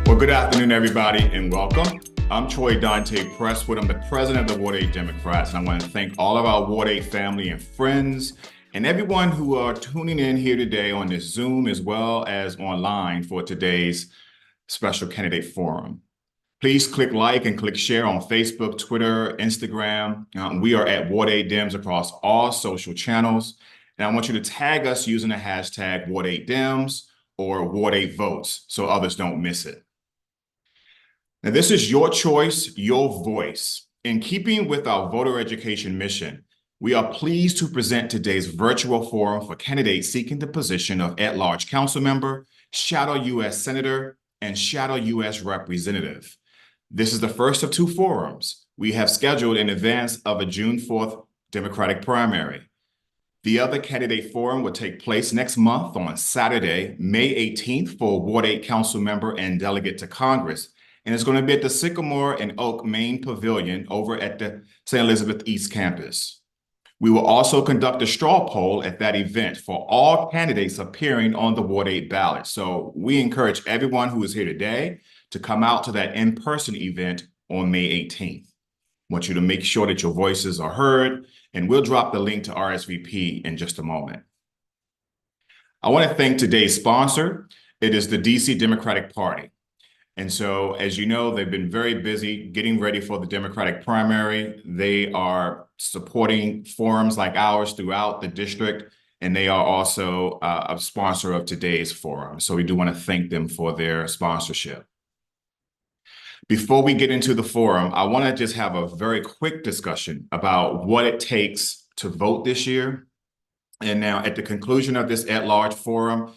Well, good afternoon, everybody, and welcome. I'm Troy Dante Presswood. I'm the president of the Ward 8 Democrats, and I want to thank all of our Ward 8 family and friends and everyone who are tuning in here today on this Zoom as well as online for today's special candidate forum. Please click like and click share on Facebook, Twitter, Instagram. We are at Ward 8 Dems across all social channels. And I want you to tag us using the hashtag Ward 8 Dems or Ward 8 Votes so others don't miss it. Now, this is your choice, your voice. In keeping with our voter education mission, we are pleased to present today's virtual forum for candidates seeking the position of at-large council member, shadow U.S. Senator, and shadow U.S. Representative. This is the first of two forums we have scheduled in advance of a June 4th Democratic primary. The other candidate forum will take place next month on Saturday, May 18th for Ward 8 council member and delegate to Congress. And it's going to be at the Sycamore and Oak Main Pavilion over at the St. Elizabeth East Campus. We will also conduct a straw poll at that event for all candidates appearing on the Ward 8 ballot. So we encourage everyone who is here today to come out to that in-person event on May 18th. I want you to make sure that your voices are heard, and we'll drop the link to RSVP in just a moment. I want to thank today's sponsor. It is the DC Democratic Party. And so, as you know, they've been very busy getting ready for the Democratic primary. They are supporting forums like ours throughout the district, and they are also a sponsor of today's forum. So we do want to thank them for their sponsorship. Before we get into the forum, I want to just have a very quick discussion about what it takes to vote this year. And now at the conclusion of this at-large forum,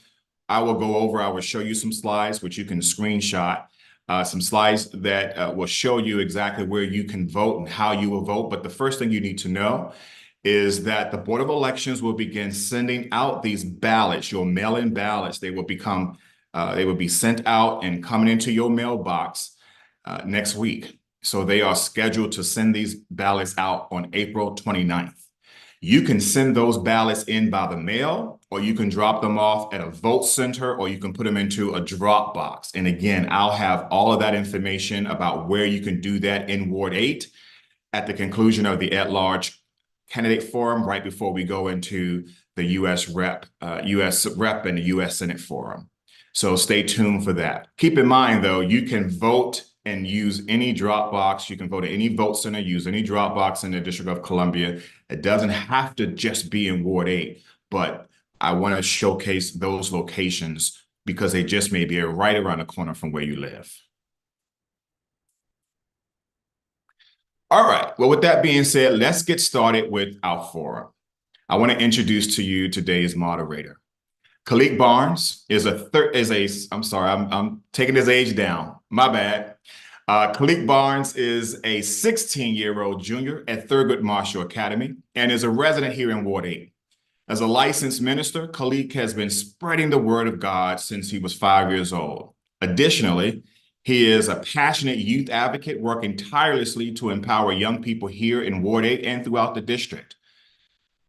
I will show you some slides, which you can screenshot, some slides that will show you exactly where you can vote and how you will vote. But the first thing you need to know is that the Board of Elections will begin sending out these ballots, your mail-in ballots. They will be sent out and coming into your mailbox next week. So they are scheduled to send these ballots out on April 29th. You can send those ballots in by the mail, or you can drop them off at a vote center, or you can put them into a drop box. And again, I'll have all of that information about where you can do that in Ward 8 at the conclusion of the at-large candidate forum right before we go into the U.S. Rep and the U.S. Senate forum. So stay tuned for that. Keep in mind, though, you can vote and use any drop box. You can vote at any vote center, use any drop box in the District of Columbia. It doesn't have to just be in Ward 8, but I want to showcase those locations because they just may be right around the corner from where you live. All right, well, with that being said, let's get started with our forum. I want to introduce to you today's moderator. Calique Barnes I'm taking his age down, my bad. Calique Barnes is a 16-year-old junior at Thurgood Marshall Academy and is a resident here in Ward 8. As a licensed minister, Calique has been spreading the word of God since he was 5 years old. Additionally, he is a passionate youth advocate working tirelessly to empower young people here in Ward 8 and throughout the district.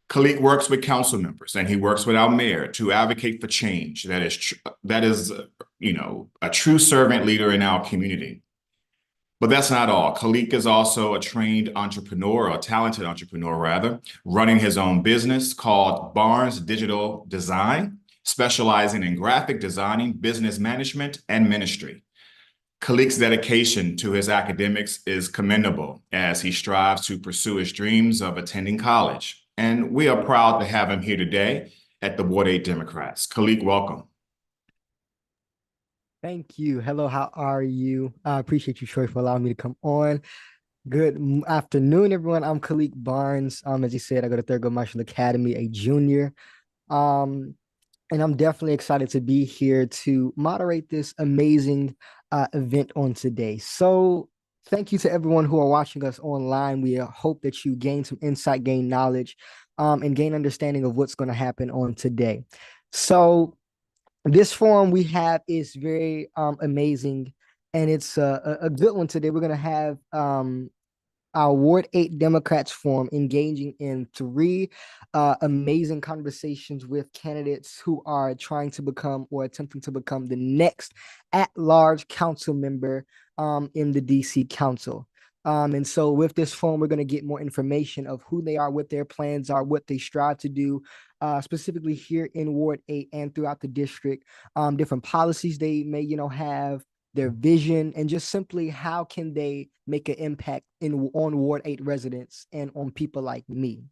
Calique works with council members and he works with our mayor to advocate for change. That is a true servant leader in our community. But that's not all. Calique is also a trained entrepreneur, or a talented entrepreneur rather, running his own business called Barnes Digital Design, specializing in graphic designing, business management, and ministry. Calique's dedication to his academics is commendable as he strives to pursue his dreams of attending college. And we are proud to have him here today at the Ward 8 Democrats. Calique, welcome. Thank you. Hello, how are you? I appreciate you, Troy, for allowing me to come on. Good afternoon, everyone. I'm Calique Barnes. As you said, I go to Thurgood Marshall Academy, a junior. And I'm definitely excited to be here to moderate this amazing event on today. So thank you to everyone who are watching us online. We hope that you gain some insight, gain knowledge, and gain understanding of what's going to happen on today. So this forum we have is very amazing, and it's a good one today. We're going to have our Ward 8 Democrats Forum, engaging in three amazing conversations with candidates who are trying to become or attempting to become the next at-large council member in the DC Council. And so with this forum, we're going to get more information of who they are, what their plans are, what they strive to do, specifically here in Ward 8 and throughout the district, different policies they may, have, their vision, and just simply how can they make an impact on Ward 8 residents and on people like me.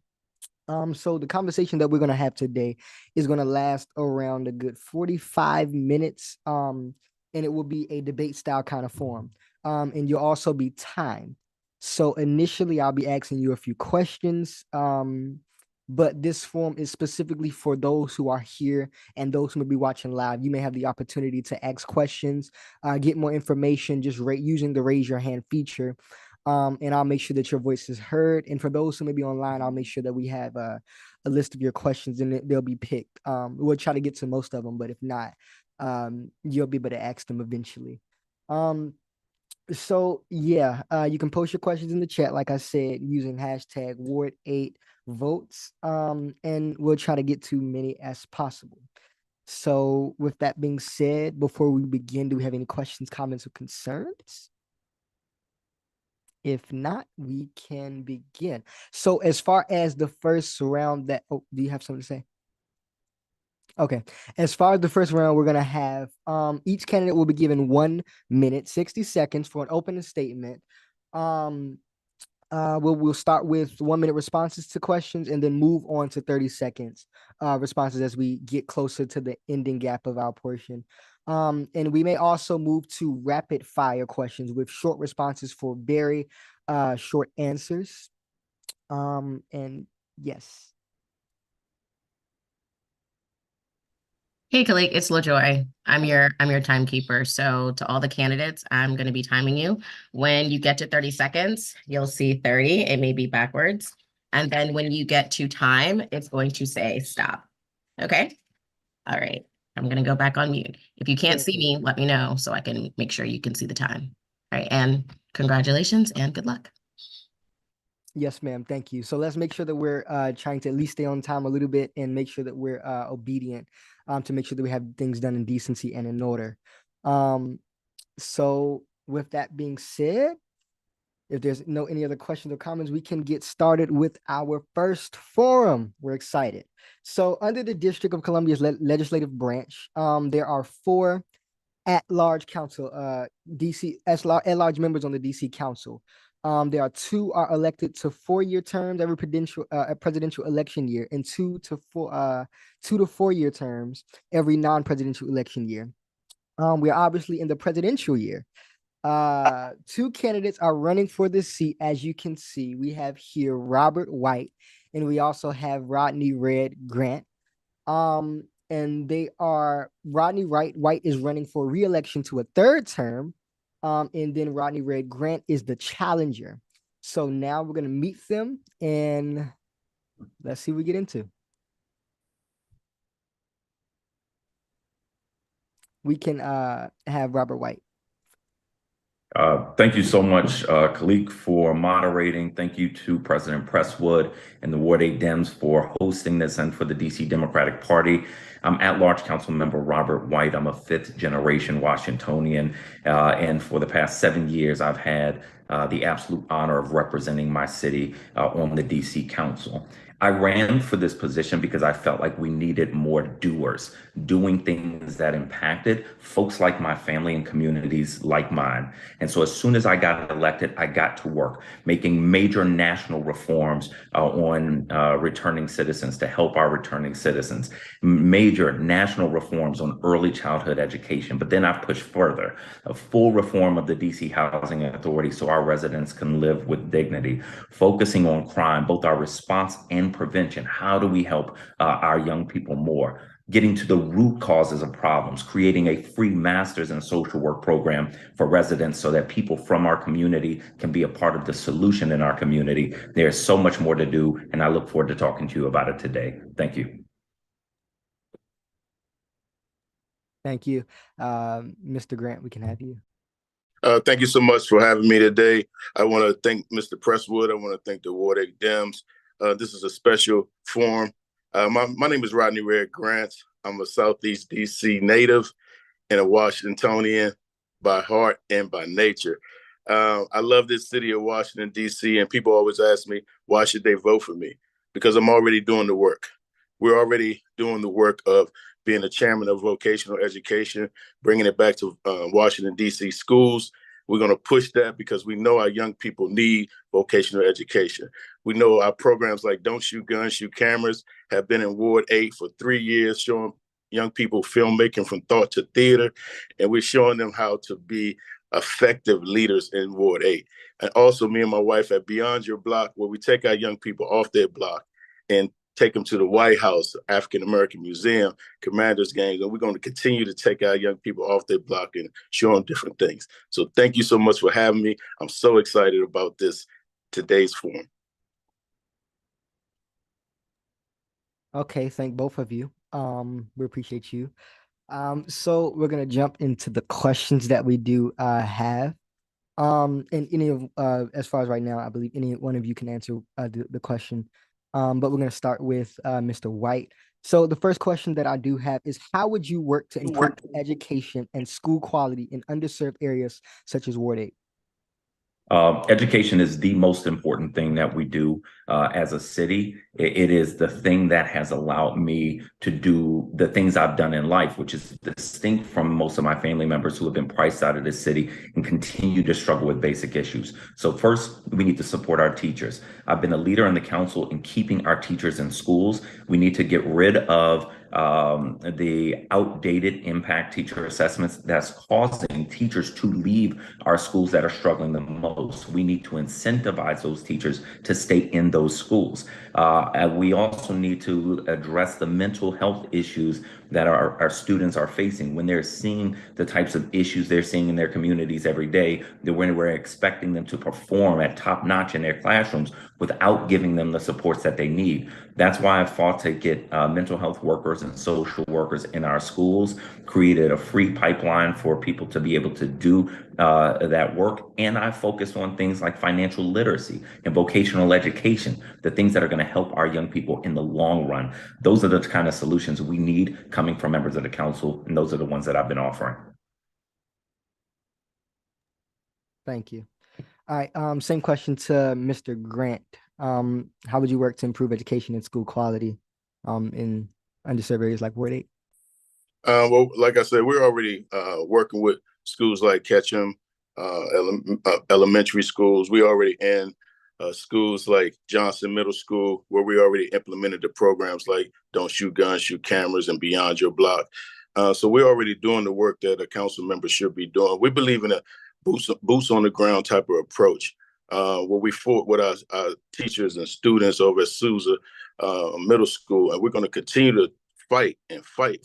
So the conversation that we're going to have today is going to last around a good 45 minutes. And it will be a debate style kind of forum. And you'll also be timed. So initially I'll be asking you a few questions. But this forum is specifically for those who are here and those who may be watching live. You may have the opportunity to ask questions, get more information, just using the raise your hand feature. And I'll make sure that your voice is heard. And for those who may be online, I'll make sure that we have a list of your questions and they'll be picked. We'll try to get to most of them, but if not, you'll be able to ask them eventually. So yeah, you can post your questions in the chat, like I said, using hashtag Ward8 votes. And we'll try to get to many as possible. So with that being said, before we begin, do we have any questions, comments, or concerns? If not, we can begin. So as far as the first round do you have something to say? Okay. As far as the first round, we're going to have each candidate will be given 1 minute, 60 seconds for an opening statement. We'll start with 1 minute responses to questions and then move on to 30 seconds responses as we get closer to the ending gap of our portion. And we may also move to rapid fire questions with short responses for very short answers. And yes. Hey, Calique, it's LaJoy. I'm your timekeeper. So to all the candidates, I'm going to be timing you. When you get to 30 seconds, you'll see 30. It may be backwards. And then when you get to time, it's going to say stop. Okay? All right. I'm going to go back on mute. If you can't see me, let me know so I can make sure you can see the time. All right. And congratulations and good luck. Yes, ma'am. Thank you. So let's make sure that we're trying to at least stay on time a little bit and make sure that we're obedient to make sure that we have things done in decency and in order. So with that being said, if there's any other questions or comments, we can get started with our first forum. We're excited. So under the District of Columbia's legislative branch, there are 4 at-large council, at-large members on the DC Council. There are 2 are elected to 4-year terms every presidential election year, and 2 to 4-year terms every non-presidential election year. We are obviously in the presidential year. 2 candidates are running for this seat. As you can see, we have here Robert White, and we also have Rodney Red Grant. And they are Rodney White is running for re-election to a 3rd term. And then Rodney Red Grant is the challenger. So now we're going to meet them and let's see what we get into. We can have Robert White. Thank you so much, Calique, for moderating. Thank you to President Presswood and the Ward 8 Dems for hosting this and for the DC Democratic Party. I'm at-large council member Robert White. I'm a 5th-generation Washingtonian, and for the past 7 years, I've had the absolute honor of representing my city on the DC Council. I ran for this position because I felt like we needed more doers, doing things that impacted folks like my family and communities like mine. And so as soon as I got elected, I got to work making major national reforms on returning citizens to help our returning citizens, major national reforms on early childhood education. But then I've pushed further, a full reform of the DC Housing Authority so our residents can live with dignity, focusing on crime, both our response and prevention. How do we help our young people more? Getting to the root causes of problems, creating a free master's in social work program for residents so that people from our community can be a part of the solution in our community. There's so much more to do, and I look forward to talking to you about it today. Thank you. Thank you. Mr. Grant, we can have you. Thank you so much for having me today. I want to thank Mr. Presswood. I want to thank the Ward 8 Dems. This is a special forum. My name is Rodney Red Grant. I'm a Southeast DC native and a Washingtonian by heart and by nature. I love this city of Washington, D.C., and people always ask me, why should they vote for me? Because I'm already doing the work. We're already doing the work of being the chairman of vocational education, bringing it back to Washington, D.C. schools. We're going to push that because we know our young people need vocational education. We know our programs like Don't Shoot Guns, Shoot Cameras have been in Ward 8 for 3 years, showing young people filmmaking from thought to theater, and we're showing them how to be effective leaders in Ward 8. And also me and my wife at Beyond Your Block, where we take our young people off their block and take them to the White House, African American Museum, Commanders games, and we're going to continue to take our young people off their block and show them different things. So thank you so much for having me. I'm so excited about today's forum. Okay, thank both of you. We appreciate you. So we're gonna jump into the questions that we do have. And any of as far as right now, I believe any one of you can answer the question. But we're gonna start with Mr. White. So the first question that I do have is, how would you work to improve education and school quality in underserved areas such as Ward 8? Education is the most important thing that we do as a city. It is the thing that has allowed me to do the things I've done in life, which is distinct from most of my family members who have been priced out of this city and continue to struggle with basic issues. So first, we need to support our teachers. I've been a leader in the council in keeping our teachers in schools. We need to get rid of the outdated impact teacher assessments that's causing teachers to leave our schools that are struggling the most. We need to incentivize those teachers to stay in those schools. And we also need to address the mental health issues that our students are facing when they're seeing the types of issues they're seeing in their communities every day, that when we're expecting them to perform at top notch in their classrooms without giving them the supports that they need. That's why I fought to get mental health workers and social workers in our schools, created a free pipeline for people to be able to do that work. And I focused on things like financial literacy and vocational education, the things that are going to help our young people in the long run. Those are the kind of solutions we need coming from members of the council, and those are the ones that I've been offering. Thank you. All right, same question to Mr. Grant. How would you work to improve education and school quality in underserved areas like Ward 8? Well, like I said, we're already working with schools like Ketchum, elementary schools. We already in schools like Johnson Middle School, where we already implemented the programs like Don't Shoot Guns, Shoot Cameras, and Beyond Your Block. So we're already doing the work that a council member should be doing. We believe in a boots on the ground type of approach, where we fought with our teachers and students over at Sousa Middle School, and we're going to continue to fight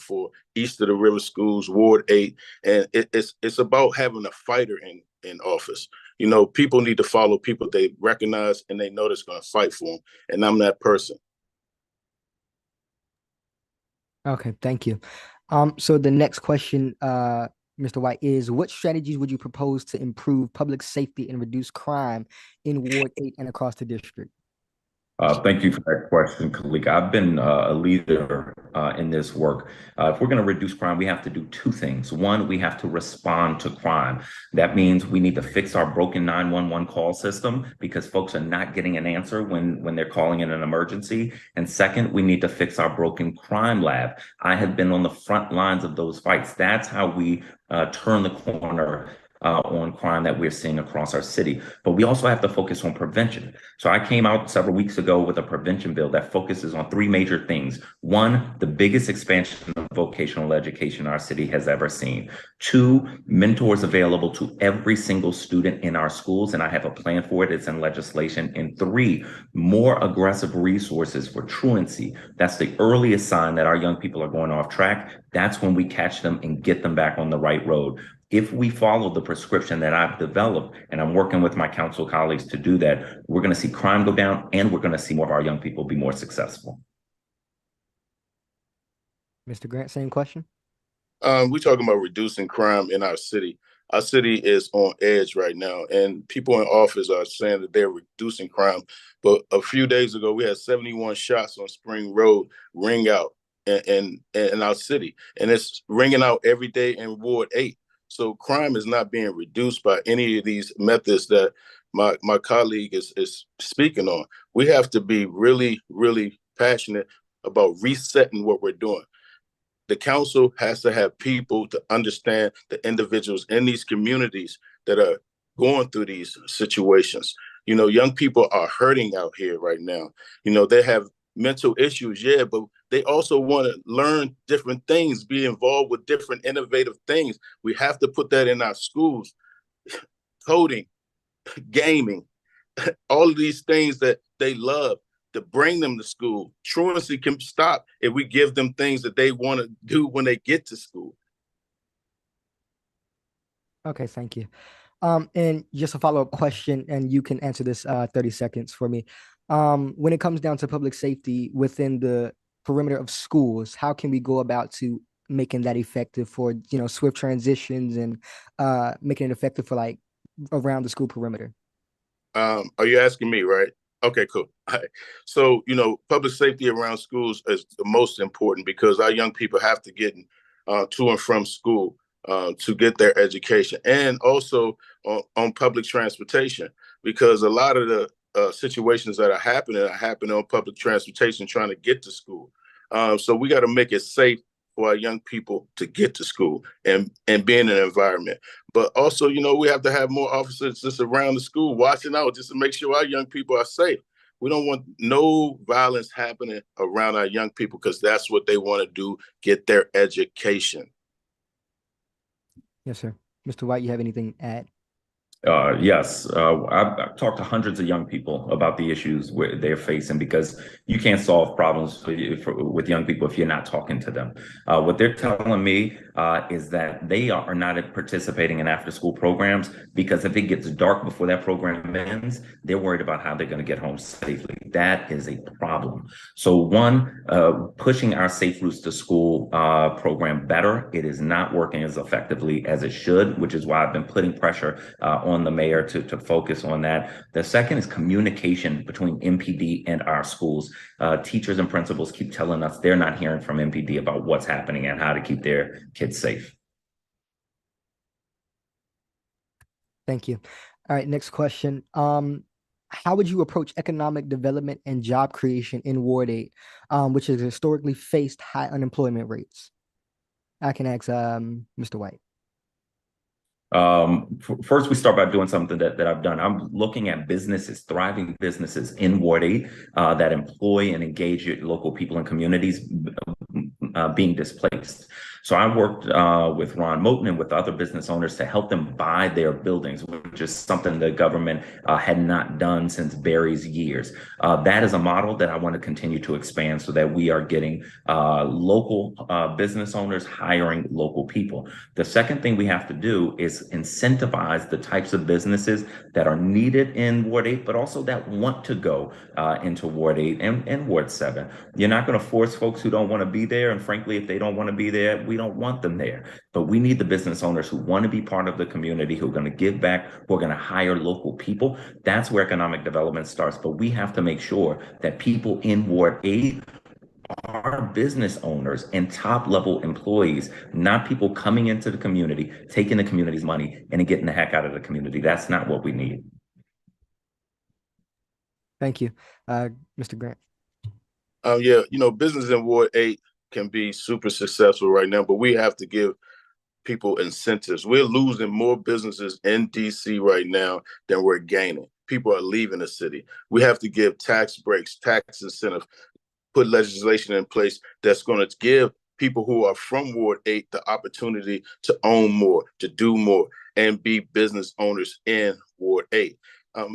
for east of the river schools, Ward 8, and it's about having a fighter in office. You know, people need to follow people they recognize and they know that's going to fight for them, and I'm that person. Okay, thank you. So the next question, Mr. White, is what strategies would you propose to improve public safety and reduce crime in Ward 8 and across the district? Thank you for that question, Calique. I've been a leader in this work. If we're going to reduce crime, we have to do two things. One, we have to respond to crime. That means we need to fix our broken 911 call system because folks are not getting an answer when they're calling in an emergency. And second, we need to fix our broken crime lab. I have been on the front lines of those fights. That's how we turn the corner on crime that we're seeing across our city. But we also have to focus on prevention. So I came out several weeks ago with a prevention bill that focuses on three major things. One, the biggest expansion of vocational education our city has ever seen. Two, mentors available to every single student in our schools, and I have a plan for it. It's in legislation. And three, more aggressive resources for truancy. That's the earliest sign that our young people are going off track. That's when we catch them and get them back on the right road. If we follow the prescription that I've developed, and I'm working with my council colleagues to do that, we're going to see crime go down and we're going to see more of our young people be more successful. Mr. Grant, same question. We're talking about reducing crime in our city. Our city is on edge right now, and people in office are saying that they're reducing crime. But a few days ago, we had 71 shots on Spring Road ring out in our city, and it's ringing out every day in Ward 8. So crime is not being reduced by any of these methods that my colleague is speaking on. We have to be really, really passionate about resetting what we're doing. The council has to have people to understand the individuals in these communities that are going through these situations. Young people are hurting out here right now. They have mental issues, yeah, but they also want to learn different things, be involved with different innovative things. We have to put that in our schools. Coding, gaming, all of these things that they love, to bring them to school. Truancy can stop if we give them things that they want to do when they get to school. Okay, thank you. And just a follow-up question, and you can answer this 30 seconds for me. When it comes down to public safety within the perimeter of schools, how can we go about to making that effective for, swift transitions and making it effective for like around the school perimeter? Are you asking me, right? Okay, cool. All right. So, public safety around schools is the most important because our young people have to get to and from school to get their education, and also on public transportation, because a lot of the situations that are happening on public transportation trying to get to school. So we got to make it safe for our young people to get to school and be in an environment. But also, we have to have more officers just around the school watching out just to make sure our young people are safe. We don't want no violence happening around our young people because that's what they want to do, get their education. Yes, sir. Mr. White, you have anything to add? Yes, I've talked to hundreds of young people about the issues they're facing, because you can't solve problems with young people if you're not talking to them. What they're telling me is that they are not participating in after-school programs because if it gets dark before that program ends, they're worried about how they're going to get home safely. That is a problem. So one, pushing our Safe Routes to School program better. It is not working as effectively as it should, which is why I've been putting pressure on the mayor to focus on that. The second is communication between MPD and our schools. Teachers and principals keep telling us they're not hearing from MPD about what's happening and how to keep their kids safe. Thank you. All right, next question. How would you approach economic development and job creation in Ward 8, which has historically faced high unemployment rates? I can ask Mr. White. First, we start by doing something that I've done. I'm looking at businesses, thriving businesses in Ward 8 that employ and engage local people and communities being displaced. So I worked with Ron Moten and with other business owners to help them buy their buildings, which is something the government had not done since Barry's years. That is a model that I want to continue to expand so that we are getting local business owners hiring local people. The second thing we have to do is incentivize the types of businesses that are needed in Ward 8, but also that want to go into Ward 8 and Ward 7. You're not going to force folks who don't want to be there. And frankly, if they don't want to be there, we don't want them there. But we need the business owners who want to be part of the community, who are going to give back, who are going to hire local people. That's where economic development starts. But we have to make sure that people in Ward 8 are business owners and top level employees, not people coming into the community, taking the community's money and getting the heck out of the community. That's not what we need. Thank you. Mr. Grant. Yeah, business in Ward 8 can be super successful right now, but we have to give people incentives. We're losing more businesses in DC right now than we're gaining. People are leaving the city. We have to give tax breaks, tax incentives, put legislation in place that's going to give people who are from Ward 8 the opportunity to own more, to do more, and be business owners in Ward 8.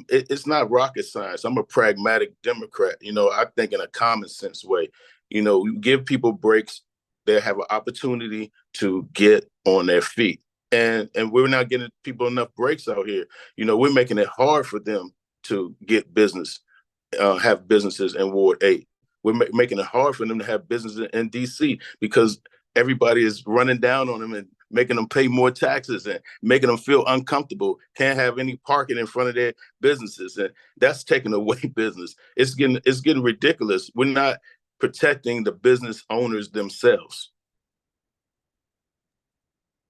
It's not rocket science. I'm a pragmatic Democrat. I think in a common sense way. You give people breaks, they have an opportunity to get on their feet. And we're not getting people enough breaks out here. We're making it hard for them to get business, have businesses in Ward 8. We're making it hard for them to have business in DC because everybody is running down on them and making them pay more taxes and making them feel uncomfortable, can't have any parking in front of their businesses. And that's taking away business. It's getting ridiculous. We're not protecting the business owners themselves.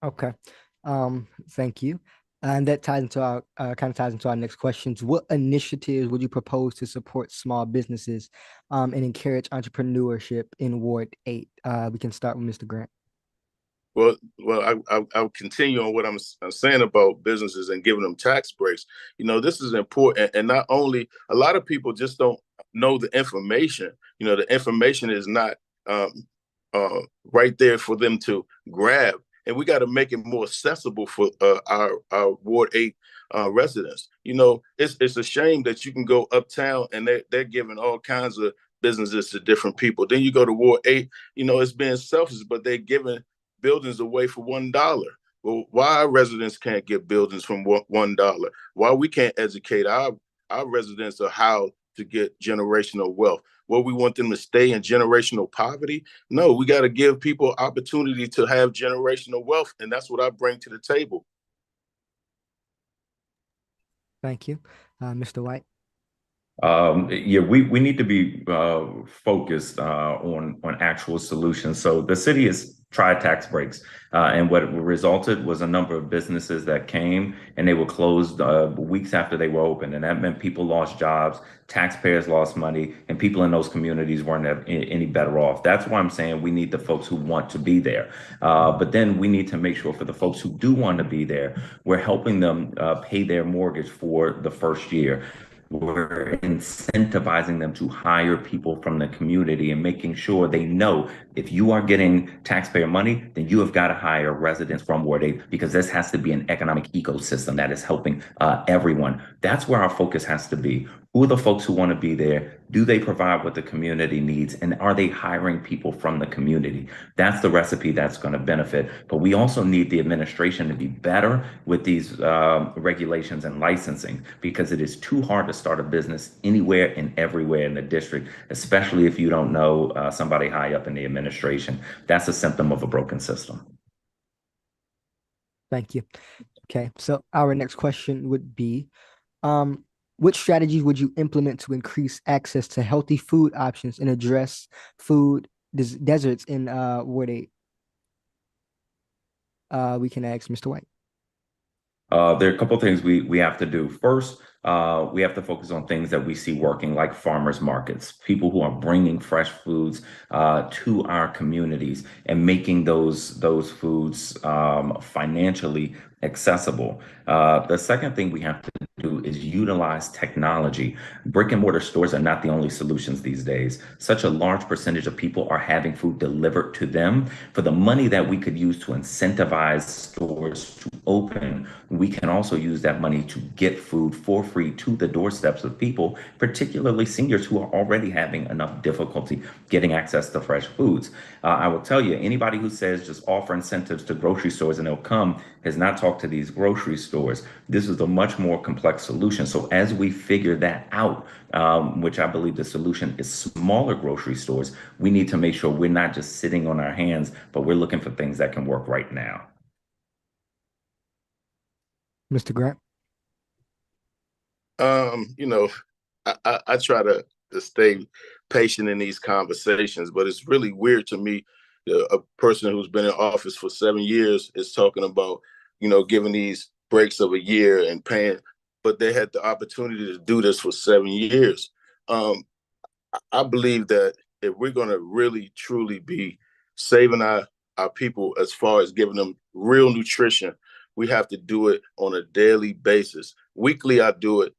Okay. Thank you. And that ties into our kind of ties into our next questions. What initiatives would you propose to support small businesses and encourage entrepreneurship in Ward 8? We can start with Mr. Grant. Well, I'll continue on what I'm saying about businesses and giving them tax breaks. This is important, and not only a lot of people just don't know the information. The information is not right there for them to grab, and we got to make it more accessible for our Ward 8 residents. It's a shame that you can go uptown and they're giving all kinds of businesses to different people. Then you go to Ward 8, it's being selfish, but they're giving buildings away for $1. Well, why our residents can't get buildings from $1? Why we can't educate our residents of how to get generational wealth? Well, we want them to stay in generational poverty? No, we got to give people opportunity to have generational wealth, and that's what I bring to the table. Thank you. Mr. White. We need to be focused on actual solutions. So the city has tried tax breaks, and what resulted was a number of businesses that came and they were closed weeks after they were open, and that meant people lost jobs, taxpayers lost money, and people in those communities weren't any better off. That's why I'm saying we need the folks who want to be there, but then we need to make sure for the folks who do want to be there, we're helping them pay their mortgage for the first year. We're incentivizing them to hire people from the community and making sure they know if you are getting taxpayer money, then you have got to hire residents from Ward 8, because this has to be an economic ecosystem that is helping everyone. That's where our focus has to be. Who are the folks who want to be there? Do they provide what the community needs? And are they hiring people from the community? That's the recipe that's going to benefit. But we also need the administration to be better with these regulations and licensing, because it is too hard to start a business anywhere and everywhere in the district, especially if you don't know somebody high up in the administration. That's a symptom of a broken system. Thank you. Okay, so our next question would be, what strategies would you implement to increase access to healthy food options and address food deserts in Ward 8? We can ask Mr. White. There are a couple of things we have to do. First, we have to focus on things that we see working, like farmers markets, people who are bringing fresh foods to our communities and making those foods financially accessible. The second thing we have to do is utilize technology. Brick and mortar stores are not the only solutions these days. Such a large percentage of people are having food delivered to them. For the money that we could use to incentivize stores to open, we can also use that money to get food for free to the doorsteps of people, particularly seniors who are already having enough difficulty getting access to fresh foods. I will tell you, anybody who says just offer incentives to grocery stores and they'll come has not talked to these grocery stores. This is a much more complex solution. So as we figure that out, which I believe the solution is smaller grocery stores, we need to make sure we're not just sitting on our hands, but we're looking for things that can work right now. Mr. Grant. I try to stay patient in these conversations, but it's really weird to me. A person who's been in office for 7 years is talking about, giving these breaks of a year and paying, but they had the opportunity to do this for 7 years. I believe that if we're going to really, truly be saving our people as far as giving them real nutrition, we have to do it on a daily basis. Weekly, I do it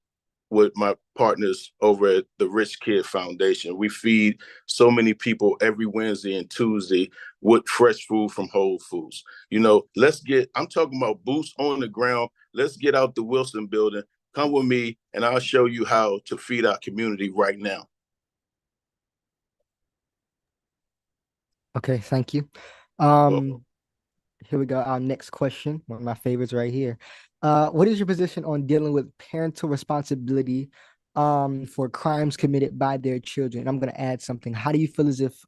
with my partners over at the Rich Kid Foundation. We feed so many people every Wednesday and Tuesday with fresh food from Whole Foods. I'm talking about boots on the ground. Let's get out the Wilson building. Come with me and I'll show you how to feed our community right now. Okay, thank you. Here we go. Our next question, one of my favorites right here. What is your position on dealing with parental responsibility for crimes committed by their children? I'm going to add something. How do you feel as if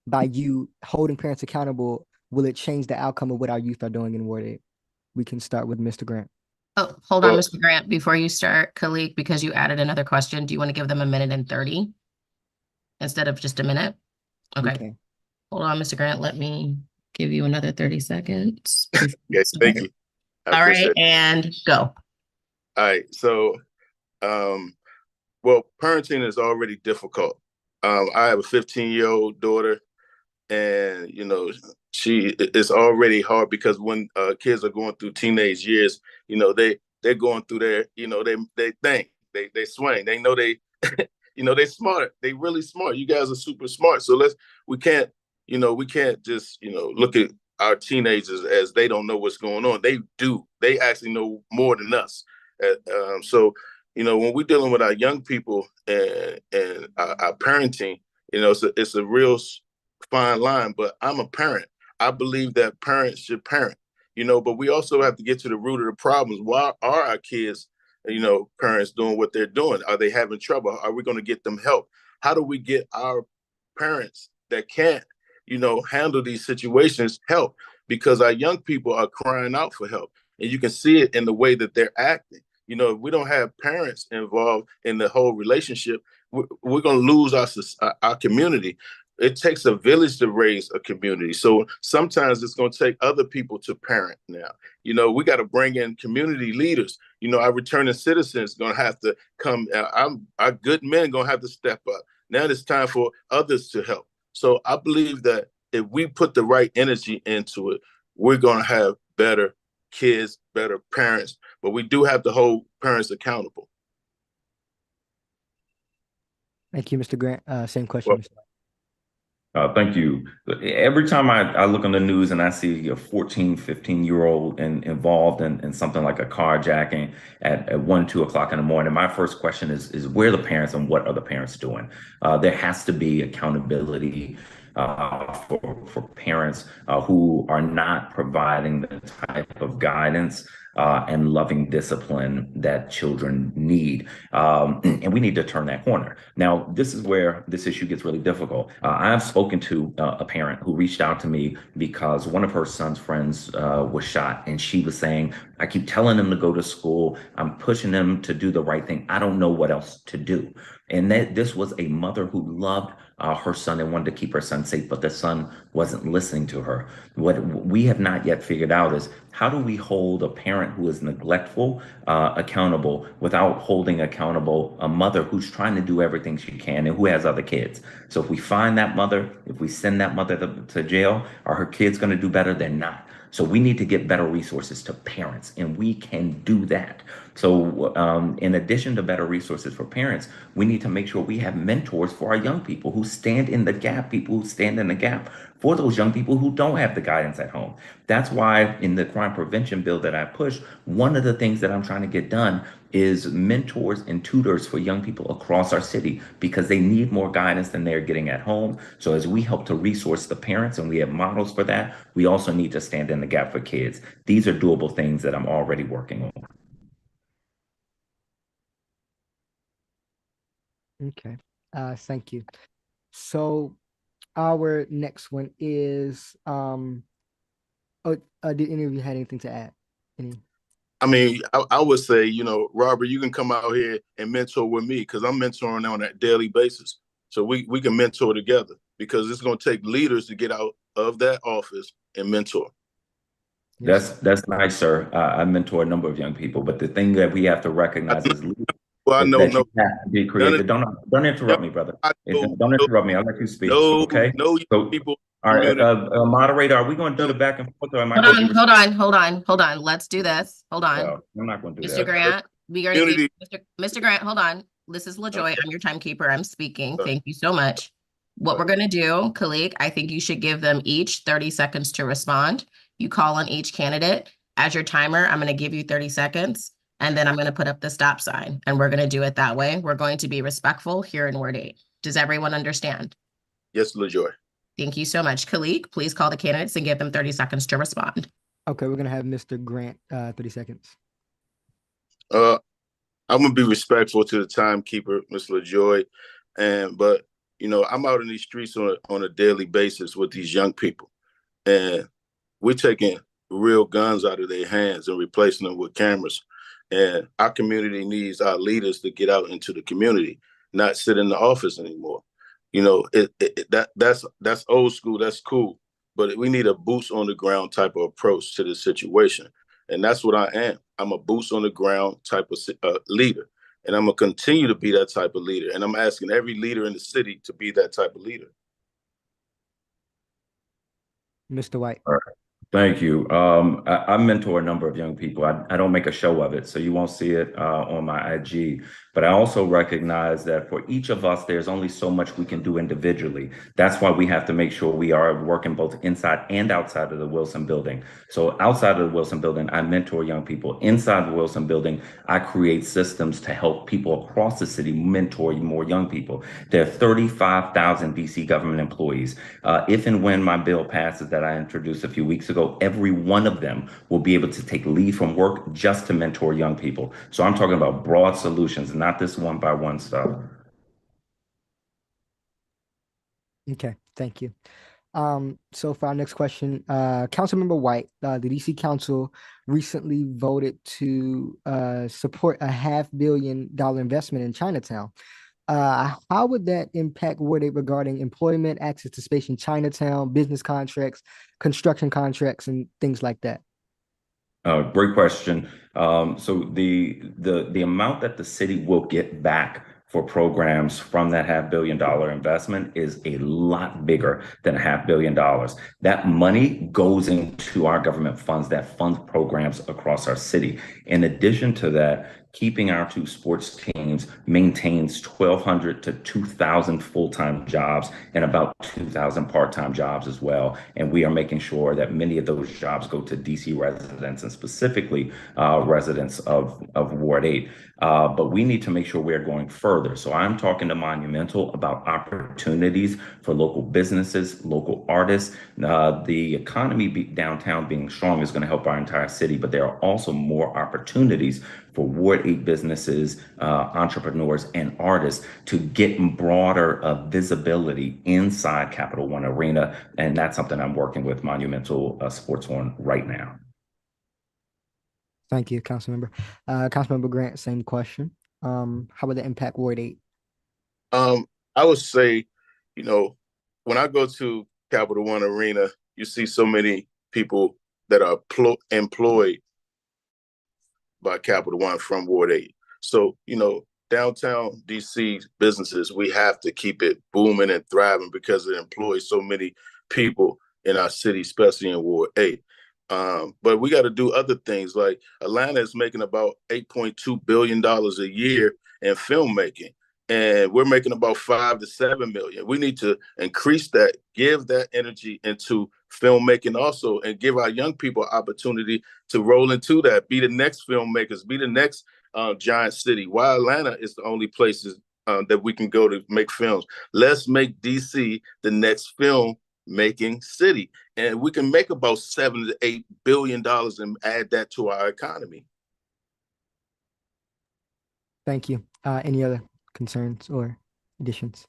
by you holding parents accountable, will it change the outcome of what our youth are doing in Ward 8? We can start with Mr. Grant. Oh, hold on, Well, Mr. Grant, before you start, Calique, because you added another question. Do you want to give them a minute and 30 instead of just a minute? We Okay. can. Hold on, Mr. Grant. Let me give you another 30 seconds. yes, thank you. I All appreciate right, it. and go. All right. So, well, parenting is already difficult. I have a 15-year-old daughter, and it's already hard because when kids are going through teenage years, they're going through their, they think, they swing, they know they, they smart, they really smart. You guys are super smart, so we can't just look at our teenagers as they don't know what's going on. They do. They actually know more than us. So when we're dealing with our young people and our parenting, it's a real fine line. But I'm a parent. I believe that parents should parent, but we also have to get to the root of the problems. Why are our kids, parents doing what they're doing? Are they having trouble? Are we going to get them help? How do we get our parents that can't, handle these situations help? Because our young people are crying out for help. And you can see it in the way that they're acting. If we don't have parents involved in the whole relationship, we're going to lose our community. It takes a village to raise a community. So sometimes it's going to take other people to parent now. We got to bring in community leaders. Our returning citizens going to have to come. Our good men going to have to step up. Now it's time for others to help. So I believe that if we put the right energy into it, we're going to have better kids, better parents, but we do have to hold parents accountable. Thank you, Mr. Grant. Same question, Mr. Thank you. Every time I look on the news and I see a 14, 15-year-old involved in something like a carjacking at 1, 2 o'clock in the morning, my first question is where are the parents and what are the parents doing? There has to be accountability for parents who are not providing the type of guidance and loving discipline that children need. And we need to turn that corner. Now, this is where this issue gets really difficult. I've spoken to a parent who reached out to me because one of her son's friends was shot, and she was saying, I keep telling him to go to school. I'm pushing him to do the right thing. I don't know what else to do. And this was a mother who loved her son and wanted to keep her son safe, but the son wasn't listening to her. What we have not yet figured out is how do we hold a parent who is neglectful accountable without holding accountable a mother who's trying to do everything she can and who has other kids? So if we find that mother, if we send that mother to jail, are her kids going to do better? They're not. So we need to get better resources to parents, and we can do that. So in addition to better resources for parents, we need to make sure we have mentors for our young people who stand in the gap, people who stand in the gap for those young people who don't have the guidance at home. That's why in the crime prevention bill that I push, one of the things that I'm trying to get done is mentors and tutors for young people across our city because they need more guidance than they're getting at home. So as we help to resource the parents and we have models for that, we also need to stand in the gap for kids. These are doable things that I'm already working on. Okay. Thank you. So our next one is did any of you had anything to add? I mean, I would say, Robert, you can come out here and mentor with me because I'm mentoring on a daily basis. So we can mentor together because it's going to take leaders to get out of that office and mentor. Yes. That's nice, sir. I mentor a number of young people, but the thing that we have to recognize is Well, I know, that you have to be creative. Don't interrupt me, brother. Don't interrupt me. I'll let you speak. Okay. So, people. all right, moderator, are we going to do the back and forth, or am I going to? Hold on. Let's do this. Hold on. No, I'm not going to do Mr. that. Grant, we're going to give Mr. Grant, hold on. This is LaJoy. I'm your timekeeper. I'm speaking. Thank you so much. What we're going to do, Calique, I think you should give them each 30 seconds to respond. You call on each candidate. As your timer, I'm going to give you 30 seconds, and then I'm going to put up the stop sign, and we're going to do it that way. We're going to be respectful here in Ward 8. Does everyone understand? Yes, LaJoy. Thank you so much. Calique, please call the candidates and give them 30 seconds to respond. Okay, we're going to have Mr. Grant, 30 seconds. I'm going to be respectful to the timekeeper, Ms. LaJoy, but I'm out in these streets on a daily basis with these young people. And we're taking real guns out of their hands and replacing them with cameras. And our community needs our leaders to get out into the community, not sit in the office anymore. You know, that's old school. That's cool, but we need a boots on the ground type of approach to the situation, and that's what I am. I'm a boots on the ground type of leader, and I'm gonna continue to be that type of leader. And I'm asking every leader in the city to be that type of leader. Mr. White. All right. Thank you. I mentor a number of young people. I don't make a show of it, so you won't see it on my IG. But I also recognize that for each of us, there's only so much we can do individually. That's why we have to make sure we are working both inside and outside of the Wilson building. So outside of the Wilson building, I mentor young people. Inside the Wilson building, I create systems to help people across the city mentor more young people. There are 35,000 DC government employees. If and when my bill passes that I introduced a few weeks ago, every one of them will be able to take leave from work just to mentor young people. So I'm talking about broad solutions, not this one by one stuff. Okay, thank you. So for our next question, Councilmember White, the DC Council recently voted to support a $500 million investment in Chinatown. How would that impact Ward 8 regarding employment, access to space in Chinatown, business contracts, construction contracts, and things like that? Great question. So the amount that the city will get back for programs from that $500 million investment is a lot bigger than $500 million. That money goes into our government funds that fund programs across our city. In addition to that, keeping our two sports teams maintains 1,200 to 2,000 full-time jobs and about 2,000 part-time jobs as well. And we are making sure that many of those jobs go to DC residents and specifically residents of Ward 8. But we need to make sure we're going further. So I'm talking to Monumental about opportunities for local businesses, local artists. The economy downtown being strong is going to help our entire city, but there are also more opportunities for Ward 8 businesses, entrepreneurs, and artists to get broader visibility inside Capital One Arena. And that's something I'm working with Monumental Sports on right now. Thank you, Councilmember. Councilmember Grant, same question. How would that impact Ward 8? I would say, you know, when I go to Capital One Arena, you see so many people that are employed by Capital One from Ward 8. So, you know, downtown DC businesses, we have to keep it booming and thriving because it employs so many people in our city, especially in Ward 8. But we got to do other things. Like Atlanta is making about $8.2 billion a year in filmmaking, and we're making about 5 to 7 million. We need to increase that, give that energy into filmmaking also, and give our young people opportunity to roll into that, be the next filmmakers, be the next giant city. Why Atlanta is the only places that we can go to make films. Let's make DC the next film making city, and we can make about $7 to $8 billion and add that to our economy. Thank you. Any other concerns or additions?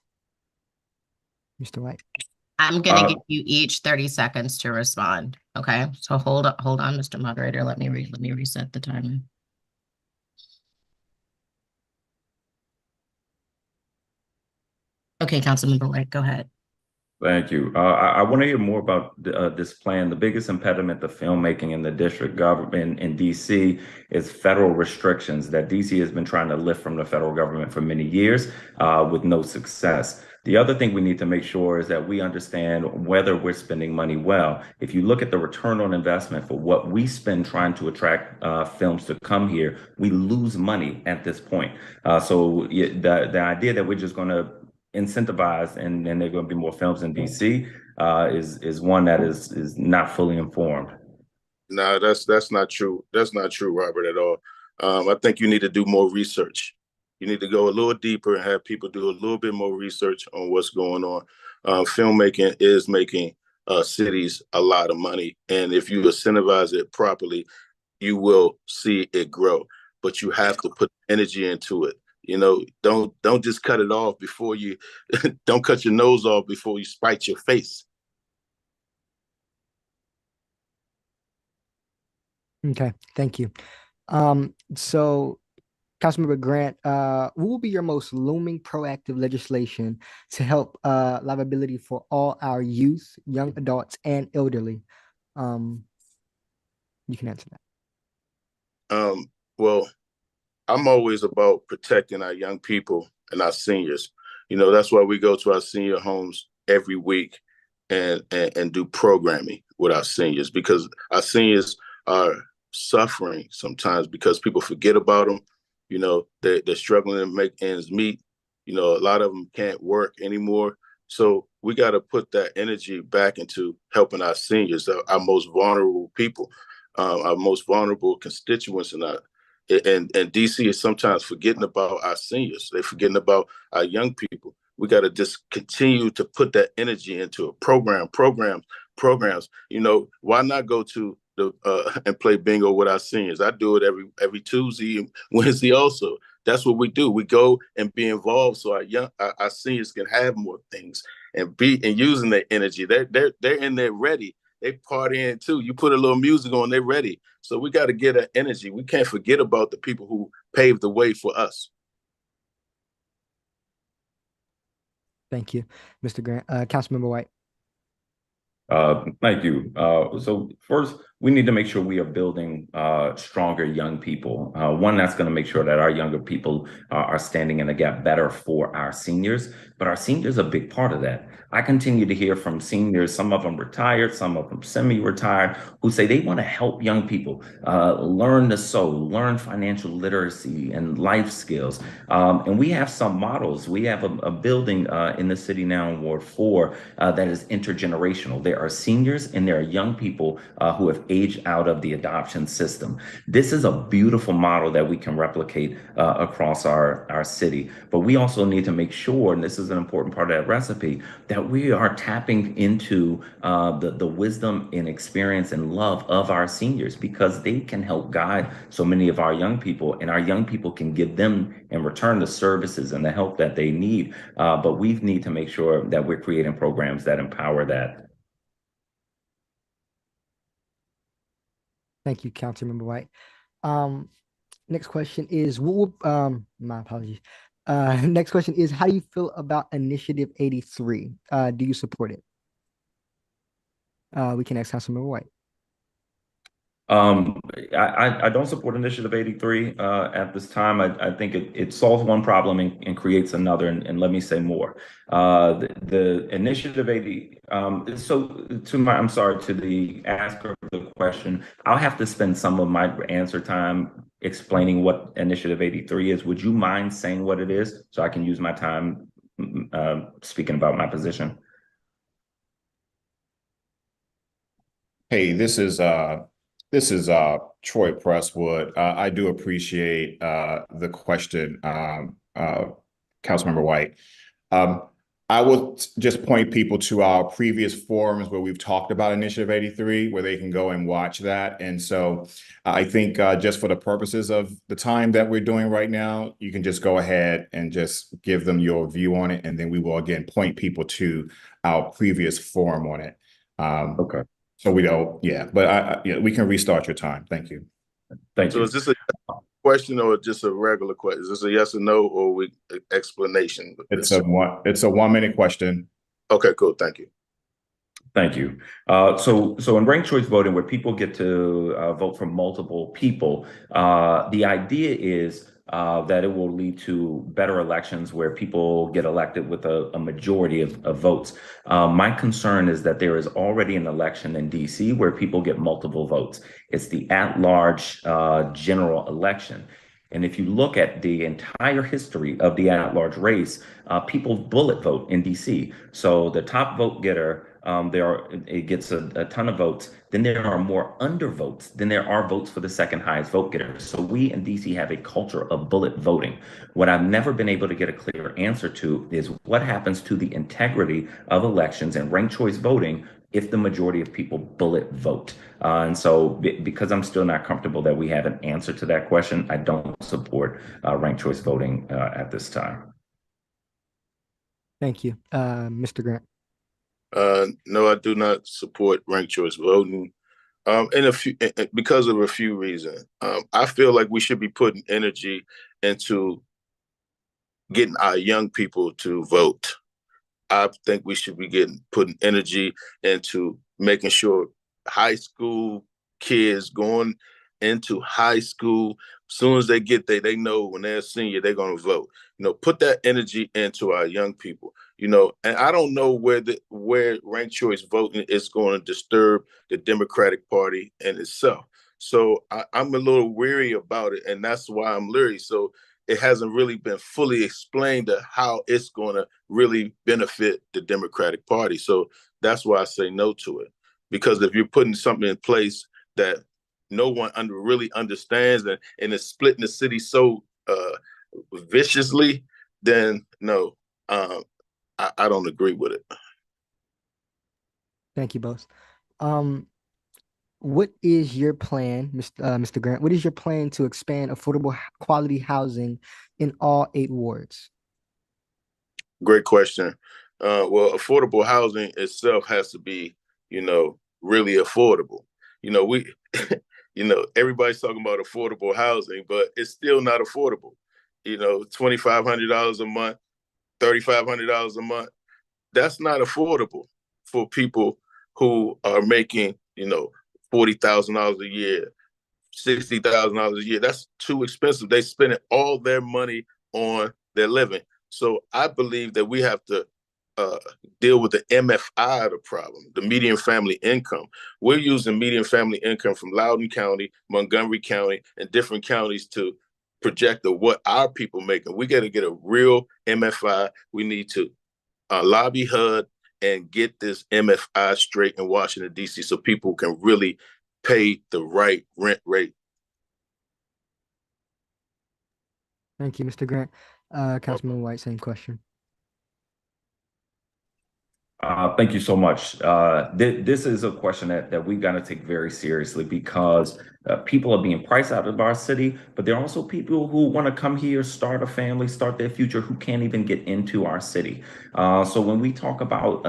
Mr. White. I'm gonna give you each 30 seconds to respond. Okay, so hold on, Mr. Moderator. Let me reset the timer. Okay, Councilmember White, go ahead. Thank you. I want to hear more about this plan. The biggest impediment to filmmaking in the district government in DC is federal restrictions that DC has been trying to lift from the federal government for many years with no success. The other thing we need to make sure is that we understand whether we're spending money well. If you look at the return on investment for what we spend trying to attract films to come here, we lose money at this point. So the idea that we're just going to incentivize and there are going to be more films in DC is one that is not fully informed. No, that's not true. That's not true, Robert, at all. I think you need to do more research. You need to go a little deeper and have people do a little bit more research on what's going on. Filmmaking is making cities a lot of money, and if you incentivize it properly, you will see it grow. But you have to put energy into it. You know, don't just cut it off before you don't cut your nose off before you spite your face. Okay, thank you. So Councilmember Grant, what will be your most looming proactive legislation to help livability for all our youth, young adults, and elderly? Um, you can answer that. Well, I'm always about protecting our young people and our seniors. That's why we go to our senior homes every week and do programming with our seniors, because our seniors are suffering sometimes because people forget about them. They're struggling to make ends meet. A lot of them can't work anymore. So we got to put that energy back into helping our seniors, our most vulnerable people, our most vulnerable constituents in our and DC is sometimes forgetting about our seniors. They're forgetting about our young people. We got to just continue to put that energy into a programs. Why not go to the and play bingo with our seniors? I do it every Tuesday and Wednesday also. That's what we do. We go and be involved so our seniors can have more things and using their energy. They're in there ready. They partying too. You put a little music on, they're ready. So we got to get that energy. We can't forget about the people who paved the way for us. Thank you, Mr. Grant. Councilmember White. Thank you. So first, we need to make sure we are building stronger young people. One that's going to make sure that our younger people are standing in the gap better for our seniors, but our seniors are a big part of that. I continue to hear from seniors, some of them retired, some of them semi-retired, who say they want to help young people learn to sew, learn financial literacy and life skills. And we have some models. We have a building in the city now in Ward 4 that is intergenerational. There are seniors and there are young people who have aged out of the adoption system. This is a beautiful model that we can replicate across our city. But we also need to make sure, and this is an important part of that recipe, that we are tapping into the wisdom and experience and love of our seniors, because they can help guide so many of our young people, and our young people can give them in return the services and the help that they need. But we need to make sure that we're creating programs that empower that. Thank you, Councilmember White. Next question is, my apologies. Next question is, how do you feel about Initiative 83? Do you support it? We can ask Councilmember White. I don't support Initiative 83 at this time. I think it solves one problem and creates another. And let me say more. The Initiative 80. I'm sorry, to the asker of the question, I'll have to spend some of my answer time explaining what Initiative 83 is. Would you mind saying what it is so I can use my time speaking about my position? Hey, this is Troy Presswood. I do appreciate the question, Councilmember White. I will just point people to our previous forums where we've talked about Initiative 83, where they can go and watch that. And so I think just for the purposes of the time that we're doing right now, you can just go ahead and just give them your view on it. And then we will, again, point people to our previous forum on it. Okay. So we don't, yeah, but we can restart your time. Thank you. Thank So you. is this a question or just a regular question? Is this a yes or no or explanation? It's a 1 minute question. Okay, cool. Thank you. Thank you. So in ranked choice voting, where people get to vote for multiple people, the idea is that it will lead to better elections where people get elected with a majority of votes. My concern is that there is already an election in DC where people get multiple votes. It's the at-large general election. And if you look at the entire history of the at-large race, people bullet vote in DC. So the top vote getter, it gets a ton of votes. Then there are more undervotes than there are votes for the second highest vote getter. So we in DC have a culture of bullet voting. What I've never been able to get a clear answer to is what happens to the integrity of elections and ranked choice voting if the majority of people bullet vote. And so because I'm still not comfortable that we have an answer to that question, I don't support ranked choice voting at this time. Thank you. Mr. Grant. No, I do not support ranked choice voting. Because of a few reasons. I feel like we should be putting energy into getting our young people to vote. I think we should be putting energy into making sure high school kids going into high school, as soon as they get there, they know when they're a senior, they're going to vote. Put that energy into our young people. And I don't know where ranked choice voting is going to disturb the Democratic Party and itself. So I'm a little weary about it, and that's why I'm leery. So it hasn't really been fully explained to how it's going to really benefit the Democratic Party. So that's why I say no to it. Because if you're putting something in place that no one really understands and is splitting the city so viciously, then no, I don't agree with it. Thank you both. What is your plan, Mr. Grant? What is your plan to expand affordable quality housing in all 8 wards? Great question. Well, affordable housing itself has to be, really affordable. We, everybody's talking about affordable housing, but it's still not affordable. $2,500 a month, $3,500 a month. That's not affordable for people who are making, $40,000 a year, $60,000 a year. That's too expensive. They spending all their money on their living. So I believe that we have to deal with the MFI, the problem, the median family income. We're using median family income from Loudoun County, Montgomery County, and different counties to project what our people making. We got to get a real MFI. We need to lobby HUD and get this MFI straight in Washington, D.C. so people can really pay the right rent rate. Thank you, Mr. Grant. Councilman White, same question. Thank you so much. This is a question that we've got to take very seriously because people are being priced out of our city, but there are also people who want to come here, start a family, start their future, who can't even get into our city. So when we talk about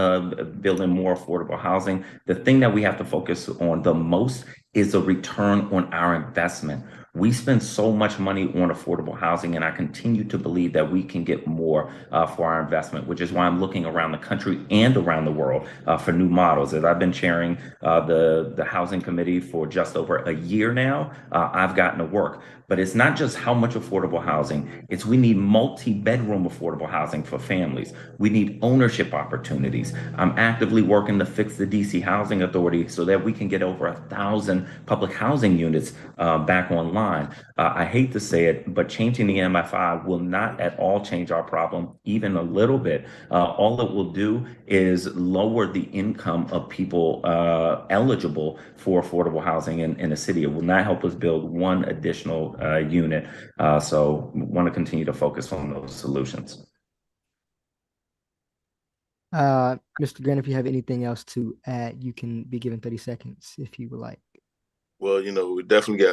building more affordable housing, the thing that we have to focus on the most is a return on our investment. We spend so much money on affordable housing, and I continue to believe that we can get more for our investment, which is why I'm looking around the country and around the world for new models. As I've been chairing the housing committee for just over a year now, I've gotten to work. But it's not just how much affordable housing, it's we need multi-bedroom affordable housing for families. We need ownership opportunities. I'm actively working to fix the DC Housing Authority so that we can get over 1,000 public housing units back online. I hate to say it, but changing the MFI will not at all change our problem, even a little bit. All it will do is lower the income of people eligible for affordable housing in the city. It will not help us build one additional unit. So we want to continue to focus on those solutions. Mr. Grant, if you have anything else to add, you can be given 30 seconds if you would like. Well, we definitely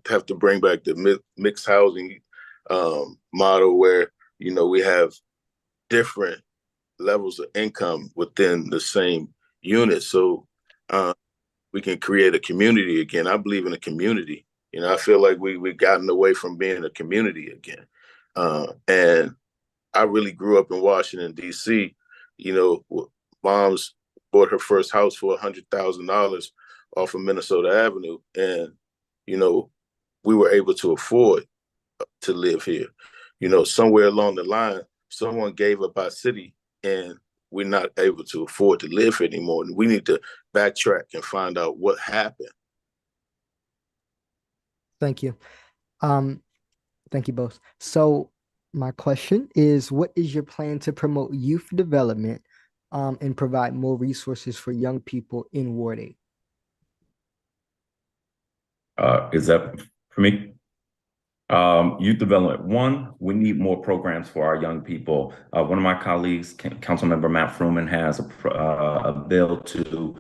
have to bring back the mixed housing model where, we have different levels of income within the same unit. So we can create a community again. I believe in a community. I feel like we've gotten away from being a community again. And I really grew up in Washington, D.C. Mom's bought her first house for $100,000 off of Minnesota Avenue. And, we were able to afford to live here. Somewhere along the line, someone gave up our city and we're not able to afford to live here anymore. And we need to backtrack and find out what happened. Thank you. Thank you both. So my question is, what is your plan to promote youth development and provide more resources for young people in Ward 8? Is that for me? Youth development. One, we need more programs for our young people. One of my colleagues, Councilmember Matt Fruman, has a bill to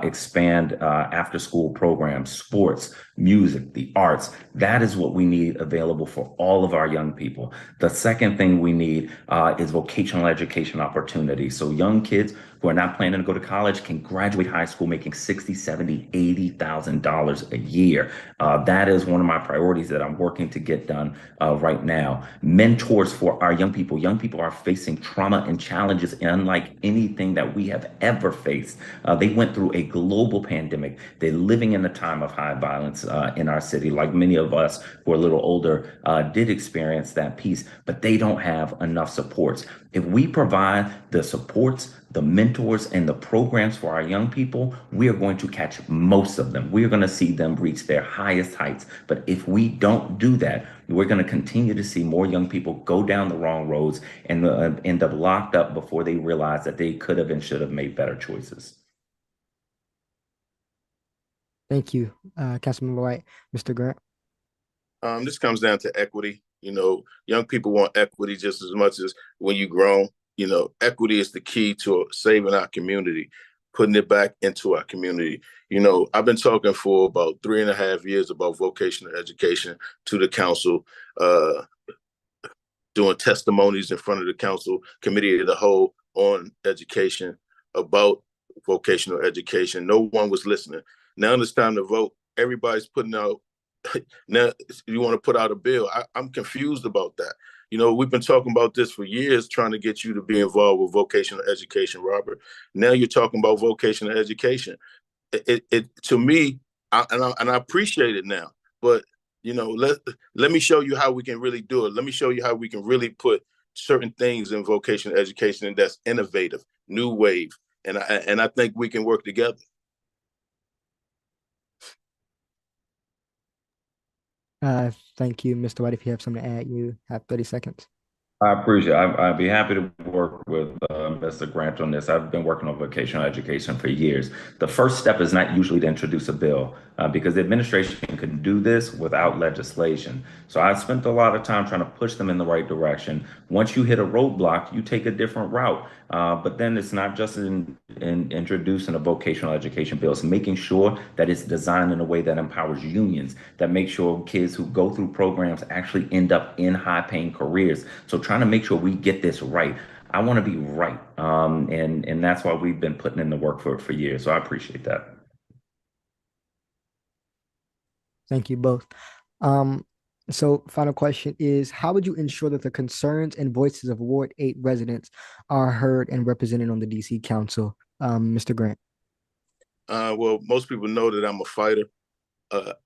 expand after-school programs, sports, music, the arts. That is what we need available for all of our young people. The second thing we need is vocational education opportunities. So young kids who are not planning to go to college can graduate high school making $60,000, $70,000, $80,000 a year. That is one of my priorities that I'm working to get done right now. Mentors for our young people. Young people are facing trauma and challenges unlike anything that we have ever faced. They went through a global pandemic. They're living in a time of high violence in our city, like many of us who are a little older did experience that piece, but they don't have enough supports. If we provide the supports, the mentors, and the programs for our young people, we are going to catch most of them. We are going to see them reach their highest heights. But if we don't do that, we're going to continue to see more young people go down the wrong roads and end up locked up before they realize that they could have and should have made better choices. Thank you, Councilmember White. Mr. Grant. This comes down to equity. You know, young people want equity just as much as when you grown. You know, equity is the key to saving our community, putting it back into our community. You know, I've been talking for about 3.5 years about vocational education to the council, doing testimonies in front of the council committee of the whole on education about vocational education. No one was listening. Now it's time to vote. Everybody's putting out. Now you want to put out a bill. I'm confused about that. You know, we've been talking about this for years, trying to get you to be involved with vocational education, Robert. Now you're talking about vocational education. It to me, and I appreciate it now. But you know, let me show you how we can really do it. Let me show you how we can really put certain things in vocational education and that's innovative, new wave, and I think we can work together. Thank you, Mr. White. If you have something to add, you have 30 seconds. I appreciate it. I'd be happy to work with Mr. Grant on this. I've been working on vocational education for years. The first step is not usually to introduce a bill because the administration can do this without legislation. So I spent a lot of time trying to push them in the right direction. Once you hit a roadblock, you take a different route. But then it's not just in introducing a vocational education bill. It's making sure that it's designed in a way that empowers unions, that makes sure kids who go through programs actually end up in high-paying careers. So trying to make sure we get this right. I want to be right. And that's why we've been putting in the work for years. So I appreciate that. Thank you both. So final question is, how would you ensure that the concerns and voices of Ward 8 residents are heard and represented on the DC Council? Mr. Grant. Well, most people know that I'm a fighter.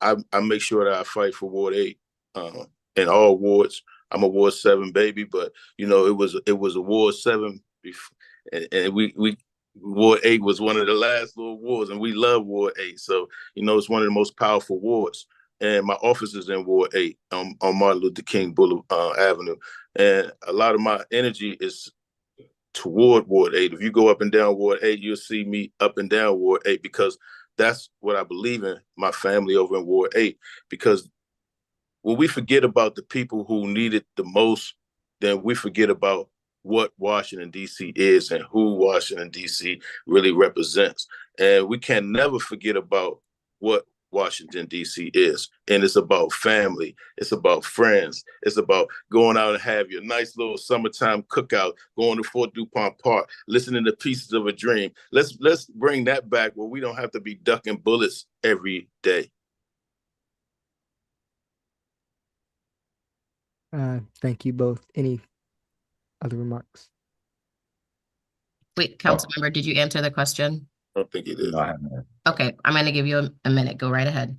I make sure that I fight for Ward 8 in all wards. I'm a Ward 7 baby, but you know, it was a Ward 7 and we Ward 8 was one of the last little wards, and we love Ward 8. So, you know, it's one of the most powerful wards. And my office is in Ward 8 on Martin Luther King Boulevard Avenue. And a lot of my energy is toward Ward 8. If you go up and down Ward 8, you'll see me up and down Ward 8 because that's what I believe in, my family over in Ward 8. Because when we forget about the people who need it the most, then we forget about what Washington, D.C. is and who Washington, D.C. really represents. And we can never forget about what Washington, D.C. is. And it's about family. It's about friends. It's about going out and have your nice little summertime cookout, going to Fort DuPont Park, listening to Pieces of a Dream. Let's bring that back where we don't have to be ducking bullets every day. Thank you both. Any other remarks? Wait, Councilmember, did you answer the question? I don't think it is. No, I haven't. Okay, I'm going to give you a minute. Go right ahead.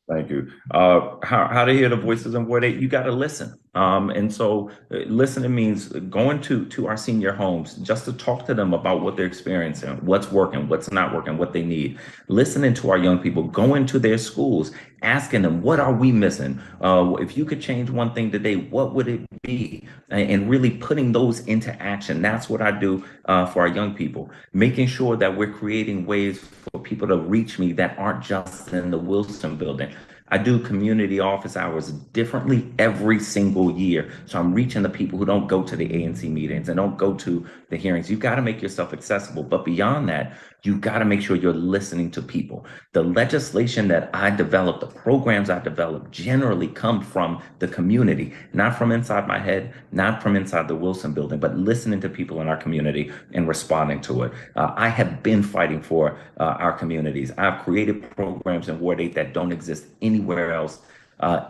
Thank you. How to hear the voices in Ward 8? You got to listen. And so listening means going to our senior homes just to talk to them about what they're experiencing, what's working, what's not working, what they need. Listening to our young people, going to their schools, asking them, what are we missing? If you could change one thing today, what would it be? And really putting those into action. That's what I do for our young people, making sure that we're creating ways for people to reach me that aren't just in the Wilson building. I do community office hours differently every single year. So I'm reaching the people who don't go to the ANC meetings and don't go to the hearings. You've got to make yourself accessible. But beyond that, You got to make sure you're listening to people. The legislation that I develop, the programs I develop generally come from the community, not from inside my head, not from inside the Wilson building, but listening to people in our community and responding to it. I have been fighting for our communities. I've created programs in Ward 8 that don't exist anywhere else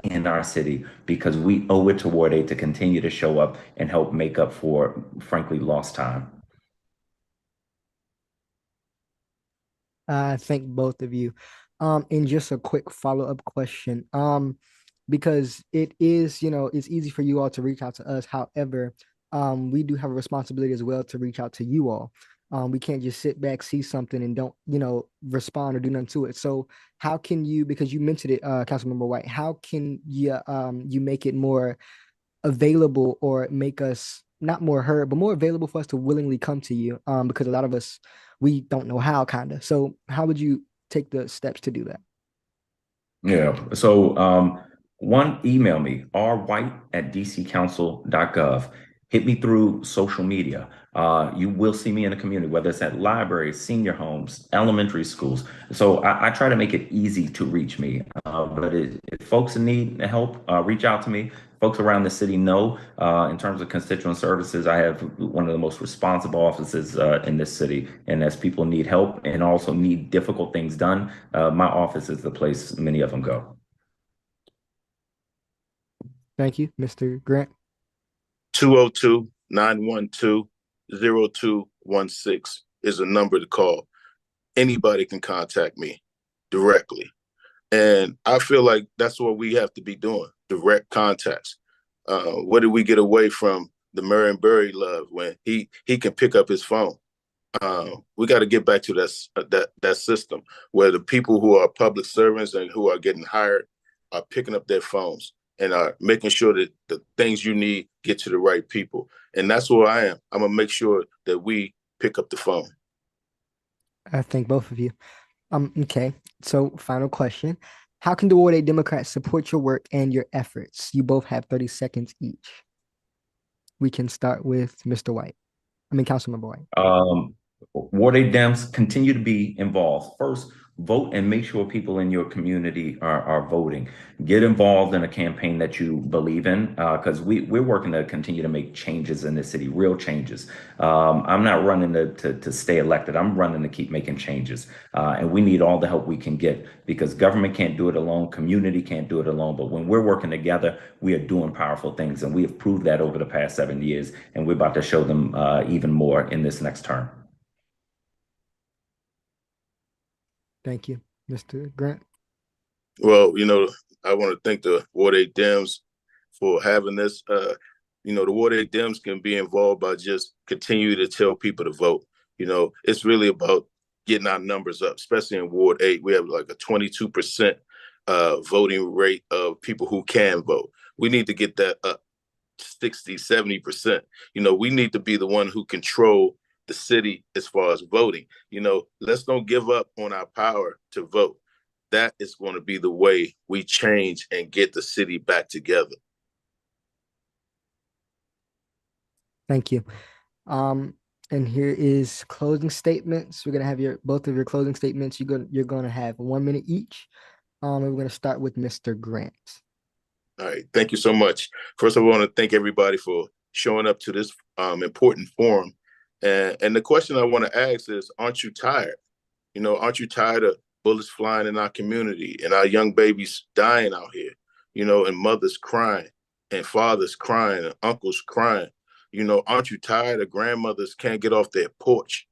in our city because we owe it to Ward 8 to continue to show up and help make up for, frankly, lost time. I thank both of you. And just a quick follow-up question. Because it is, it's easy for you all to reach out to us. However, we do have a responsibility as well to reach out to you all. We can't just sit back, see something, and don't, respond or do nothing to it. So how can you, because you mentioned it, Councilmember White, how can you make it more available or make us not more heard, but more available for us to willingly come to you? Because a lot of us, we don't know how, kind of. So how would you take the steps to do that? Yeah. So one, email me, rwhite@dccouncil.gov. Hit me through social media. You will see me in the community, whether it's at libraries, senior homes, elementary schools. So I try to make it easy to reach me. But if folks need help, reach out to me. Folks around the city know, in terms of constituent services, I have one of the most responsive offices in this city. And as people need help and also need difficult things done, my office is the place many of them go. Thank you, Mr. Grant. 202-912-0216 is a number to call. Anybody can contact me directly. And I feel like that's what we have to be doing, direct contacts. What did we get away from the Marion Barry love when he can pick up his phone? We got to get back to that system where the people who are public servants and who are getting hired are picking up their phones and are making sure that the things you need get to the right people. And that's where I am. I'm going to make sure that we pick up the phone. I thank both of you. Okay. So final question. How can the Ward 8 Democrats support your work and your efforts? You both have 30 seconds each. We can start with Mr. White. Councilmember White. Ward 8 Dems, continue to be involved. First, vote and make sure people in your community are voting. Get involved in a campaign that you believe in, because we're working to continue to make changes in the city, real changes. I'm not running to stay elected. I'm running to keep making changes. And we need all the help we can get because government can't do it alone. Community can't do it alone. But when we're working together, we are doing powerful things. And we have proved that over the past 7 years. And we're about to show them even more in this next term. Thank you, Mr. Grant. Well, I want to thank the Ward 8 Dems for having this. The Ward 8 Dems can be involved by just continue to tell people to vote. It's really about getting our numbers up, especially in Ward 8. We have like a 22% voting rate of people who can vote. We need to get that up 60, 70%. We need to be the one who control the city as far as voting. Let's don't give up on our power to vote. That is going to be the way we change and get the city back together. Thank you. And here is closing statements. We're gonna have both of your closing statements. You're gonna have 1 minute each. And we're gonna start with Mr. Grant. All right. Thank you so much. First, I want to thank everybody for showing up to this important forum. And the question I want to ask is, aren't you tired? Aren't you tired of bullets flying in our community and our young babies dying out here, and mothers crying and fathers crying and uncles crying? Aren't you tired of grandmothers can't get off their porch?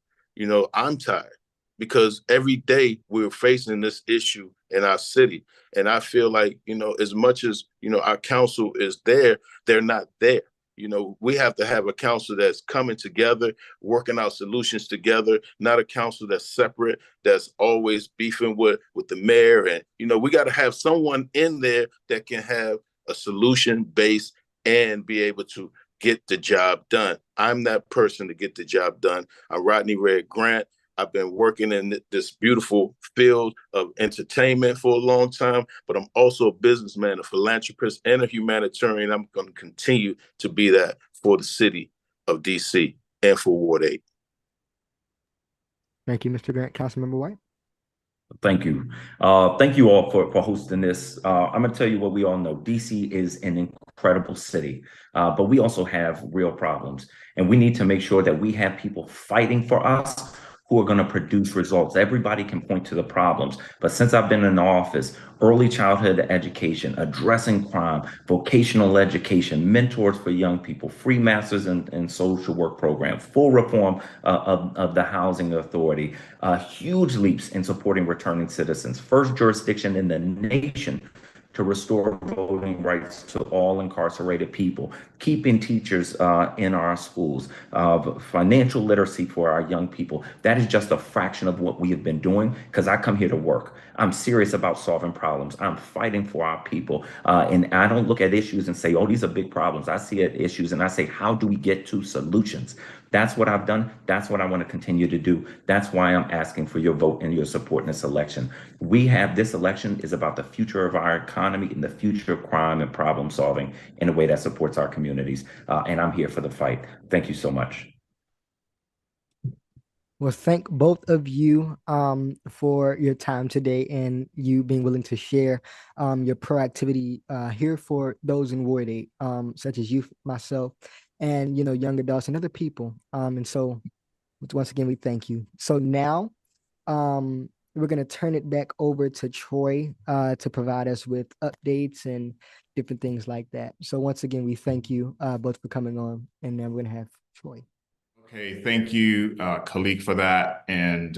I'm tired because every day we're facing this issue in our city. And I feel like, as much as, our council is there, they're not there. We have to have a council that's coming together, working out solutions together, not a council that's separate, that's always beefing with the mayor. And, we got to have someone in there that can have a solution base and be able to get the job done. I'm that person to get the job done. I'm Rodney Red Grant. I've been working in this beautiful field of entertainment for a long time, but I'm also a businessman, a philanthropist, and a humanitarian. I'm going to continue to be that for the city of DC and for Ward 8. Thank you, Mr. Grant. Councilmember White. Thank you. Thank you all for hosting this. I'm going to tell you what we all know. DC is an incredible city, but we also have real problems. And we need to make sure that we have people fighting for us who are going to produce results. Everybody can point to the problems. But since I've been in the office, early childhood education, addressing crime, vocational education, mentors for young people, free masters in social work program, full reform of the housing authority, huge leaps in supporting returning citizens, first jurisdiction in the nation to restore voting rights to all incarcerated people, keeping teachers in our schools, financial literacy for our young people. That is just a fraction of what we have been doing because I come here to work. I'm serious about solving problems. I'm fighting for our people. And I don't look at issues and say, oh, these are big problems. I see issues and I say, how do we get to solutions? That's what I've done. That's what I want to continue to do. That's why I'm asking for your vote and your support in this election. This election is about the future of our economy and the future of crime and problem solving in a way that supports our communities. And I'm here for the fight. Thank you so much. Well, thank both of you for your time today and you being willing to share your proactivity here for those in Ward 8, such as you, myself, and young adults and other people. And so once again, we thank you. So now we're going to turn it back over to Troy to provide us with updates and different things like that. So once again, we thank you both for coming on, and then we're going to have Troy. Okay, thank you, Calique, for that. And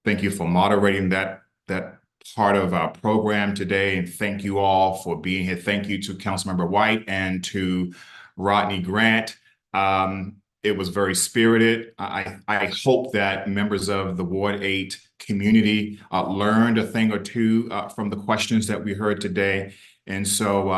thank you for moderating that part of our program today. And thank you all for being here. Thank you to Councilmember White and to Rodney Grant. It was very spirited. I hope that members of the Ward 8 community learned a thing or two from the questions that we heard today. And so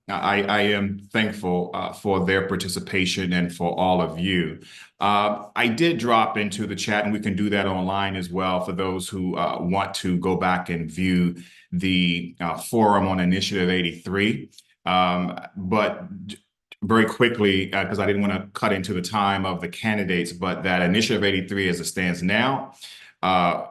I am thankful for their participation and for all of you. I did drop into the chat, and we can do that online as well for those who want to go back and view the forum on Initiative 83. But very quickly, because I didn't want to cut into the time of the candidates, but that Initiative 83 as it stands now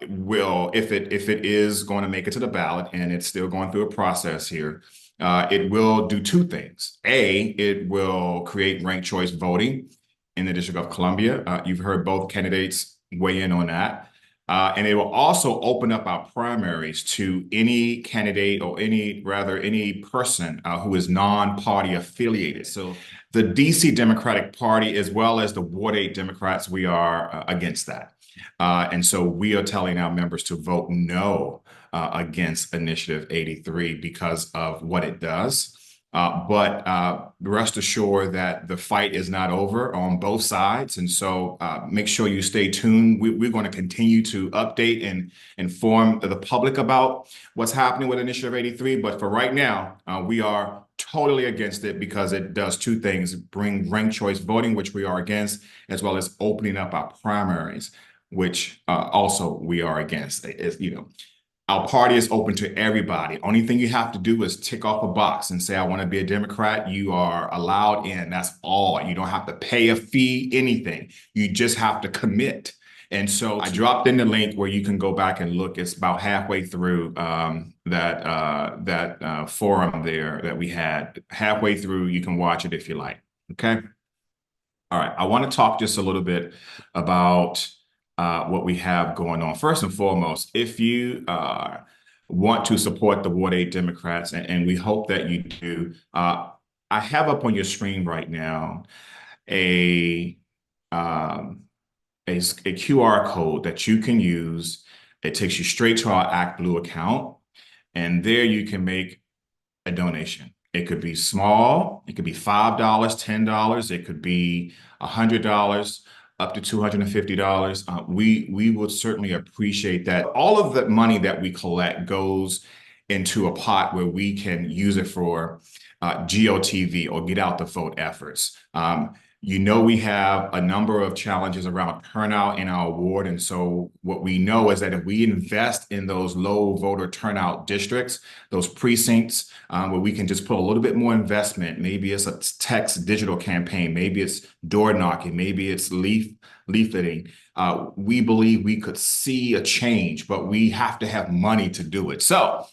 will, if it is going to make it to the ballot, and it's still going through a process here, it will do two things. It will create ranked choice voting in the District of Columbia. You've heard both candidates weigh in on that. And it will also open up our primaries to any candidate or any person who is non-party affiliated. So the DC Democratic Party, as well as the Ward 8 Democrats, we are against that. And so we are telling our members to vote no against Initiative 83 because of what it does. But rest assured that the fight is not over on both sides. And so make sure you stay tuned. We're going to continue to update and inform the public about what's happening with Initiative 83. But for right now, we are totally against it because it does two things: bring ranked choice voting, which we are against, as well as opening up our primaries, which also we are against. Our party is open to everybody. Only thing you have to do is tick off a box and say, I want to be a Democrat. You are allowed in. That's all. You don't have to pay a fee, anything. You just have to commit. And so I dropped in the link where you can go back and look. It's about halfway through that forum there that we had. Halfway through, you can watch it if you like. Okay. All right. I want to talk just a little bit about what we have going on. First and foremost, if you want to support the Ward 8 Democrats, and we hope that you do, I have up on your screen right now a QR code that you can use. It takes you straight to our ActBlue account, and there you can make a donation. It could be small, it could be $5, $10, it could be $100, up to $250. We would certainly appreciate that. All of the money that we collect goes into a pot where we can use it for GOTV or get out the vote efforts. You know, we have a number of challenges around turnout in our ward. And so what we know is that if we invest in those low voter turnout districts, those precincts, where we can just put a little bit more investment, maybe it's a text digital campaign, maybe it's door knocking, maybe it's leafleting, we believe we could see a change, but we have to have money to do it. So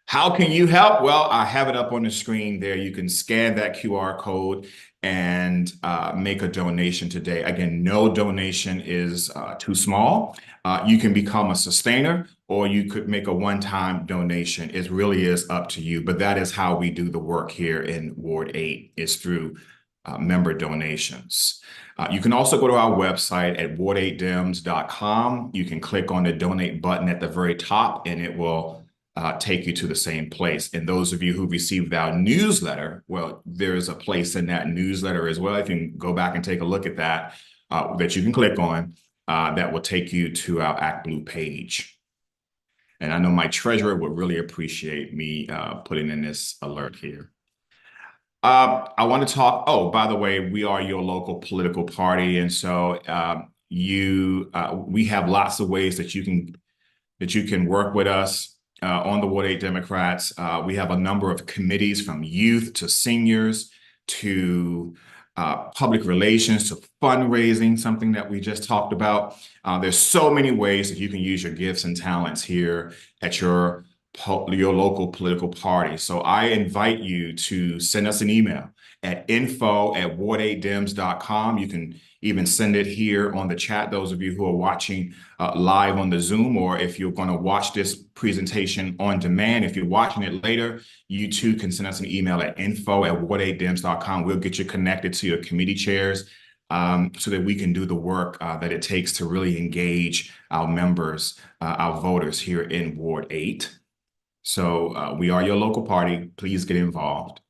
how can you help? Well, I have it up on the screen there. You can scan that QR code and make a donation today. Again, no donation is too small. You can become a sustainer, or you could make a one-time donation. It really is up to you, but that is how we do the work here in Ward 8, is through member donations. You can also go to our website at ward8dems.com. You can click on the donate button at the very top, and it will take you to the same place. And those of you who received our newsletter, well, there's a place in that newsletter as well. If you can go back and take a look at that, that you can click on, that will take you to our Act Blue page. And I know my treasurer would really appreciate me putting in this alert here. I want to talk, oh, by the way, we are your local political party. And so we have lots of ways that you can work with us. On the Ward 8 Democrats, we have a number of committees, from youth to seniors to public relations to fundraising, something that we just talked about. There's so many ways that you can use your gifts and talents here at your local political party. So I invite you to send us an email at info@ward8dems.com. You can even send it here on the chat, those of you who are watching live on the Zoom, or if you're going to watch this presentation on demand, if you're watching it later, you too can send us an email at info@ward8dems.com. We'll get you connected to your committee chairs so that we can do the work that it takes to really engage our members, our voters here in Ward 8. So we are your local party. Please get involved.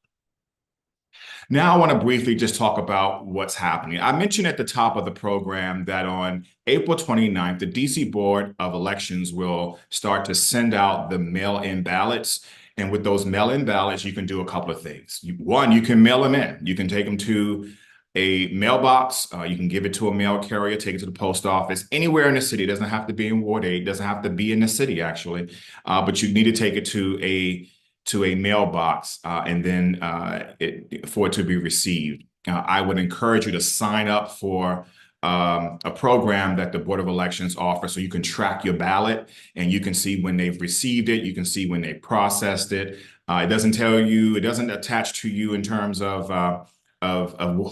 Now I want to briefly just talk about what's happening. I mentioned at the top of the program that on April 29th, the DC Board of Elections will start to send out the mail-in ballots. And with those mail-in ballots, you can do a couple of things. One, you can mail them in. You can take them to a mailbox. You can give it to a mail carrier, take it to the post office, anywhere in the city. It doesn't have to be in Ward 8. It doesn't have to be in the city, actually. But you need to take it to a mailbox and then for it to be received. I would encourage you to sign up for a program that the Board of Elections offers, so you can track your ballot and you can see when they've received it. You can see when they processed it. It doesn't tell you, it doesn't attach to you in terms of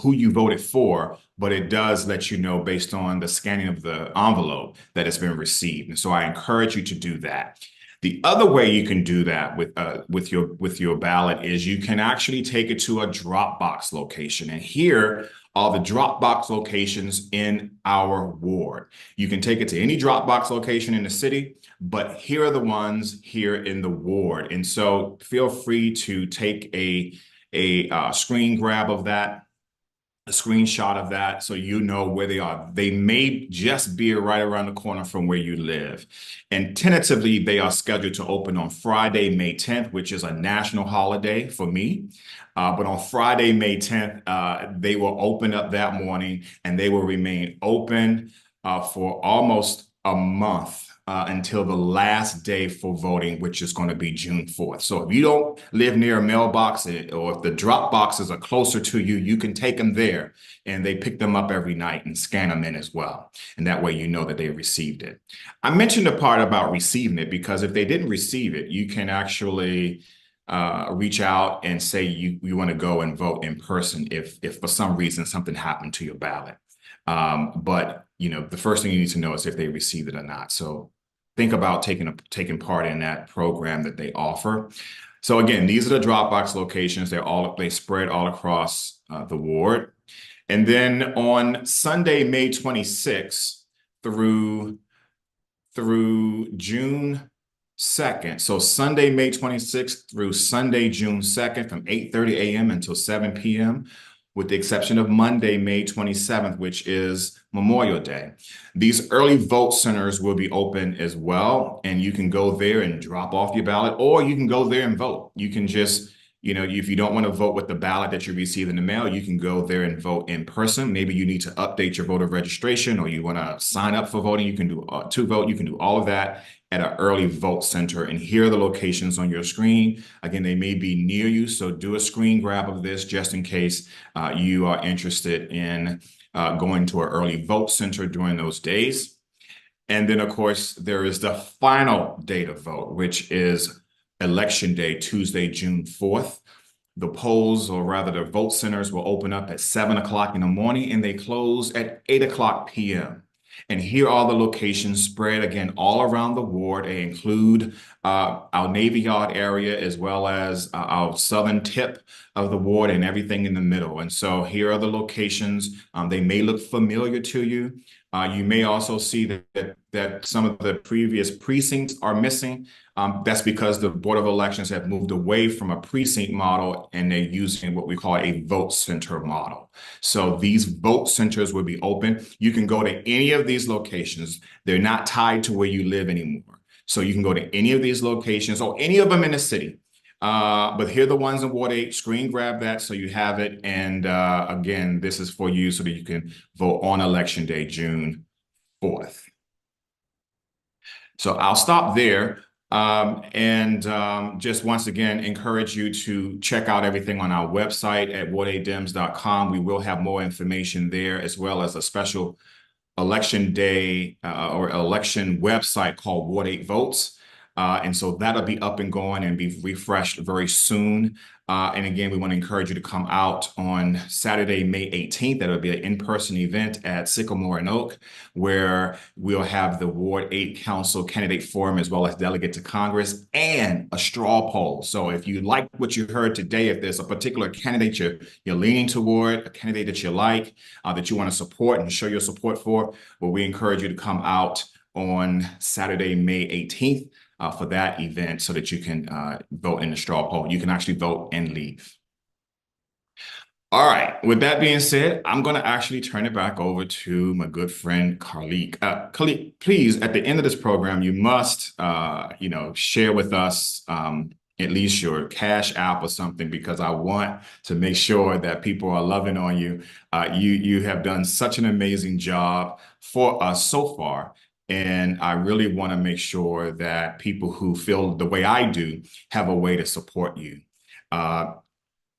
who you voted for, but it does let you know based on the scanning of the envelope that it's been received. And so I encourage you to do that. The other way you can do that with your ballot is you can actually take it to a Dropbox location. And here are the Dropbox locations in our ward. You can take it to any Dropbox location in the city, but here are the ones here in the ward. And so feel free to take a screen grab of that, a screenshot of that, so you know where they are. They may just be right around the corner from where you live. And tentatively, they are scheduled to open on Friday, May 10th, which is a national holiday for me. But on Friday, May 10th, they will open up that morning, and they will remain open for almost a month until the last day for voting, which is going to be June 4th. So if you don't live near a mailbox, or if the drop boxes are closer to you, you can take them there, and they pick them up every night and scan them in as well. And that way you know that they received it. I mentioned the part about receiving it because if they didn't receive it, you can actually reach out and say you want to go and vote in person if for some reason something happened to your ballot. But the first thing you need to know is if they received it or not. So think about taking part in that program that they offer. So again, these are the Dropbox locations. They spread all across the ward. And then on Sunday, May 26th through June 2nd. So Sunday, May 26th through Sunday, June 2nd from 8:30 a.m. until 7 p.m. with the exception of Monday, May 27th, which is Memorial Day. These early vote centers will be open as well, and you can go there and drop off your ballot, or you can go there and vote. You can just You know, if you don't want to vote with the ballot that you receive in the mail, you can go there and vote in person. Maybe you need to update your voter registration, or you want to sign up for voting. You can do to vote. You can do all of that at an early vote center. And here are the locations on your screen. Again, they may be near you, so do a screen grab of this just in case you are interested in going to an early vote center during those days. And then, of course, there is the final day to vote, which is Election Day, Tuesday, June 4th. The polls, or rather the vote centers, will open up at 7 o'clock in the morning and they close at 8 o'clock p.m. And here are the locations spread again all around the ward. They include our Navy Yard area, as well as our southern tip of the ward and everything in the middle. And so here are the locations. They may look familiar to you. You may also see that some of the previous precincts are missing. That's because the Board of Elections have moved away from a precinct model and they're using what we call a vote center model. So these vote centers will be open. You can go to any of these locations. They're not tied to where you live anymore. So you can go to any of these locations or any of them in the city. But here are the ones in Ward 8. Screen grab that so you have it. And again, this is for you so that you can vote on Election Day, June 4th. So I'll stop there. Just once again, encourage you to check out everything on our website at warddems.com. We will have more information there, as well as a special election day or election website called Ward 8 Votes. And so that'll be up and going and be refreshed very soon. And again, we want to encourage you to come out on Saturday, May 18th. That'll be an in-person event at Sycamore and Oak, where we'll have the Ward 8 Council Candidate Forum, as well as Delegate to Congress, and a straw poll. So if you like what you heard today, if there's a particular candidate you're leaning toward, a candidate that you like, that you want to support and show your support for, well, we encourage you to come out on Saturday, May 18th. For that event, so that you can vote in the straw poll. You can actually vote and leave. All right, with that being said, I'm going to actually turn it back over to my good friend, Calique. Calique, please, at the end of this program, you must, share with us at least your Cash App or something, because I want to make sure that people are loving on you. You have done such an amazing job for us so far. And I really want to make sure that people who feel the way I do have a way to support you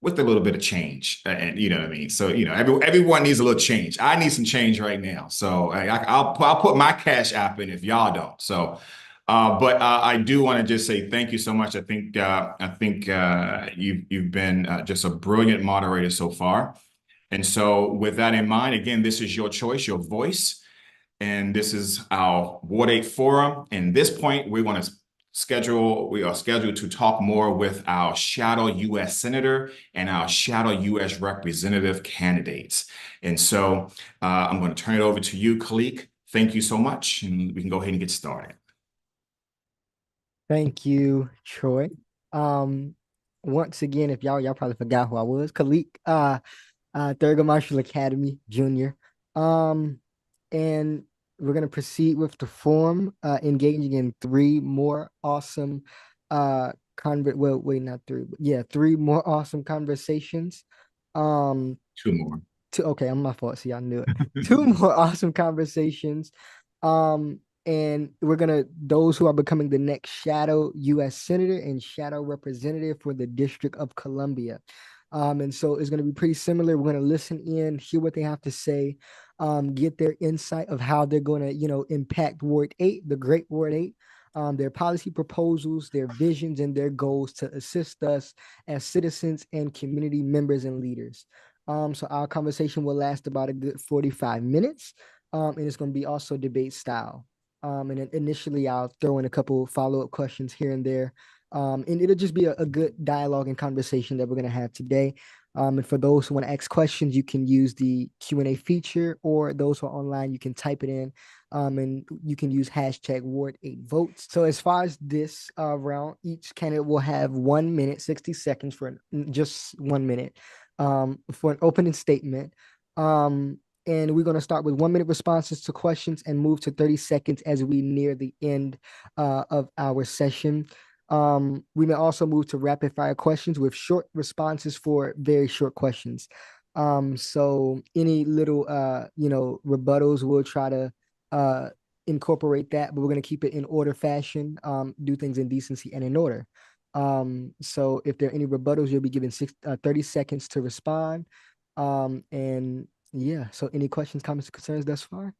with a little bit of change. And you know what I mean? So, everyone needs a little change. I need some change right now. So I'll put my Cash App in if y'all don't. So, but I do want to just say thank you so much. I think you've been just a brilliant moderator so far. And so with that in mind, again, this is your choice, your voice. And this is our Ward 8 Forum. And this point, we are scheduled to talk more with our shadow U.S. Senator and our shadow U.S. Representative candidates. And so I'm going to turn it over to you, Calique. Thank you so much. And we can go ahead and get started. Thank you, Troy. Once again, if y'all probably forgot who I was, Calique, Thurgood Marshall Academy Junior. And we're going to proceed with the forum, engaging in three more awesome three more awesome conversations. Two more. Okay, I'm my fault. See, I knew it. Two more awesome conversations. And we're those who are becoming the next shadow U.S. Senator and shadow representative for the District of Columbia. And so it's going to be pretty similar. We're going to listen in, hear what they have to say, get their insight of how they're going to, impact Ward 8, the great Ward 8, their policy proposals, their visions, and their goals to assist us as citizens and community members and leaders. So our conversation will last about a good 45 minutes, and it's going to be also debate style. And then initially, I'll throw in a couple follow-up questions here and there. And it'll just be a good dialogue and conversation that we're going to have today. And for those who want to ask questions, you can use the Q&A feature, or those who are online, you can type it in, and you can use hashtag Ward8Votes. So as far as this round, each candidate will have 1 minute, 60 seconds for just 1 minute for an opening statement. And we're going to start with 1 minute responses to questions and move to 30 seconds as we near the end of our session. We may also move to rapid fire questions with short responses for very short questions. So any little rebuttals, we'll try to incorporate that, but we're going to keep it in order fashion, do things in decency and in order. So if there are any rebuttals, you'll be given 30 seconds to respond. And yeah, so any questions, comments, concerns thus far?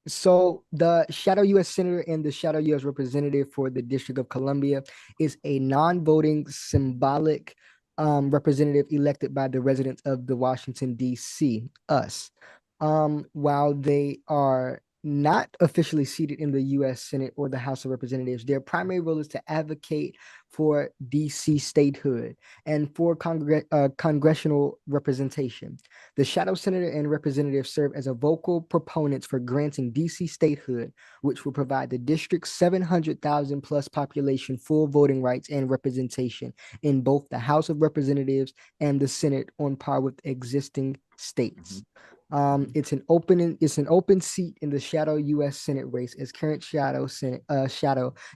So the Shadow U.S. Senator and the Shadow U.S. Representative for the District of Columbia is a non-voting symbolic representative elected by the residents of the Washington, D.C., us. While they are not officially seated in the U.S. Senate or the House of Representatives, their primary role is to advocate for D.C. statehood and for congressional representation. The shadow senator and representative serve as a vocal proponents for granting D.C. statehood, which will provide the district's 700,000 plus population full voting rights and representation in both the House of Representatives and the Senate on par with existing states. It's an open seat in the shadow U.S. Senate race, as current shadow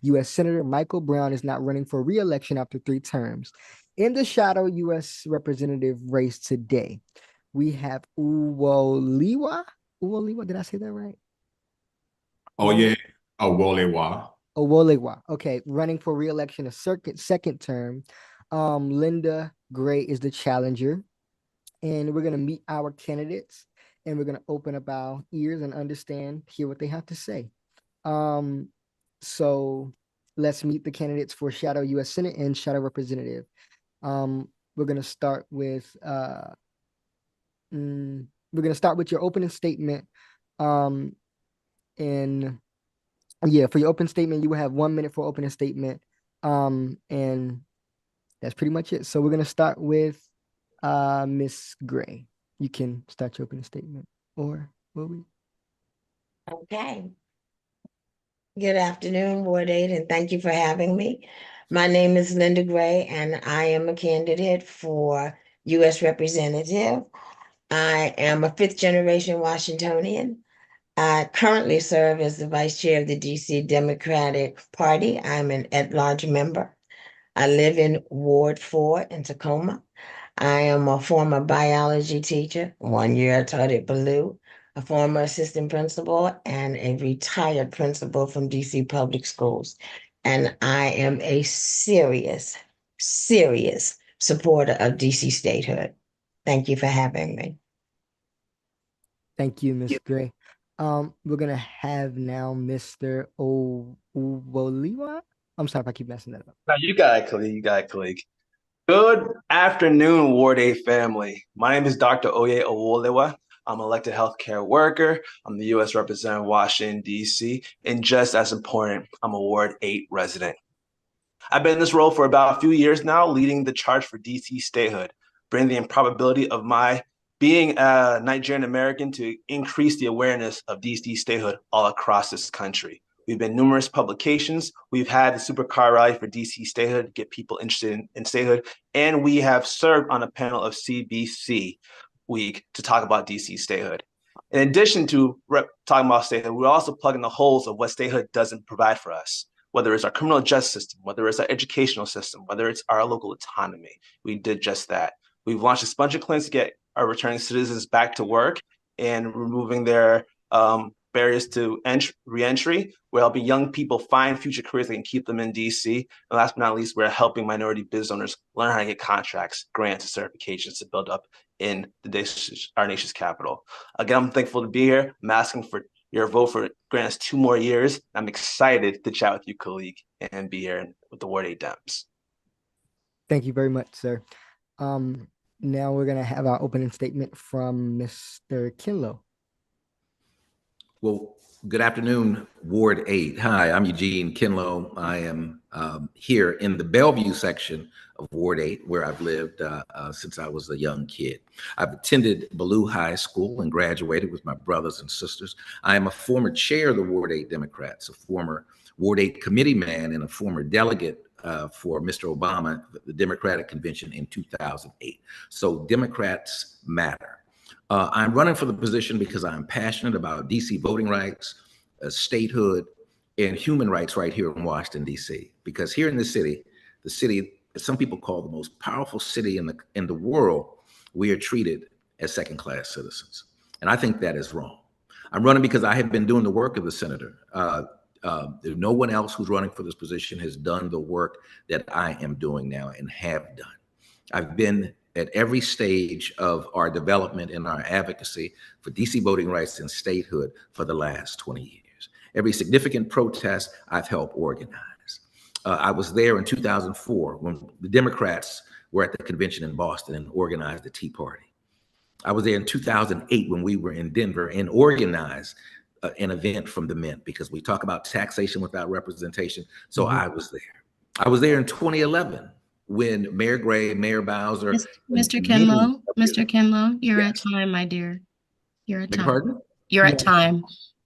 U.S. Senator Michael Brown is not running for re-election after 3 terms. In the shadow U.S. representative race today, we have Owolewa. Did I say that right? Oye Owolewa. Owolewa. Okay, running for re-election a second term. Linda Gray is the challenger. And we're going to meet our candidates, and we're going to open up our ears and hear what they have to say. So let's meet the candidates for Shadow U.S. Senate and Shadow Representative. We're going to start with your opening statement. And yeah, for your opening statement, you will have 1 minute for opening statement. And that's pretty much it. So we're going to start with Miss Gray. You can start your opening statement, or will we? Okay. Good afternoon, Ward 8, and thank you for having me. My name is Linda Gray, and I am a candidate for U.S. Representative. I am a 5th generation Washingtonian. I currently serve as the vice chair of the DC Democratic Party. I'm an at-large member. I live in Ward 4 in Tacoma. I am a former biology teacher. 1 year I taught at Ballou, a former assistant principal, and a retired principal from DC Public Schools. And I am a serious supporter of DC statehood. Thank you for having me. Thank you, Ms. Gray. We're gonna have now Mr. Owolewa. I'm sorry if I keep messing that up. No, you got it, Calique. You got it, Calique. Good afternoon, Ward 8 family. My name is Dr. Oye Owolewa. I'm an elected healthcare worker. I'm the U.S. representative of Washington, D.C. And just as important, I'm a Ward 8 resident. I've been in this role for about a few years now, leading the charge for D.C. statehood, bringing the improbability of my being a Nigerian American to increase the awareness of D.C. statehood all across this country. We've been numerous publications. We've had the supercar rally for DC statehood to get people interested in statehood. And we have served on a panel of CBC Week to talk about DC statehood. In addition to talking about statehood, we're also plugging the holes of what statehood doesn't provide for us, whether it's our criminal justice system, whether it's our educational system, whether it's our local autonomy. We did just that. We've launched a bunch of clinics to get our returning citizens back to work and removing their barriers to re-entry. We're helping young people find future careers that can keep them in DC. And last but not least, we're helping minority business owners learn how to get contracts, grants, and certifications to build up in our nation's capital. Again, I'm thankful to be here. I'm asking for your vote for granting us 2 more years. I'm excited to chat with you, Calique, and be here with the Ward 8 Dems. Thank you very much, sir. Now we're going to have our opening statement from Mr. Kinlow. Well, good afternoon, Ward 8. Hi, I'm Eugene Kinlow. I am here in the Bellevue section of Ward 8, where I've lived since I was a young kid. I've attended Ballou High School and graduated with my brothers and sisters. I am a former chair of the Ward 8 Democrats, a former Ward 8 committee man, and a former delegate for Mr. Obama, the Democratic Convention in 2008. So Democrats matter. I'm running for the position because I'm passionate about DC voting rights, statehood, and human rights right here in Washington, D.C. Because here in the city some people call the most powerful city in the world, we are treated as second-class citizens. And I think that is wrong. I'm running because I have been doing the work of the senator. There's no one else who's running for this position has done the work that I am doing now and have done. I've been at every stage of our development and our advocacy for DC voting rights and statehood for the last 20 years. Every significant protest I've helped organize. I was there in 2004 when the Democrats were at the convention in Boston and organized the Tea Party. I was there in 2008 when we were in Denver and organized an event from the Mint, because we talk about taxation without representation. So I was there. I was there in 2011 when Mayor Gray, Mayor Bowser. Mr. Kinlow, you're at time, my dear. You're at time. Pardon? You're at time.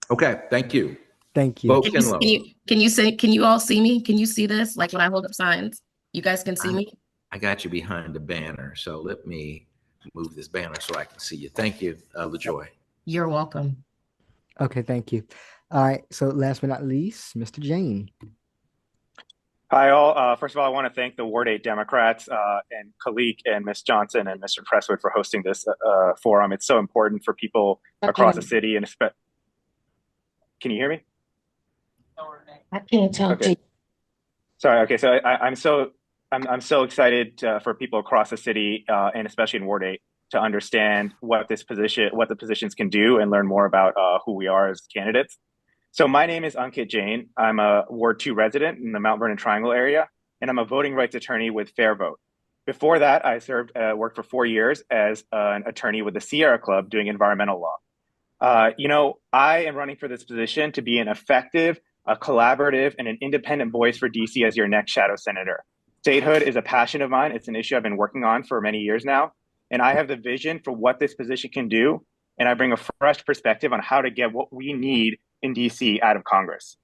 Okay, thank you. Thank you. Vote Can Kinlow. can you all see me? Can you see this? Like when I hold up signs, you guys can see me? I got you behind the banner. So let me move this banner so I can see you. Thank you, LaJoy. You're welcome. Okay, thank you. All right, so last but not least, Mr. Jain. Hi, all. First of all, I want to thank the Ward 8 Democrats and Calique and Ms. Johnson and Mr. Presswood for hosting this forum. It's so important for people across the city, and can you hear me? I can't talk to you. Sorry. Okay. So I'm so excited for people across the city and especially in Ward 8 to understand what the positions can do and learn more about who we are as candidates. So my name is Ankit Jain. I'm a Ward 2 resident in the Mount Vernon Triangle area, and I'm a voting rights attorney with Fair Vote. Before that, I worked for 4 years as an attorney with the Sierra Club doing environmental law. I am running for this position to be an effective, a collaborative, and an independent voice for DC as your next shadow senator. Statehood is a passion of mine. It's an issue I've been working on for many years now. And I have the vision for what this position can do. And I bring a fresh perspective on how to get what we need in DC out of Congress.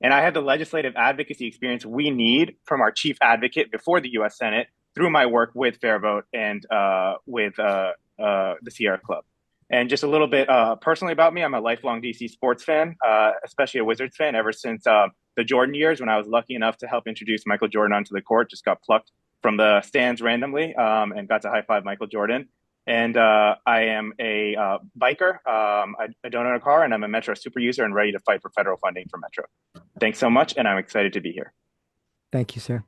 And I have the legislative advocacy experience we need from our chief advocate before the US Senate through my work with Fair Vote and with the Sierra Club. And just a little bit personally about me, I'm a lifelong DC sports fan, especially a Wizards fan ever since the Jordan years, when I was lucky enough to help introduce Michael Jordan onto the court. Just got plucked from the stands randomly and got to high five Michael Jordan. And I am a biker. I don't own a car, and I'm a Metro super user and ready to fight for federal funding for Metro. Thanks so much, and I'm excited to be here. Thank you, sir.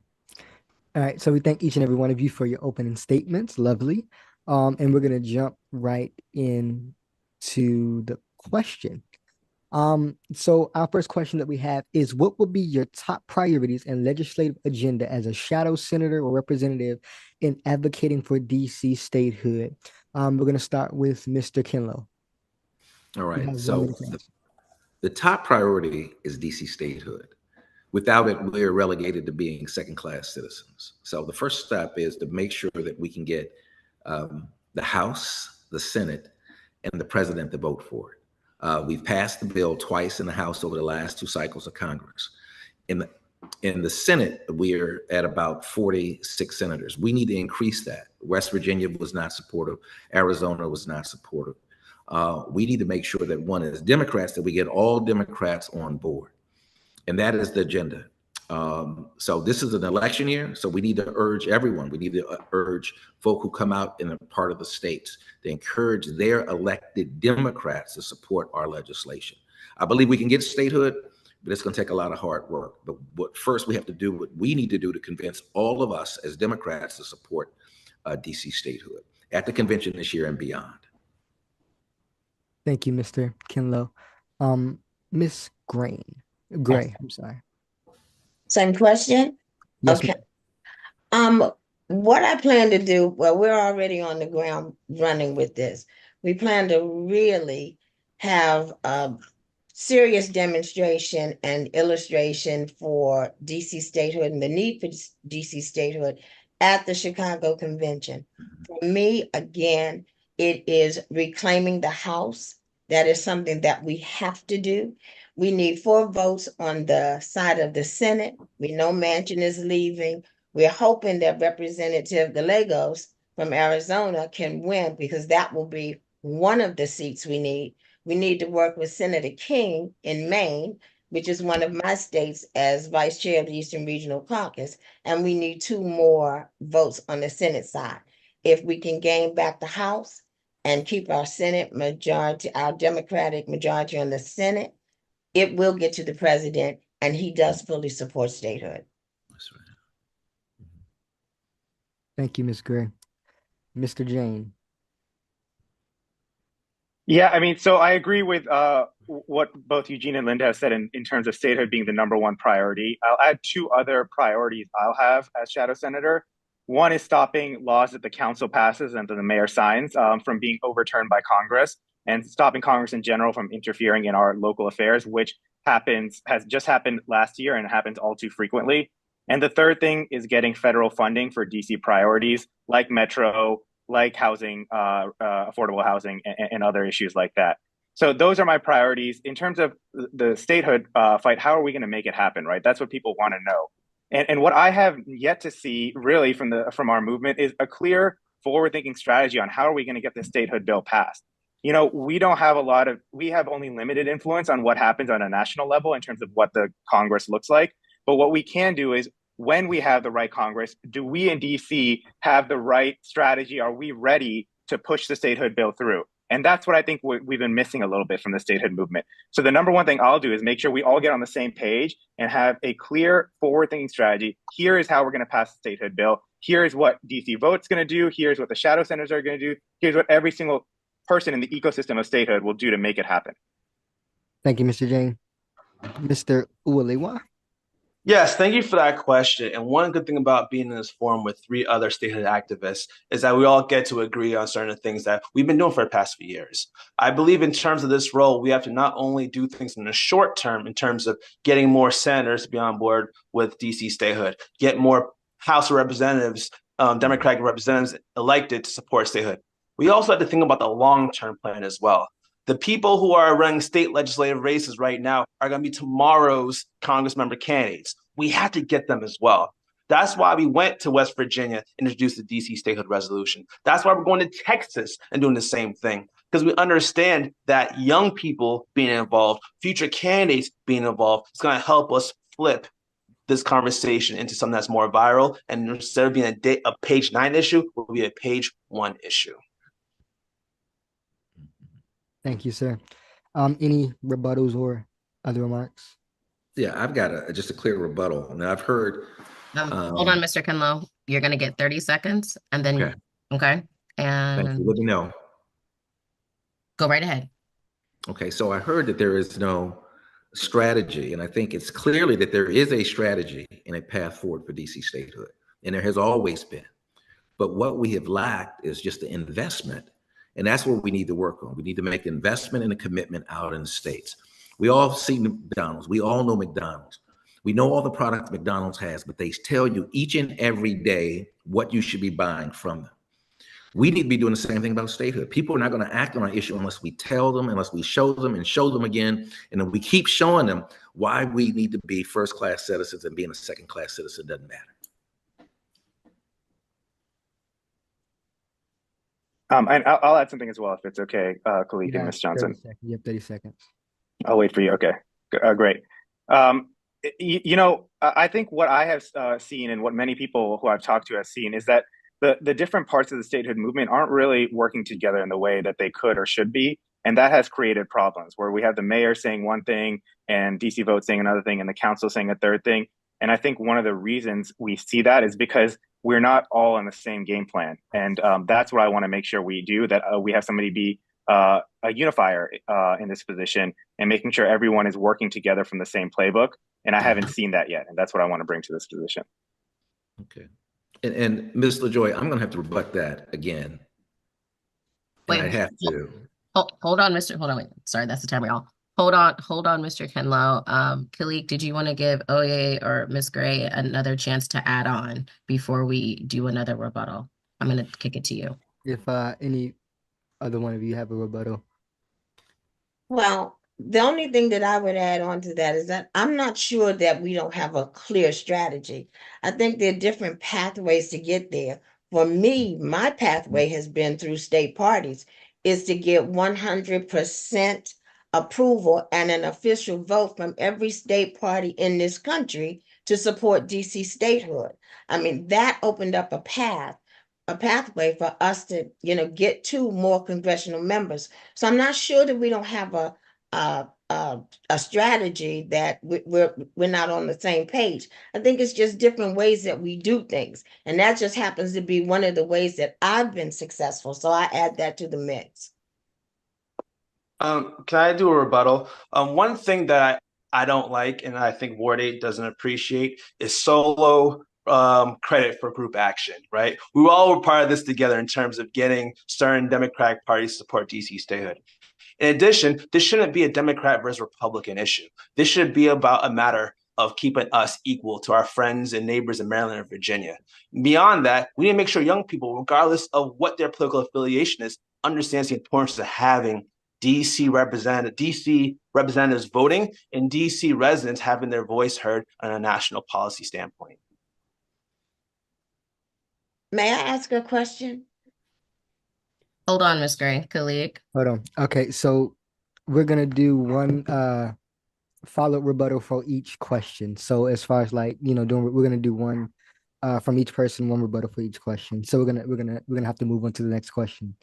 All right, so we thank each and every one of you for your opening statements. Lovely. And we're going to jump right into the question. So our first question that we have is, what will be your top priorities and legislative agenda as a shadow senator or representative in advocating for DC statehood? We're going to start with Mr. Kinlow. All right. So the top priority is DC statehood. Without it, we're relegated to being second-class citizens. So the first step is to make sure that we can get the House, the Senate, and the president to vote for it. We've passed the bill twice in the House over the last 2 cycles of Congress. In the Senate, we're at about 46 senators. We need to increase that. West Virginia was not supportive. Arizona was not supportive. We need to make sure that, one, as Democrats, that we get all Democrats on board. And that is the agenda. So this is an election year, so we need to urge everyone. We need to urge folk who come out in a part of the states to encourage their elected Democrats to support our legislation. I believe we can get statehood, but it's going to take a lot of hard work. But what first we have to do, what we need to do to convince all of us as Democrats to support DC statehood at the convention this year and beyond. Thank you, Mr. Kinlow. Ms. Gray, I'm sorry. Same question? Yes, okay. What I plan to do, well, we're already on the ground running with this. We plan to really have a serious demonstration and illustration for DC statehood and the need for DC statehood at the Chicago Convention. For me, again, it is reclaiming the House. That is something that we have to do. We need 4 votes on the side of the Senate. We know Manchin is leaving. We're hoping that Representative Gallegos from Arizona can win, because that will be one of the seats we need. We need to work with Senator King in Maine which is one of my states, as vice chair of the Eastern Regional Caucus, and we need 2 more votes on the Senate side. If we can gain back the House and keep our Senate majority, our Democratic majority on the Senate, it will get to the president, and he does fully support statehood. That's right. Thank you, Ms. Gray. Mr. Jain. Yeah, I mean, so I agree with what both Eugene and Linda have said in terms of statehood being the #1 priority. I'll add 2 other priorities I'll have as shadow senator. One is stopping laws that the council passes and that the mayor signs from being overturned by Congress, and stopping Congress in general from interfering in our local affairs, which has just happened last year and happens all too frequently. And the third thing is getting federal funding for DC priorities like Metro, like housing, affordable housing, and other issues like that. So those are my priorities. In terms of the statehood fight, how are we going to make it happen, right? That's what people want to know. And what I have yet to see really from our movement is a clear forward-thinking strategy on how are we going to get the statehood bill passed. You know, we have only limited influence on what happens on a national level in terms of what the Congress looks like. But what we can do is, when we have the right Congress, do we in DC have the right strategy? Are we ready to push the statehood bill through? And that's what I think we've been missing a little bit from the statehood movement. So the #1 thing I'll do is make sure we all get on the same page and have a clear forward-thinking strategy. Here is how we're going to pass the statehood bill. Here is what DC Vote's going to do. Here's what the shadow senators are going to do. Here's what every single person in the ecosystem of statehood will do to make it happen. Thank you, Mr. Jain. Mr. Owolewa. Yes, thank you for that question. And one good thing about being in this forum with 3 other statehood activists is that we all get to agree on certain things that we've been doing for the past few years. I believe in terms of this role, we have to not only do things in the short term in terms of getting more senators to be on board with DC statehood, get more House of Representatives, Democratic representatives elected to support statehood. We also have to think about the long-term plan as well. The people who are running state legislative races right now are going to be tomorrow's Congress member candidates. We have to get them as well. That's why we went to West Virginia and introduced the DC statehood resolution. That's why we're going to Texas and doing the same thing, because we understand that young people being involved, future candidates being involved, is going to help us flip this conversation into something that's more viral. And instead of being a page 9 issue, it will be a page 1 issue. Thank you, sir. Any rebuttals or other remarks? Yeah, I've got just a clear rebuttal. Now, I've heard. Hold on, Mr. Kinlow. You're going to get 30 seconds and then, okay. Thank you. And Let me know. go right ahead. Okay, so I heard that there is no strategy, and I think it's clearly that there is a strategy and a path forward for DC statehood, and there has always been. But what we have lacked is just the investment. And that's what we need to work on. We need to make the investment and the commitment out in the states. We all see McDonald's. We all know McDonald's. We know all the products McDonald's has, but they tell you each and every day what you should be buying from them. We need to be doing the same thing about statehood. People are not going to act on our issue unless we tell them, unless we show them and show them again. And then we keep showing them why we need to be first-class citizens, and being a second-class citizen doesn't matter. And I'll add something as well, if it's okay, Calique and Ms. Johnson. You have 30 seconds. I'll wait for you. Okay, great. I think what I have seen, and what many people who I've talked to have seen, is that the different parts of the statehood movement aren't really working together in the way that they could or should be. And that has created problems where we have the mayor saying one thing and DC Vote saying another thing and the council saying a third thing. And I think one of the reasons we see that is because we're not all on the same game plan. And that's what I want to make sure we do, that we have somebody be a unifier in this position, and making sure everyone is working together from the same playbook. And I haven't seen that yet. And that's what I want to bring to this position. Okay. And Ms. LaJoy, I'm going to have to rebut that again. Wait, I have to. Hold on, wait. Sorry, that's the timer, y'all. Hold on, Mr. Kinlow. Calique, did you want to give Oye or Ms. Gray another chance to add on before we do another rebuttal? I'm going to kick it to you. If any other one of you have a rebuttal. Well, the only thing that I would add on to that is that I'm not sure that we don't have a clear strategy. I think there are different pathways to get there. For me, my pathway has been through state parties, is to get 100% approval and an official vote from every state party in this country to support DC statehood. I mean, that opened up a pathway for us to, get to more congressional members. So I'm not sure that we don't have a strategy that we're not on the same page. I think it's just different ways that we do things, and that just happens to be one of the ways that I've been successful. So I add that to the mix. Can I do a rebuttal? One thing that I don't like, and I think Ward 8 doesn't appreciate, is solo credit for group action, right? We all were part of this together in terms of getting certain Democratic parties to support DC statehood. In addition, this shouldn't be a Democrat versus Republican issue. This should be about a matter of keeping us equal to our friends and neighbors in Maryland and Virginia. Beyond that, we need to make sure young people, regardless of what their political affiliation is, understands the importance of having DC representatives voting and DC residents having their voice heard on a national policy standpoint. May I ask a question? Hold on, Ms. Gray. Calique. Hold on. Okay, so we're gonna do one follow-up rebuttal for each question. So as far as we're gonna do one from each person, one rebuttal for each question. So we're gonna have to move on to the next question.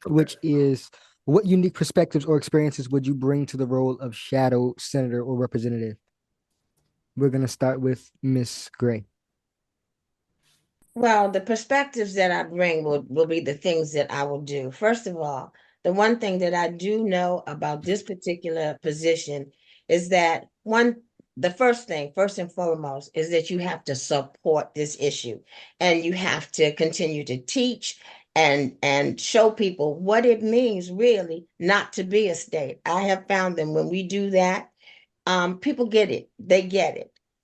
Which is, what unique perspectives or experiences would you bring to the role of shadow senator or representative? We're going to start with Ms. Gray. Well, the perspectives that I bring will be the things that I will do. First of all, the one thing that I do know about this particular position is that the first and foremost, is that you have to support this issue, and you have to continue to teach and show people what it means really not to be a state. I have found that when we do that, people get it,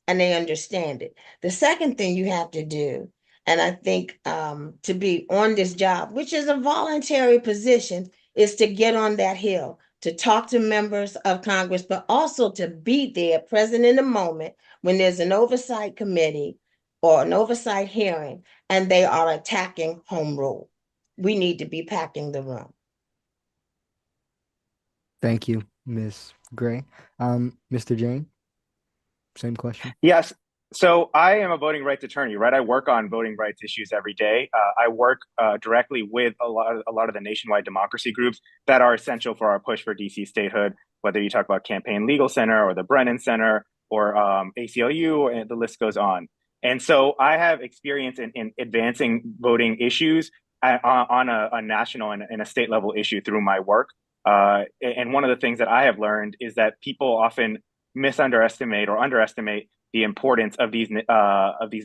and they understand it. The second thing you have to do, and I think to be on this job, which is a voluntary position, is to get on that hill, to talk to members of Congress, but also to be there, present in the moment when there's an oversight committee or an oversight hearing, and they are attacking home rule. We need to be packing the room. Thank you, Ms. Gray. Mr. Jain, same question. Yes. So I am a voting rights attorney, right? I work on voting rights issues every day. I work directly with a lot of the nationwide democracy groups that are essential for our push for DC statehood, whether you talk about Campaign Legal Center or the Brennan Center or ACLU, and the list goes on. And so I have experience in advancing voting issues on a national and a state level issue through my work. And one of the things that I have learned is that people often misunderestimate or underestimate the importance of these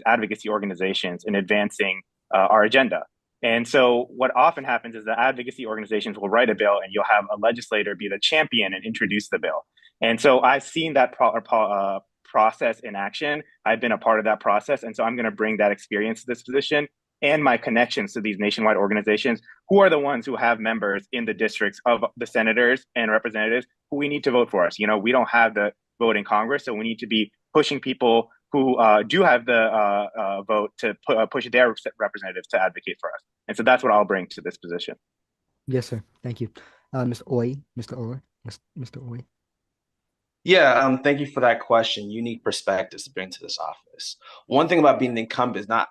advocacy organizations in advancing our agenda. And so what often happens is that advocacy organizations will write a bill, and you'll have a legislator be the champion and introduce the bill. And so I've seen that process in action. I've been a part of that process. And so I'm going to bring that experience to this position and my connections to these nationwide organizations, who are the ones who have members in the districts of the senators and representatives who we need to vote for us. We don't have the vote in Congress, so we need to be pushing people who do have the vote to push their representatives to advocate for us. And so that's what I'll bring to this position. Yes, sir. Thank you. Mr. Oye. Yeah, thank you for that question. Unique perspectives to bring to this office. One thing about being an incumbent is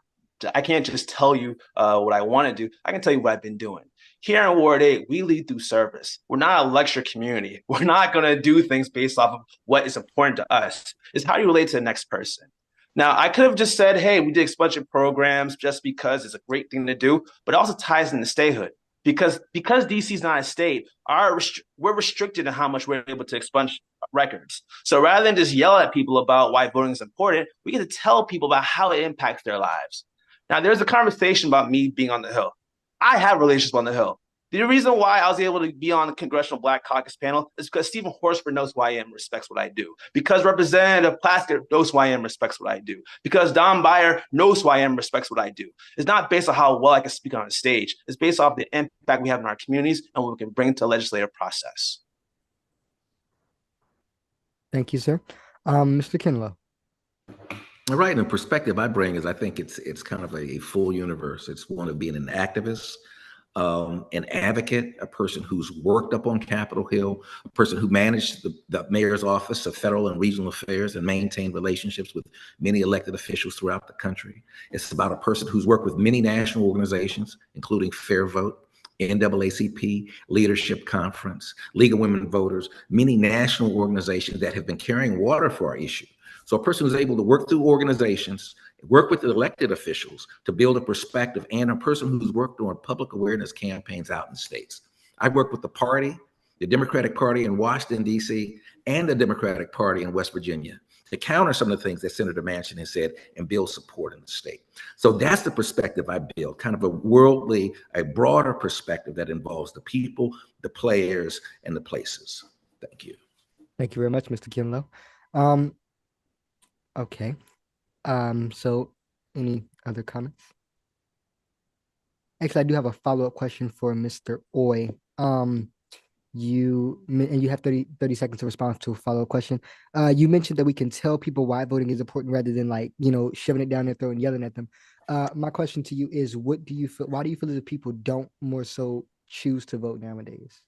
I can't just tell you what I want to do. I can tell you what I've been doing. Here in Ward 8, we lead through service. We're not a lecture community. We're not going to do things based off of what is important to us. It's how you relate to the next person. Now, I could have just said, hey, we did a bunch of programs just because it's a great thing to do, but it also ties into statehood. Because DC is not a state, we're restricted in how much we're able to expunge records. So rather than just yell at people about why voting is important, we get to tell people about how it impacts their lives. Now, there's a conversation about me being on the Hill. I have relationships on the Hill. The reason why I was able to be on the Congressional Black Caucus panel is because Stephen Horsford knows who I am and respects what I do. Because Representative Plasker knows who I am and respects what I do. Because Don Beyer knows who I am and respects what I do. It's not based on how well I can speak on a stage. It's based off the impact we have in our communities and what we can bring to the legislative process. Thank you, sir. Mr. Kinlow. Right, and the perspective I bring is I think it's kind of a full universe. It's one of being an activist, an advocate, a person who's worked up on Capitol Hill, a person who managed the mayor's office of federal and regional affairs and maintained relationships with many elected officials throughout the country. It's about a person who's worked with many national organizations, including Fair Vote, NAACP, Leadership Conference, League of Women Voters, many national organizations that have been carrying water for our issue. So a person who's able to work through organizations, work with the elected officials to build a perspective, and a person who's worked on public awareness campaigns out in the states. I've worked with the party, the Democratic Party in Washington, D.C., and the Democratic Party in West Virginia to counter some of the things that Senator Manchin has said and build support in the state. So that's the perspective I build, kind of a worldly, a broader perspective that involves the people, the players, and the places. Thank you. Thank you very much, Mr. Kinlow. Okay. So any other comments? Actually, I do have a follow-up question for Mr. Oye. You have 30 seconds to respond to a follow-up question. You mentioned that we can tell people why voting is important rather than shoving it down their throat and yelling at them. My question to you is, why do you feel that people don't more so choose to vote nowadays?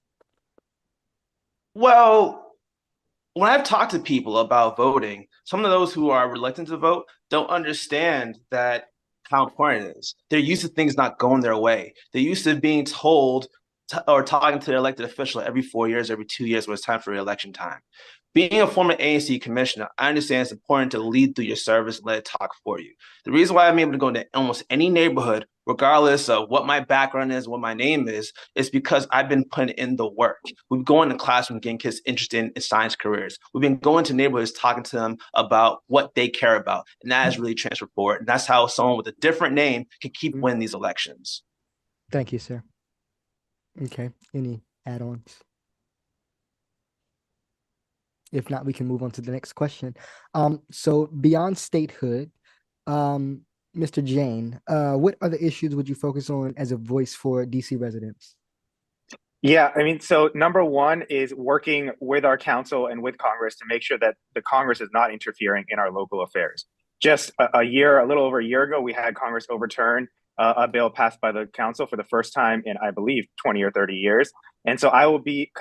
Well, when I've talked to people about voting, some of those who are reluctant to vote don't understand that how important it is. They're used to things not going their way. They're used to being told or talking to their elected official every 4 years, every 2 years when it's time for re-election time. Being a former ANC commissioner, I understand it's important to lead through your service and let it talk for you. The reason why I'm able to go into almost any neighborhood, regardless of what my background is, what my name is because I've been putting in the work. We've been going to classrooms, getting kids interested in science careers. We've been going to neighborhoods, talking to them about what they care about. And that has really transferred forward. And that's how someone with a different name can keep winning these elections. Thank you, sir. Okay. Any add-ons? If not, we can move on to the next question. So beyond statehood, Mr. Jain, what other issues would you focus on as a voice for DC residents? Yeah, I mean, so number one is working with our council and with Congress to make sure that the Congress is not interfering in our local affairs. Just a little over a year ago, we had Congress overturn a bill passed by the council for the first time in, I believe, 20 or 30 years. And so I will be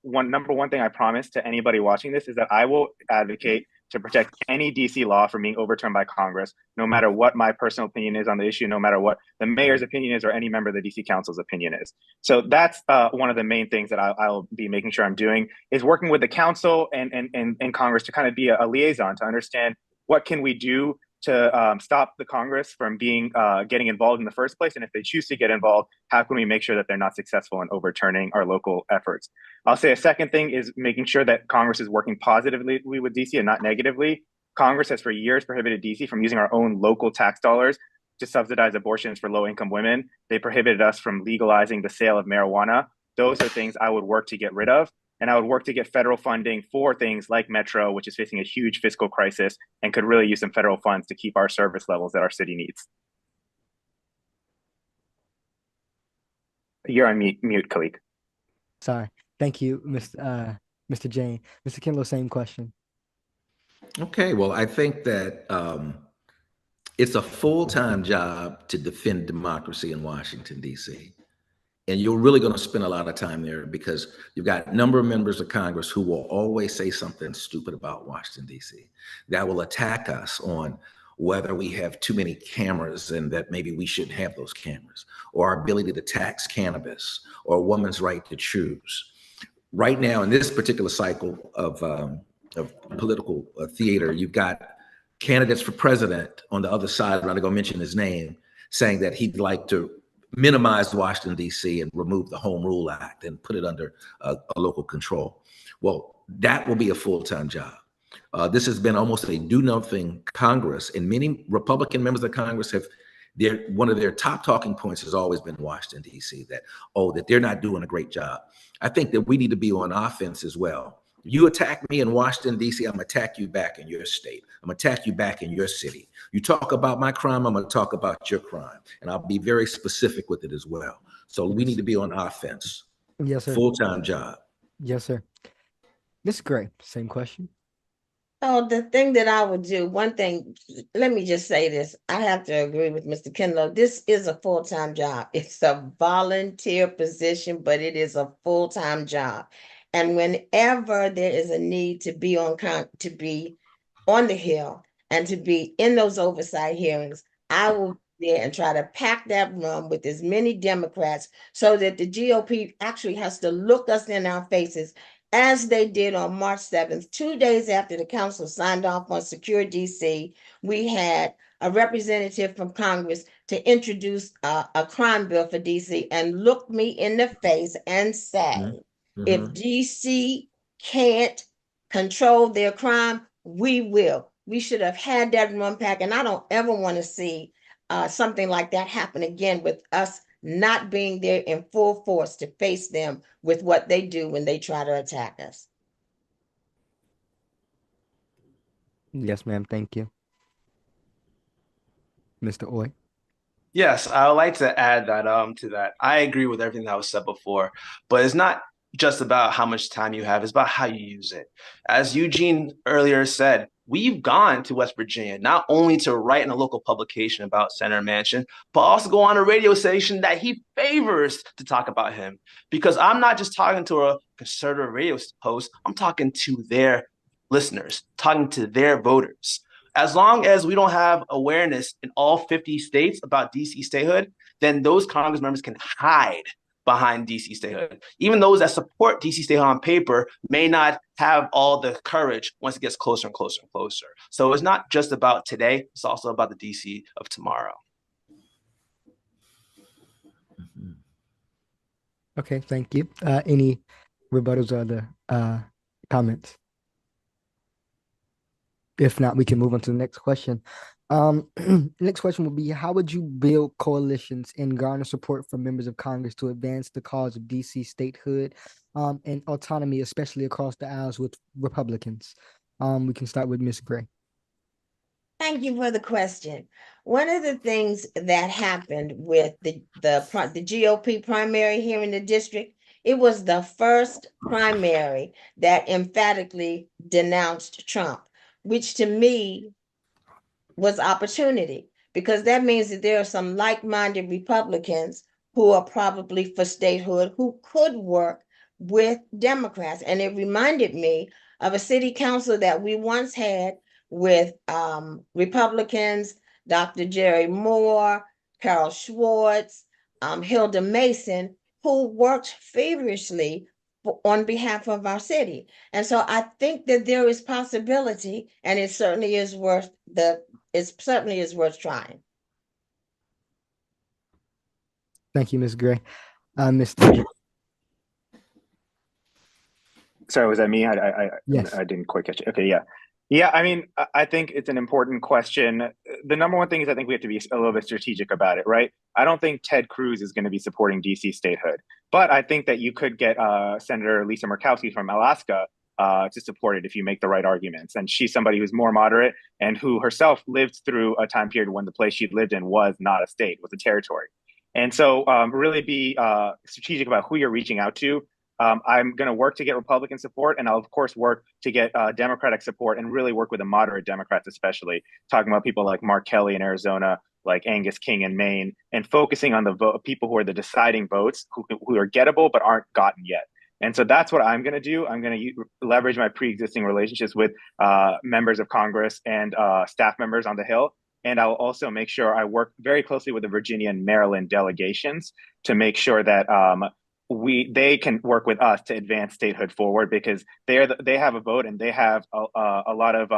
number one thing I promise to anybody watching this is that I will advocate to protect any DC law from being overturned by Congress, no matter what my personal opinion is on the issue, no matter what the mayor's opinion is or any member of the DC Council's opinion is. So that's one of the main things that I'll be making sure I'm doing is working with the council and Congress to kind of be a liaison to understand what can we do to stop the Congress from getting involved in the first place. And if they choose to get involved, how can we make sure that they're not successful in overturning our local efforts? I'll say a second thing is making sure that Congress is working positively with DC and not negatively. Congress has for years prohibited DC from using our own local tax dollars to subsidize abortions for low-income women. They prohibited us from legalizing the sale of marijuana. Those are things I would work to get rid of. And I would work to get federal funding for things like Metro, which is facing a huge fiscal crisis and could really use some federal funds to keep our service levels that our city needs. You're on mute, Calique. Sorry. Thank you, Mr. Jain. Mr. Kinlow, same question. Okay, well, I think that it's a full-time job to defend democracy in Washington, D.C. And you're really going to spend a lot of time there because you've got a number of members of Congress who will always say something stupid about Washington, D.C. that will attack us on whether we have too many cameras and that maybe we shouldn't have those cameras, or our ability to tax cannabis, or a woman's right to choose. Right now, in this particular cycle of political theater, you've got candidates for president on the other side, I'm not going to mention his name, saying that he'd like to minimize Washington, D.C. and remove the Home Rule Act and put it under a local control. Well, that will be a full-time job. This has been almost a do-nothing Congress, and many Republican members of Congress have one of their top talking points has always been Washington, D.C., that they're not doing a great job. I think that we need to be on offense as well. You attack me in Washington, D.C., I'm going to attack you back in your state. I'm going to attack you back in your city. You talk about my crime, I'm going to talk about your crime. And I'll be very specific with it as well. So we need to be on offense. Yes, sir. Full-time job. Yes, sir. Ms. Gray, same question. Oh, the thing that I would do, one thing, let me just say this. I have to agree with Mr. Kinlow. This is a full-time job. It's a volunteer position, but it is a full-time job. And whenever there is a need to be to be on the Hill and to be in those oversight hearings, I will be there and try to pack that room with as many Democrats so that the GOP actually has to look us in our faces as they did on March 7th, 2 days after the council signed off on Secure DC. We had a representative from Congress to introduce a crime bill for DC and look me in the face and say, if DC can't control their crime, we will. We should have had that run pack, and I don't ever want to see something like that happen again with us not being there in full force to face them with what they do when they try to attack us. Yes, ma'am. Thank you. Mr. Oy. Yes, I would like to add that to that. I agree with everything that was said before, but it's not just about how much time you have, it's about how you use it. As Eugene earlier said, we've gone to West Virginia not only to write in a local publication about Senator Manchin, but also go on a radio station that he favors to talk about him. Because I'm not just talking to a conservative radio host, I'm talking to their listeners, talking to their voters. As long as we don't have awareness in all 50 states about DC statehood, then those Congress members can hide behind DC statehood. Even those that support DC statehood on paper may not have all the courage once it gets closer and closer and closer. So it's not just about today, it's also about the DC of tomorrow. Okay, thank you. Any rebuttals or other comments? If not, we can move on to the next question. Next question will be, how would you build coalitions and garner support from members of Congress to advance the cause of DC statehood and autonomy, especially across the aisles with Republicans? We can start with Ms. Gray. Thank you for the question. One of the things that happened with the GOP primary here in the district, it was the first primary that emphatically denounced Trump, which to me was opportunity, because that means that there are some like-minded Republicans who are probably for statehood who could work with Democrats. And it reminded me of a city council that we once had with Republicans, Dr. Jerry Moore, Carol Schwartz, Hilda Mason, who worked feverishly on behalf of our city. And so I think that there is possibility, and it certainly is worth trying. Thank you, Ms. Gray. Mr. Sorry, was that me? Yes. I didn't quite catch it. Okay, yeah. Yeah, I mean, I think it's an important question. The number one thing is I think we have to be a little bit strategic about it, right? I don't think Ted Cruz is going to be supporting DC statehood, but I think that you could get Senator Lisa Murkowski from Alaska to support it if you make the right arguments. And she's somebody who's more moderate and who herself lived through a time period when the place she lived in was not a state, was a territory. And so really be strategic about who you're reaching out to. I'm going to work to get Republican support, and I'll, of course, work to get Democratic support and really work with the moderate Democrats, especially talking about people like Mark Kelly in Arizona, like Angus King in Maine, and focusing on the people who are the deciding votes, who are gettable but aren't gotten yet. And so that's what I'm going to do. I'm going to leverage my pre-existing relationships with members of Congress and staff members on the Hill. And I'll also make sure I work very closely with the Virginia and Maryland delegations to make sure that they can work with us to advance statehood forward, because they have a vote and they have a lot of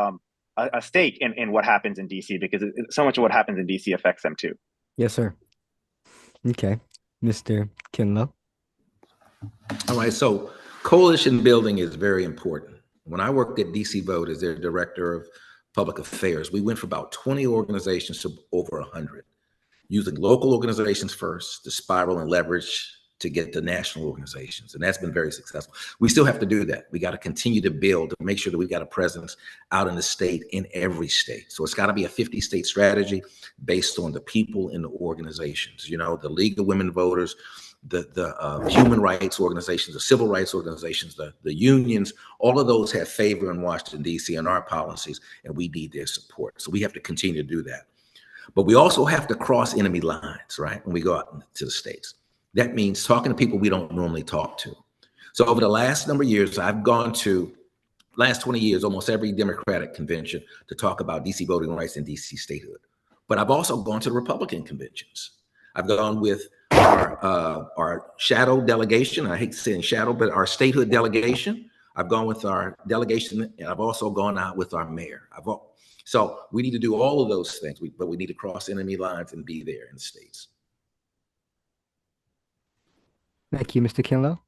a stake in what happens in DC, because so much of what happens in DC affects them too. Yes, sir. Okay, Mr. Kinlow. All right, so coalition building is very important. When I worked at DC Vote as their director of public affairs, we went from about 20 organizations to over 100, using local organizations first to spiral and leverage to get to national organizations. And that's been very successful. We still have to do that. We got to continue to build to make sure that we've got a presence out in the state, in every state. So it's got to be a 50-state strategy based on the people in the organizations. You know, the League of Women Voters the human rights organizations, the civil rights organizations, the unions, all of those have favor in Washington, D.C. in our policies, and we need their support. So we have to continue to do that. But we also have to cross enemy lines, right? When we go out to the states. That means talking to people we don't normally talk to. So over the last number of years, I've gone to, last 20 years, almost every Democratic convention to talk about DC voting rights and DC statehood. But I've also gone to the Republican conventions. I've gone with our shadow delegation. I hate saying shadow, but our statehood delegation. I've gone with our delegation, and I've also gone out with our mayor. So we need to do all of those things, but we need to cross enemy lines and be there in the states. Thank you, Mr. Kinlow.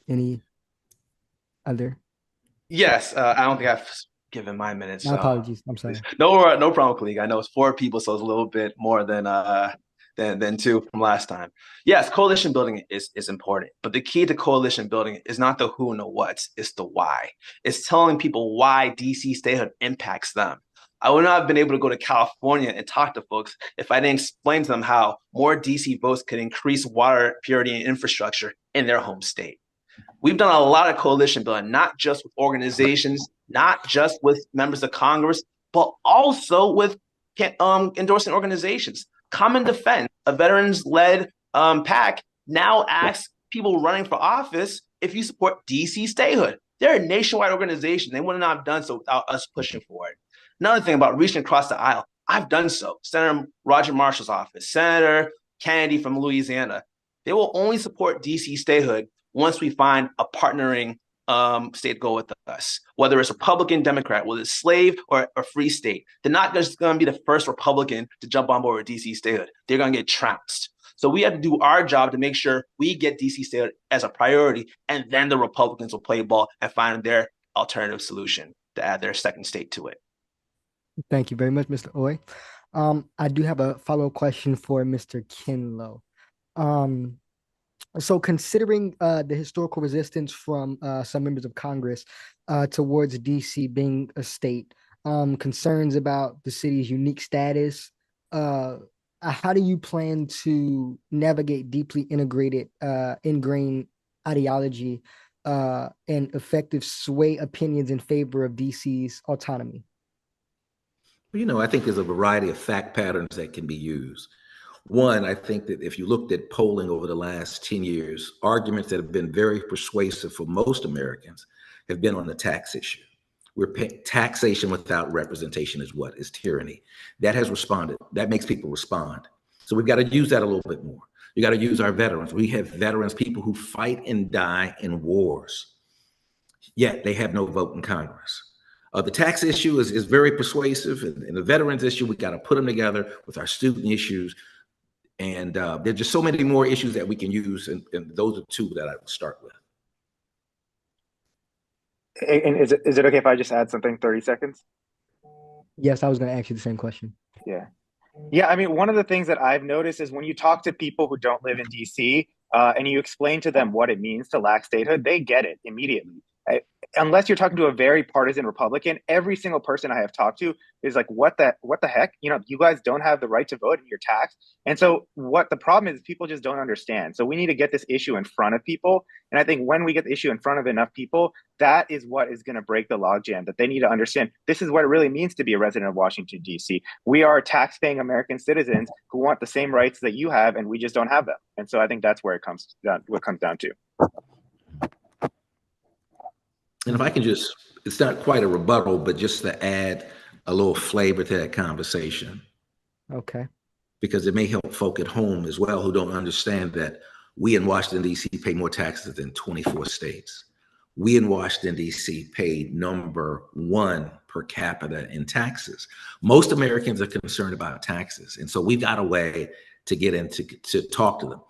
Any other? Yes, I don't think I've given my minutes. My apologies. I'm sorry. No problem, colleague. I know it's 4 people, so it's a little bit more than 2 from last time. Yes, coalition building is important, but the key to coalition building is not the who and the what, it's the why. It's telling people why DC statehood impacts them. I would not have been able to go to California and talk to folks if I didn't explain to them how more DC votes could increase water purity and infrastructure in their home state. We've done a lot of coalition building, not just with organizations, not just with members of Congress, but also with endorsing organizations. Common Defense, a veterans-led PAC, now asks people running for office if you support DC statehood. They're a nationwide organization. They would not have done so without us pushing for it. Another thing about reaching across the aisle, I've done so. Senator Roger Marshall's office, Senator Kennedy from Louisiana, they will only support DC statehood once we find a partnering state go with us, whether it's Republican, Democrat, whether it's slave or a free state. They're not just going to be the first Republican to jump on board with DC statehood. They're going to get trounced. So we have to do our job to make sure we get DC statehood as a priority, and then the Republicans will play ball and find their alternative solution to add their second state to it. Thank you very much, Mr. Oye. I do have a follow-up question for Mr. Kinlow. So considering the historical resistance from some members of Congress towards DC being a state, concerns about the city's unique status, how do you plan to navigate deeply integrated, ingrained ideology and effective sway opinions in favor of DC's autonomy? You know, I think there's a variety of fact patterns that can be used. One, I think that if you looked at polling over the last 10 years, arguments that have been very persuasive for most Americans have been on the tax issue. Taxation without representation is what? Is tyranny. That has responded. That makes people respond. So we've got to use that a little bit more. You got to use our veterans. We have veterans, people who fight and die in wars, yet they have no vote in Congress. The tax issue is very persuasive, and the veterans issue, we got to put them together with our student issues. And there's just so many more issues that we can use, and those are 2 that I would start with. And is it okay if I just add something, 30 seconds? Yes, I was going to ask you the same question. Yeah, I mean, one of the things that I've noticed is when you talk to people who don't live in DC and you explain to them what it means to lack statehood, they get it immediately. Unless you're talking to a very partisan Republican, every single person I have talked to is like, what the heck? You know, you guys don't have the right to vote and you're taxed. And so what the problem is, people just don't understand. So we need to get this issue in front of people. And I think when we get the issue in front of enough people, that is what is going to break the logjam, that they need to understand this is what it really means to be a resident of Washington, D.C. We are tax-paying American citizens who want the same rights that you have, and we just don't have them. And so I think that's where it comes down to. And if I can just, it's not quite a rebuttal, but just to add a little flavor to that conversation. Okay. Because it may help folk at home as well who don't understand that we in Washington, D.C. pay more taxes than 24 states. We in Washington, D.C. pay number 1 per capita in taxes. Most Americans are concerned about taxes. And so we've got a way to get into to talk to them.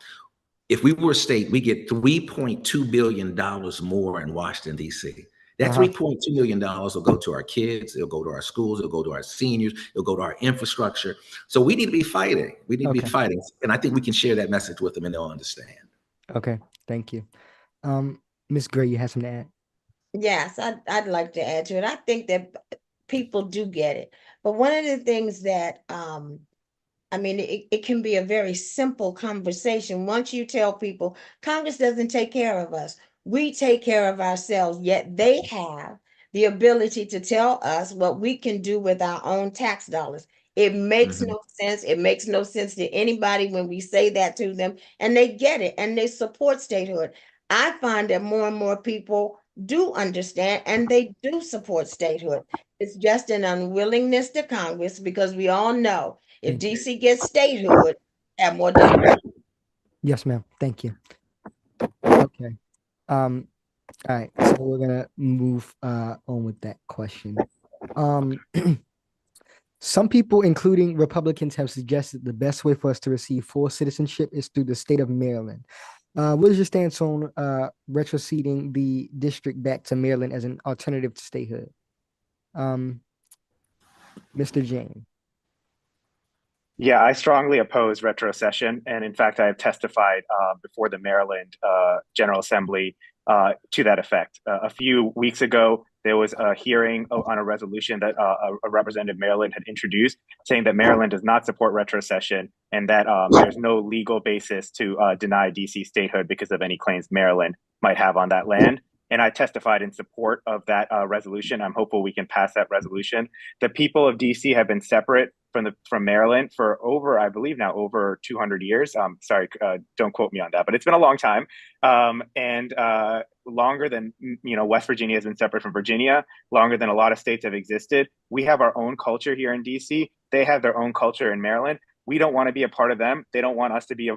If we were a state, we get $3.2 billion more in Washington, D.C. That $3.2 million will go to our kids, it'll go to our schools, it'll go to our seniors, it'll go to our infrastructure. So we need to be fighting. We need to be fighting. And I think we can share that message with them and they'll understand. Okay, thank you. Ms. Gray, you have something to add? Yes, I'd like to add to it. I think that people do get it. But one of the things that I mean, it can be a very simple conversation. Once you tell people Congress doesn't take care of us, we take care of ourselves, yet they have the ability to tell us what we can do with our own tax dollars. It makes no sense. It makes no sense to anybody when we say that to them, and they get it and they support statehood. I find that more and more people do understand and they do support statehood. It's just an unwillingness to Congress because we all know if Thank you. DC gets statehood, have more districts. Yes, ma'am. Thank you. Okay. All right. So we're gonna move on with that question. Some people, including Republicans, have suggested the best way for us to receive full citizenship is through the state of Maryland. What is your stance on retroceding the district back to Maryland as an alternative to statehood? Mr. Jain. Yeah, I strongly oppose retrocession. And in fact, I have testified before the Maryland General Assembly to that effect. A few weeks ago, there was a hearing on a resolution that a representative Maryland had introduced saying that Maryland does not support retrocession and that there's no legal basis to deny DC statehood because of any claims Maryland might have on that land. And I testified in support of that resolution. I'm hopeful we can pass that resolution. The people of DC have been separate from Maryland for over, I believe now, over 200 years. Sorry, don't quote me on that, but it's been a long time, and longer than West Virginia has been separate from Virginia, longer than a lot of states have existed. We have our own culture here in DC. They have their own culture in Maryland. We don't want to be a part of them. They don't want us to be.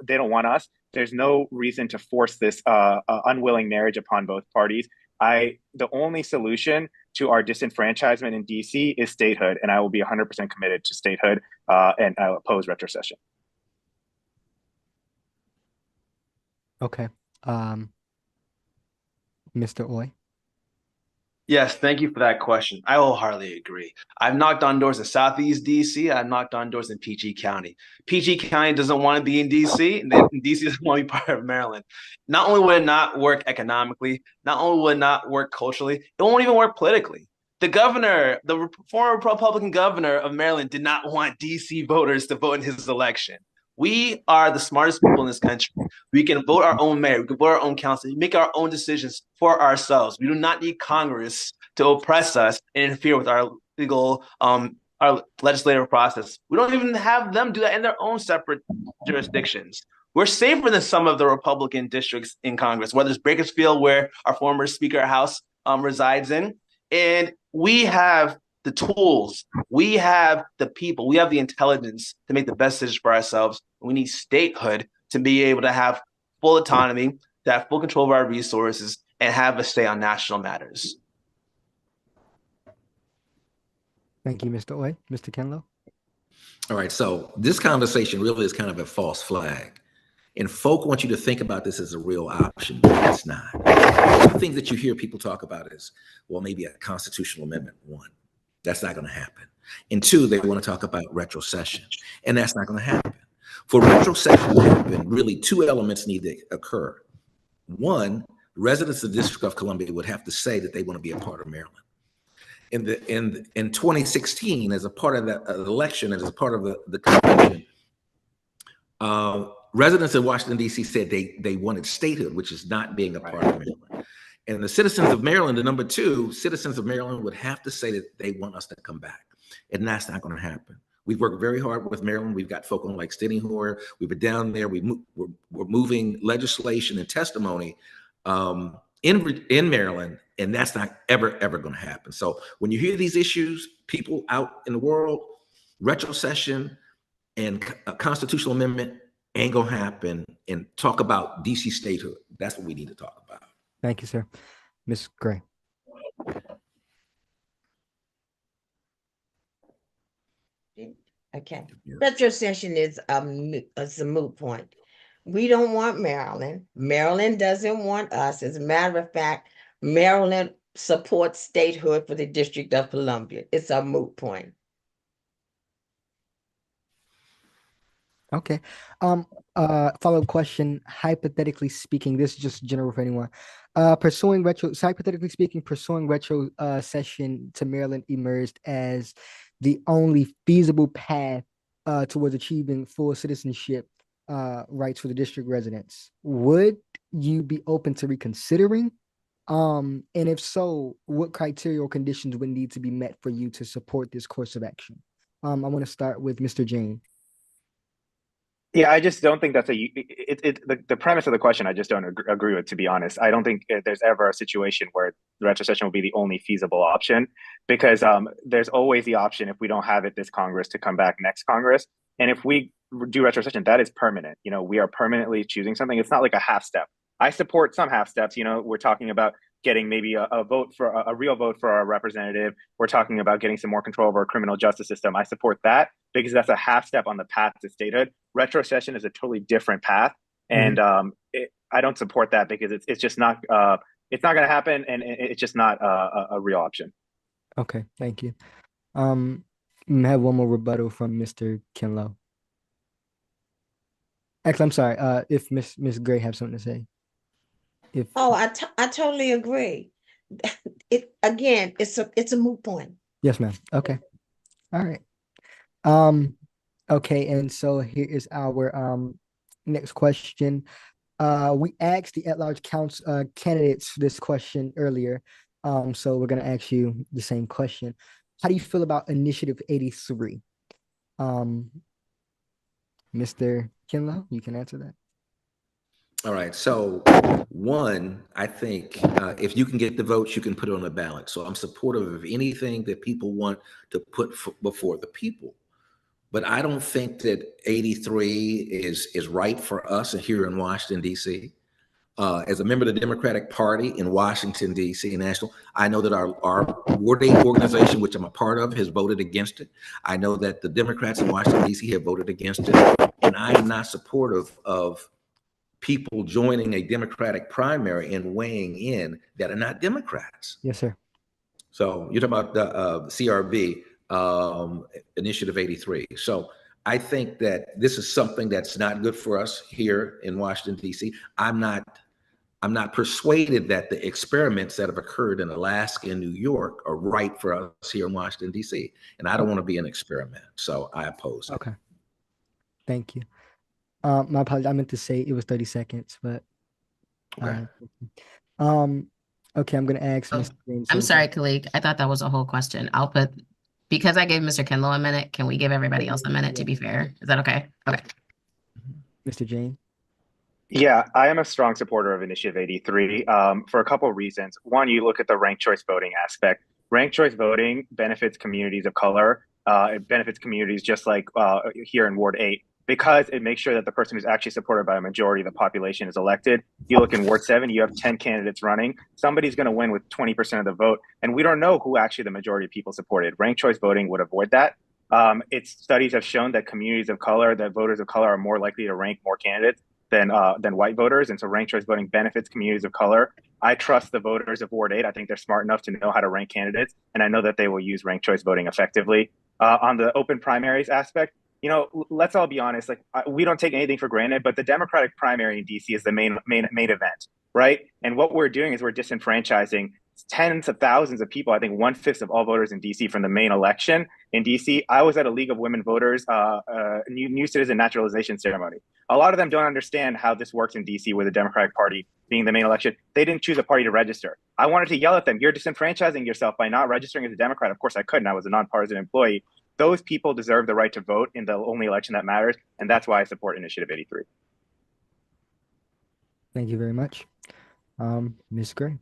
They don't want us. There's no reason to force this unwilling marriage upon both parties. The only solution to our disenfranchisement in DC is statehood, and I will be 100% committed to statehood, and I'll oppose retrocession. Okay. Mr. Oye. Yes, thank you for that question. I wholeheartedly agree. I've knocked on doors in Southeast DC. I've knocked on doors in PG County. PG County doesn't want to be in DC, and DC doesn't want to be part of Maryland. Not only would it not work economically, not only would it not work culturally, it won't even work politically. The governor, the former Republican governor of Maryland, did not want DC voters to vote in his election. We are the smartest people in this country. We can vote our own mayor. We can vote our own council. Make our own decisions for ourselves. We do not need Congress to oppress us and interfere with our legal, our legislative process. We don't even have them do that in their own separate jurisdictions. We're safer than some of the Republican districts in Congress, whether it's Bakersfield, where our former Speaker of House resides in. And we have the tools, we have the people, we have the intelligence to make the best decision for ourselves. We need statehood to be able to have full autonomy, to have full control of our resources, and have a say on national matters. Thank you, Mr. Oye. Mr. Kinlow. All right, so this conversation really is kind of a false flag. And folk want you to think about this as a real option, but it's not. One thing that you hear people talk about is, well, maybe a constitutional amendment, one. That's not going to happen. And two, they want to talk about retrocession, and that's not going to happen. For retrocession to happen, really two elements need to occur. One, residents of the District of Columbia would have to say that they want to be a part of Maryland. In 2016, as a part of that election and as a part of the convention, residents in Washington, D.C. said they wanted statehood, which is not being a part of Maryland. And the citizens of Maryland, the number two, citizens of Maryland would have to say that they want us to come back. And that's not going to happen. We've worked very hard with Maryland. We've got folk on like Steny Hoyer. We've been down there. We're moving legislation and testimony in Maryland, and that's not ever going to happen. So when you hear these issues, people out in the world, retrocession and a constitutional amendment ain't going to happen, and talk about DC statehood. That's what we need to talk about. Thank you, sir. Ms. Gray. Okay. Retrocession is a moot point. We don't want Maryland. Maryland doesn't want us. As a matter of fact, Maryland supports statehood for the District of Columbia. It's a moot point. Okay. Follow-up question. Hypothetically speaking, this is just general for anyone. Hypothetically speaking, pursuing retrocession to Maryland emerged as the only feasible path towards achieving full citizenship rights for the district residents. Would you be open to reconsidering? And if so, what criteria or conditions would need to be met for you to support this course of action? I want to start with Mr. Jain. Yeah, I just don't think that's the premise of the question. I just don't agree with, to be honest. I don't think there's ever a situation where the retrocession will be the only feasible option, because there's always the option, if we don't have it this Congress, to come back next Congress. And if we do retrocession, that is permanent. We are permanently choosing something. It's not like a half step. I support some half steps. We're talking about getting maybe a vote for a real vote for our representative. We're talking about getting some more control over our criminal justice system. I support that because that's a half step on the path to statehood. Retrocession is a totally different path, and I don't support that because it's just not it's not going to happen, and it's just not a real option. Okay, thank you. I have one more rebuttal from Mr. Kinlow. Actually, I'm sorry. If Miss Gray have something to say. I totally agree. It's a moot point. Yes, ma'am. Okay. All right. Okay, and so here is our next question. We asked the at-large candidates this question earlier. So we're gonna ask you the same question. How do you feel about Initiative 83? Mr. Kinlow, you can answer that. All right. So one, I think if you can get the votes, you can put it on the ballot. So I'm supportive of anything that people want to put before the people. But I don't think that 83 is right for us here in Washington, D.C. As a member of the Democratic Party in Washington, D.C. national, I know that our Ward 8 organization, which I'm a part of, has voted against it. I know that the Democrats in Washington, D.C. have voted against it. And I am not supportive of people joining a Democratic primary and weighing in that are not Democrats. Yes, sir. So you're talking about the CRB, Initiative 83. So I think that this is something that's not good for us here in Washington, D.C. I'm not persuaded that the experiments that have occurred in Alaska and New York are right for us here in Washington, D.C. And I don't want to be an experiment. So I oppose it. Okay. Thank you. My apologies. I meant to say it was 30 seconds, but Okay. Okay, I'm gonna ask Mr. James. I'm sorry, Calique. I thought that was a whole question. Because I gave Mr. Kinlow a minute, can we give everybody else a minute to be fair? Is that okay? Okay. Mr. Jain. Yeah, I am a strong supporter of Initiative 83 for a couple of reasons. One, you look at the ranked choice voting aspect. Ranked choice voting benefits communities of color. It benefits communities just like here in Ward 8, because it makes sure that the person who's actually supported by a majority of the population is elected. You look in Ward 7, you have 10 candidates running. Somebody's going to win with 20% of the vote, and we don't know who actually the majority of people supported. Ranked choice voting would avoid that. Studies have shown that communities of color, that voters of color are more likely to rank more candidates than white voters, and so ranked choice voting benefits communities of color. I trust the voters of Ward 8. I think they're smart enough to know how to rank candidates, and I know that they will use ranked choice voting effectively. On the open primaries aspect, let's all be honest. Like, we don't take anything for granted, but the Democratic primary in DC is the main event, right? And what we're doing is we're disenfranchising tens of thousands of people. I think 1/5 of all voters in DC from the main election in DC. I was at a League of Women Voters new citizen naturalization ceremony. A lot of them don't understand how this works in DC with the Democratic Party being the main election. They didn't choose a party to register. I wanted to yell at them, you're disenfranchising yourself by not registering as a Democrat. Of course I couldn't. I was a nonpartisan employee. Those people deserve the right to vote in the only election that matters, and that's why I support Initiative 83. Thank you very much. Ms. Gray.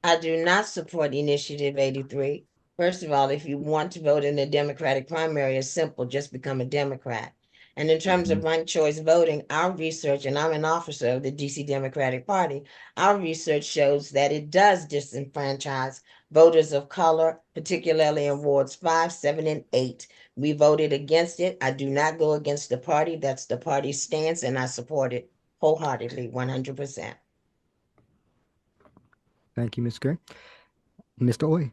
I do not support Initiative 83. First of all, if you want to vote in the Democratic primary, it's simple, just become a Democrat. And in terms of ranked choice voting, our research, and I'm an officer of the DC Democratic Party, our research shows that it does disenfranchise voters of color, particularly in wards 5, 7, and 8. We voted against it. I do not go against the party. That's the party's stance, and I support it wholeheartedly, 100%. Thank you, Ms. Gray. Mr. Oye.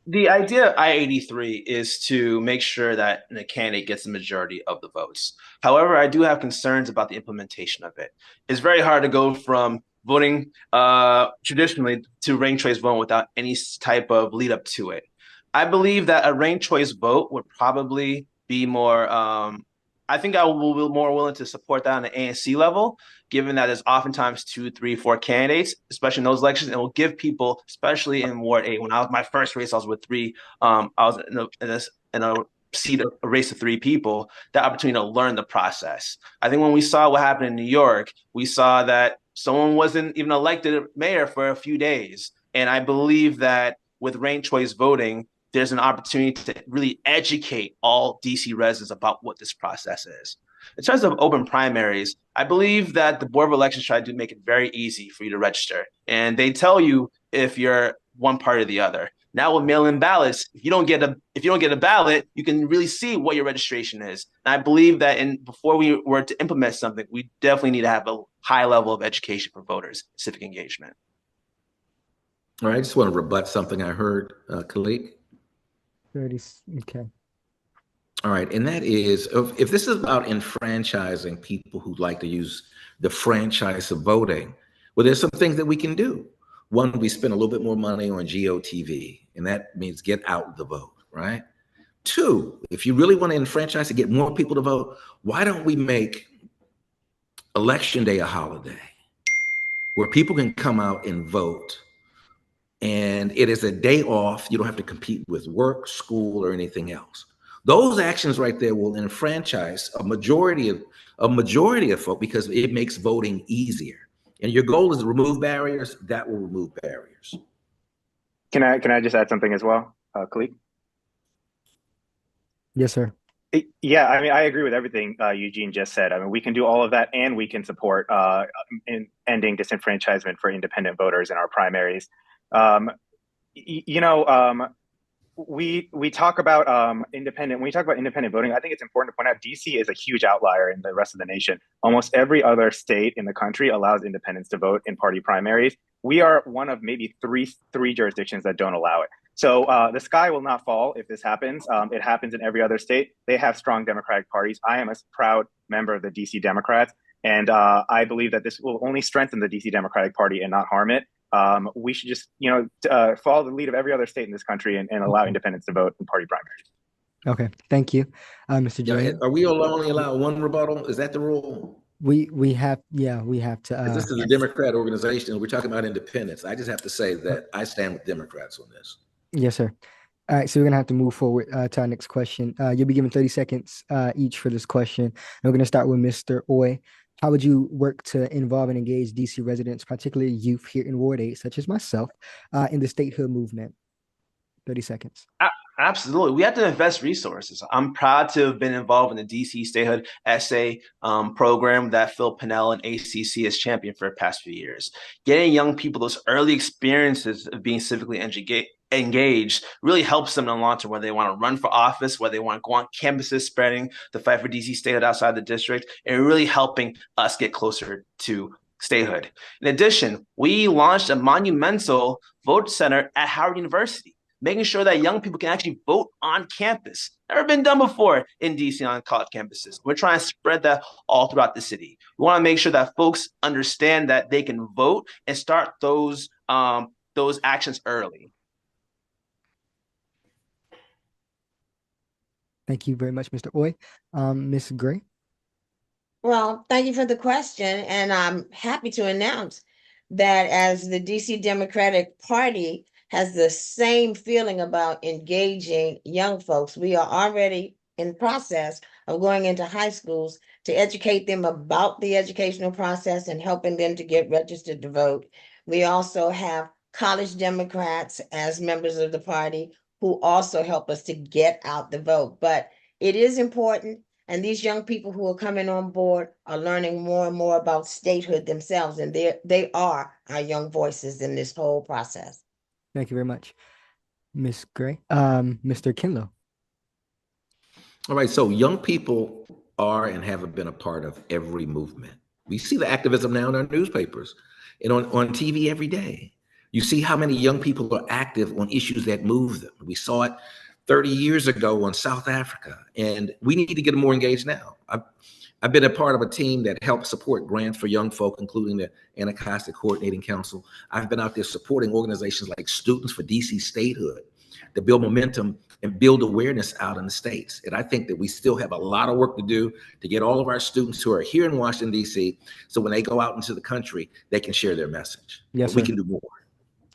The idea of I-83 is to make sure that the candidate gets the majority of the votes. However, I do have concerns about the implementation of it. It's very hard to go from voting traditionally to ranked choice voting without any type of lead up to it. I believe that a ranked choice vote would probably be more. I think I will be more willing to support that on the ANC level, given that there's oftentimes 2, 3, 4 candidates, especially in those elections, and it will give people, especially in Ward 8. When I was my first race, I was with 3. I was in a seat, a race of 3 people. That opportunity to learn the process. I think when we saw what happened in New York, we saw that someone wasn't even elected mayor for a few days, and I believe that with ranked choice voting, there's an opportunity to really educate all DC residents about what this process is. In terms of open primaries, I believe that the Board of Elections tried to make it very easy for you to register. And they tell you if you're one party or the other. Now with mail-in ballots, if you don't get a ballot, you can really see what your registration is. And I believe that before we were to implement something, we definitely need to have a high level of education for voters, civic engagement. All right, I just want to rebut something I heard, Calique. 30, okay. All right, and that is, if this is about enfranchising people who like to use the franchise of voting, well, there's some things that we can do. One, we spend a little bit more money on GOTV, and that means get out the vote, right? 2, if you really want to enfranchise to get more people to vote, why don't we make Election Day a holiday where people can come out and vote, and it is a day off. You don't have to compete with work, school, or anything else. Those actions right there will enfranchise a majority of folk because it makes voting easier. And your goal is to remove barriers. That will remove barriers. Can I just add something as well, Calique? Yes, sir. Yeah, I mean, I agree with everything Eugene just said. I mean, we can do all of that, and we can support in ending disenfranchisement for independent voters in our primaries. We talk about independent. When we talk about independent voting, I think it's important to point out DC is a huge outlier in the rest of the nation. Almost every other state in the country allows independents to vote in party primaries. We are one of maybe three jurisdictions that don't allow it. So the sky will not fall if this happens. It happens in every other state. They have strong Democratic parties. I am a proud member of the DC Democrats, and I believe that this will only strengthen the DC Democratic Party and not harm it. We should just, follow the lead of every other state in this country and allow independents to vote in party primaries. Okay, thank you, Mr. Jain. Are we only allowed one rebuttal? Is that the rule? We have to. This is a Democrat organization. We're talking about independence. I just have to say that I stand with Democrats on this. Yes, sir. All right, so we're gonna have to move forward to our next question. You'll be given 30 seconds each for this question. And we're gonna start with Mr. Oye. How would you work to involve and engage DC residents, particularly youth here in Ward 8, such as myself, in the statehood movement? 30 seconds. Absolutely. We have to invest resources. I'm proud to have been involved in the DC Statehood Essay program that Phil Pinnell and ACC has championed for the past few years. Getting young people those early experiences of being civically engaged really helps them in the long term, whether they want to run for office, whether they want to go on campuses spreading the fight for DC statehood outside the district, and really helping us get closer to statehood. In addition, we launched a monumental vote center at Howard University, making sure that young people can actually vote on campus. Never been done before in DC on college campuses. We're trying to spread that all throughout the city. We want to make sure that folks understand that they can vote and start those actions early. Thank you very much, Mr. Oye. Ms. Gray. Well, thank you for the question. And I'm happy to announce that as the DC Democratic Party has the same feeling about engaging young folks, we are already in process of going into high schools to educate them about the educational process and helping them to get registered to vote. We also have college Democrats as members of the party who also help us to get out the vote. But it is important, and these young people who are coming on board are learning more and more about statehood themselves, and they are our young voices in this whole process. Thank you very much, Ms. Gray. Mr. Kinlow. All right, so young people are and have been a part of every movement. We see the activism now in our newspapers and on TV every day. You see how many young people are active on issues that move them. We saw it 30 years ago in South Africa, and we need to get more engaged now. I've been a part of a team that helps support grants for young folk, including the Anacostia Coordinating Council. I've been out there supporting organizations like Students for DC Statehood, to build momentum and build awareness out in the states. And I think that we still have a lot of work to do to get all of our students who are here in Washington, D.C., so when they go out into the country, they can share their message. Yes, But we sir. can do more.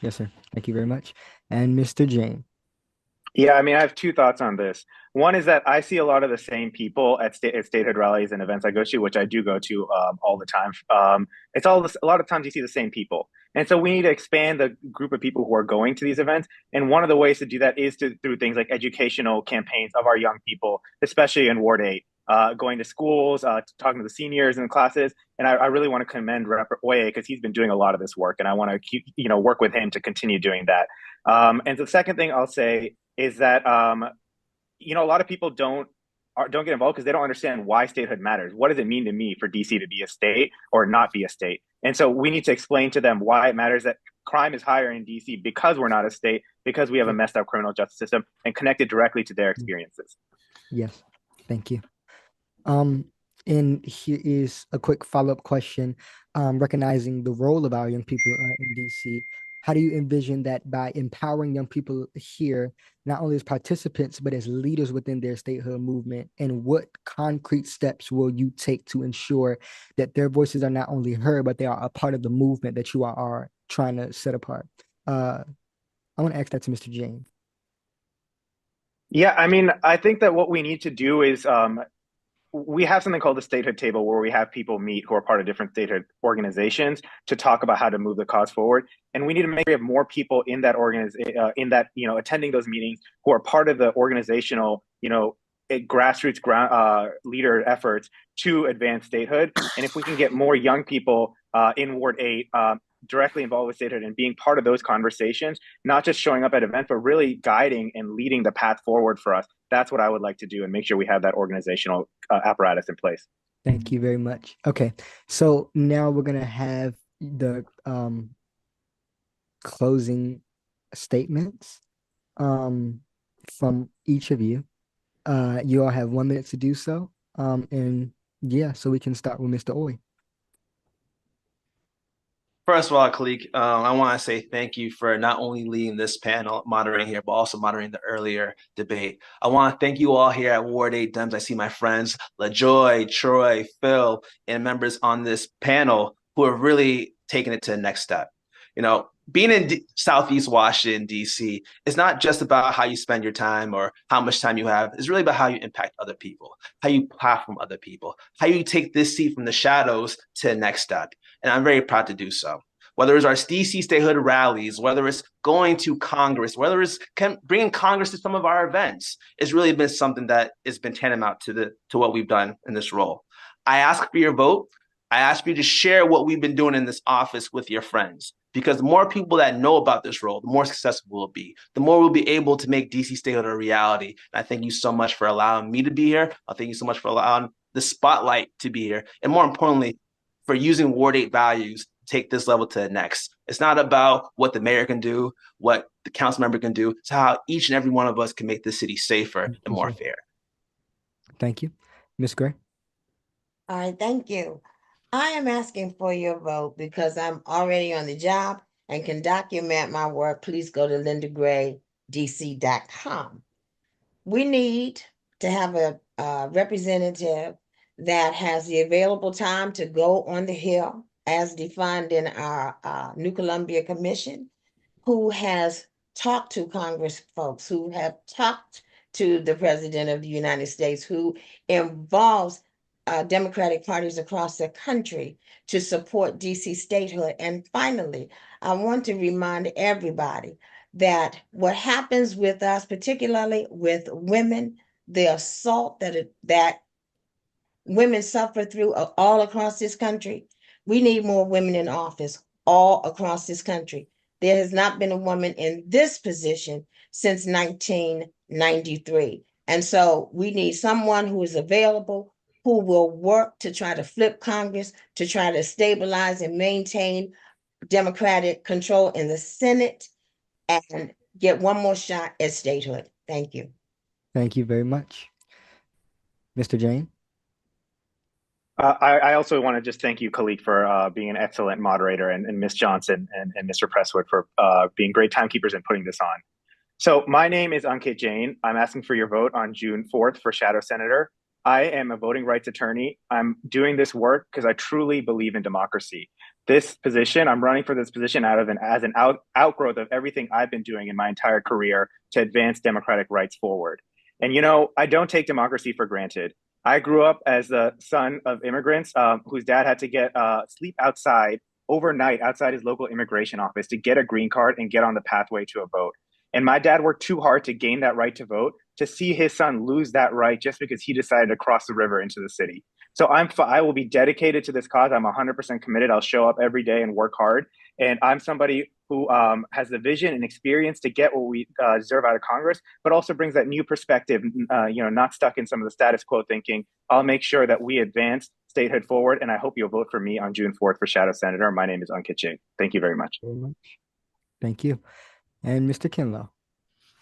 Yes, sir. Thank you very much. And Mr. Jain. Yeah, I mean, I have two thoughts on this. One is that I see a lot of the same people at statehood rallies and events I go to, which I do go to all the time. It's all this, a lot of times you see the same people, and so we need to expand the group of people who are going to these events. And one of the ways to do that is through things like educational campaigns of our young people, especially in Ward 8, going to schools, talking to the seniors in the classes. And I really want to commend Rep. Oye because he's been doing a lot of this work, and I want to keep work with him to continue doing that. And the second thing I'll say is that a lot of people don't get involved because they don't understand why statehood matters. What does it mean to me for DC to be a state or not be a state? And so we need to explain to them why it matters that crime is higher in DC because we're not a state, because we have a messed up criminal justice system, and connect it directly to their experiences. Yes, thank you. And here is a quick follow-up question. Recognizing the role of our young people in DC, how do you envision that by empowering young people here, not only as participants, but as leaders within their statehood movement? And what concrete steps will you take to ensure that their voices are not only heard, but they are a part of the movement that you are trying to set apart? I want to ask that to Mr. Jain. Yeah, I mean, I think that what we need to do is we have something called the statehood table where we have people meet who are part of different statehood organizations to talk about how to move the cause forward. And we need to make sure we have more people in that attending those meetings who are part of the organizational, grassroots leader efforts to advance statehood. And if we can get more young people in Ward 8 directly involved with statehood and being part of those conversations, not just showing up at events, but really guiding and leading the path forward for us. That's what I would like to do and make sure we have that organizational apparatus in place. Thank you very much. Okay, so now we're going to have the closing statements from each of you. You all have 1 minute to do so. And yeah, so we can start with Mr. Oye. First of all, Calique, I want to say thank you for not only leading this panel, moderating here, but also moderating the earlier debate. I want to thank you all here at Ward 8 Dems. I see my friends LaJoy, Troy, Phil, and members on this panel who are really taking it to the next step. Being in Southeast Washington, D.C., is not just about how you spend your time or how much time you have. It's really about how you impact other people, how you platform other people, how you take this seat from the shadows to the next step. And I'm very proud to do so. Whether it's our DC statehood rallies, whether it's going to Congress, whether it's bringing Congress to some of our events, it's really been something that has been tantamount to what we've done in this role. I ask for your vote. I ask for you to share what we've been doing in this office with your friends, because the more people that know about this role, the more successful we'll be, the more we'll be able to make DC statehood a reality. And I thank you so much for allowing me to be here. I thank you so much for allowing the spotlight to be here. And more importantly, for using Ward 8 values to take this level to the next. It's not about what the mayor can do, what the council member can do. It's how each and every one of us can make this city safer and more fair. Thank you. Ms. Gray. All right, thank you. I am asking for your vote because I'm already on the job and can document my work. Please go to lindagraydc.com. We need to have a representative that has the available time to go on the Hill as defined in our New Columbia Commission, who has talked to Congress folks, who have talked to the President of the United States, who involves Democratic parties across the country to support DC statehood. And finally, I want to remind everybody that what happens with us, particularly with women, the assault that women suffer through all across this country, we need more women in office all across this country. There has not been a woman in this position since 1993. And so we need someone who is available, who will work to try to flip Congress, to try to stabilize and maintain Democratic control in the Senate and get one more shot at statehood. Thank you. Thank you very much. Mr. Jain. I also want to just thank you, Calique, for being an excellent moderator, and Ms. Johnson and Mr. Presswood for being great timekeepers and putting this on. So my name is Ankit Jain. I'm asking for your vote on June 4th for Shadow Senator. I am a voting rights attorney. I'm doing this work because I truly believe in democracy. This position, I'm running for this position as an outgrowth of everything I've been doing in my entire career to advance democratic rights forward. And I don't take democracy for granted. I grew up as the son of immigrants whose dad had to get sleep outside overnight outside his local immigration office to get a green card and get on the pathway to a vote. And my dad worked too hard to gain that right to vote, to see his son lose that right just because he decided to cross the river into the city. So I will be dedicated to this cause. I'm 100% committed. I'll show up every day and work hard. And I'm somebody who has the vision and experience to get what we deserve out of Congress, but also brings that new perspective, not stuck in some of the status quo thinking. I'll make sure that we advance statehood forward. And I hope you'll vote for me on June 4th for Shadow Senator. My name is Ankit Jain. Thank you very much. Thank you. And Mr. Kinlow.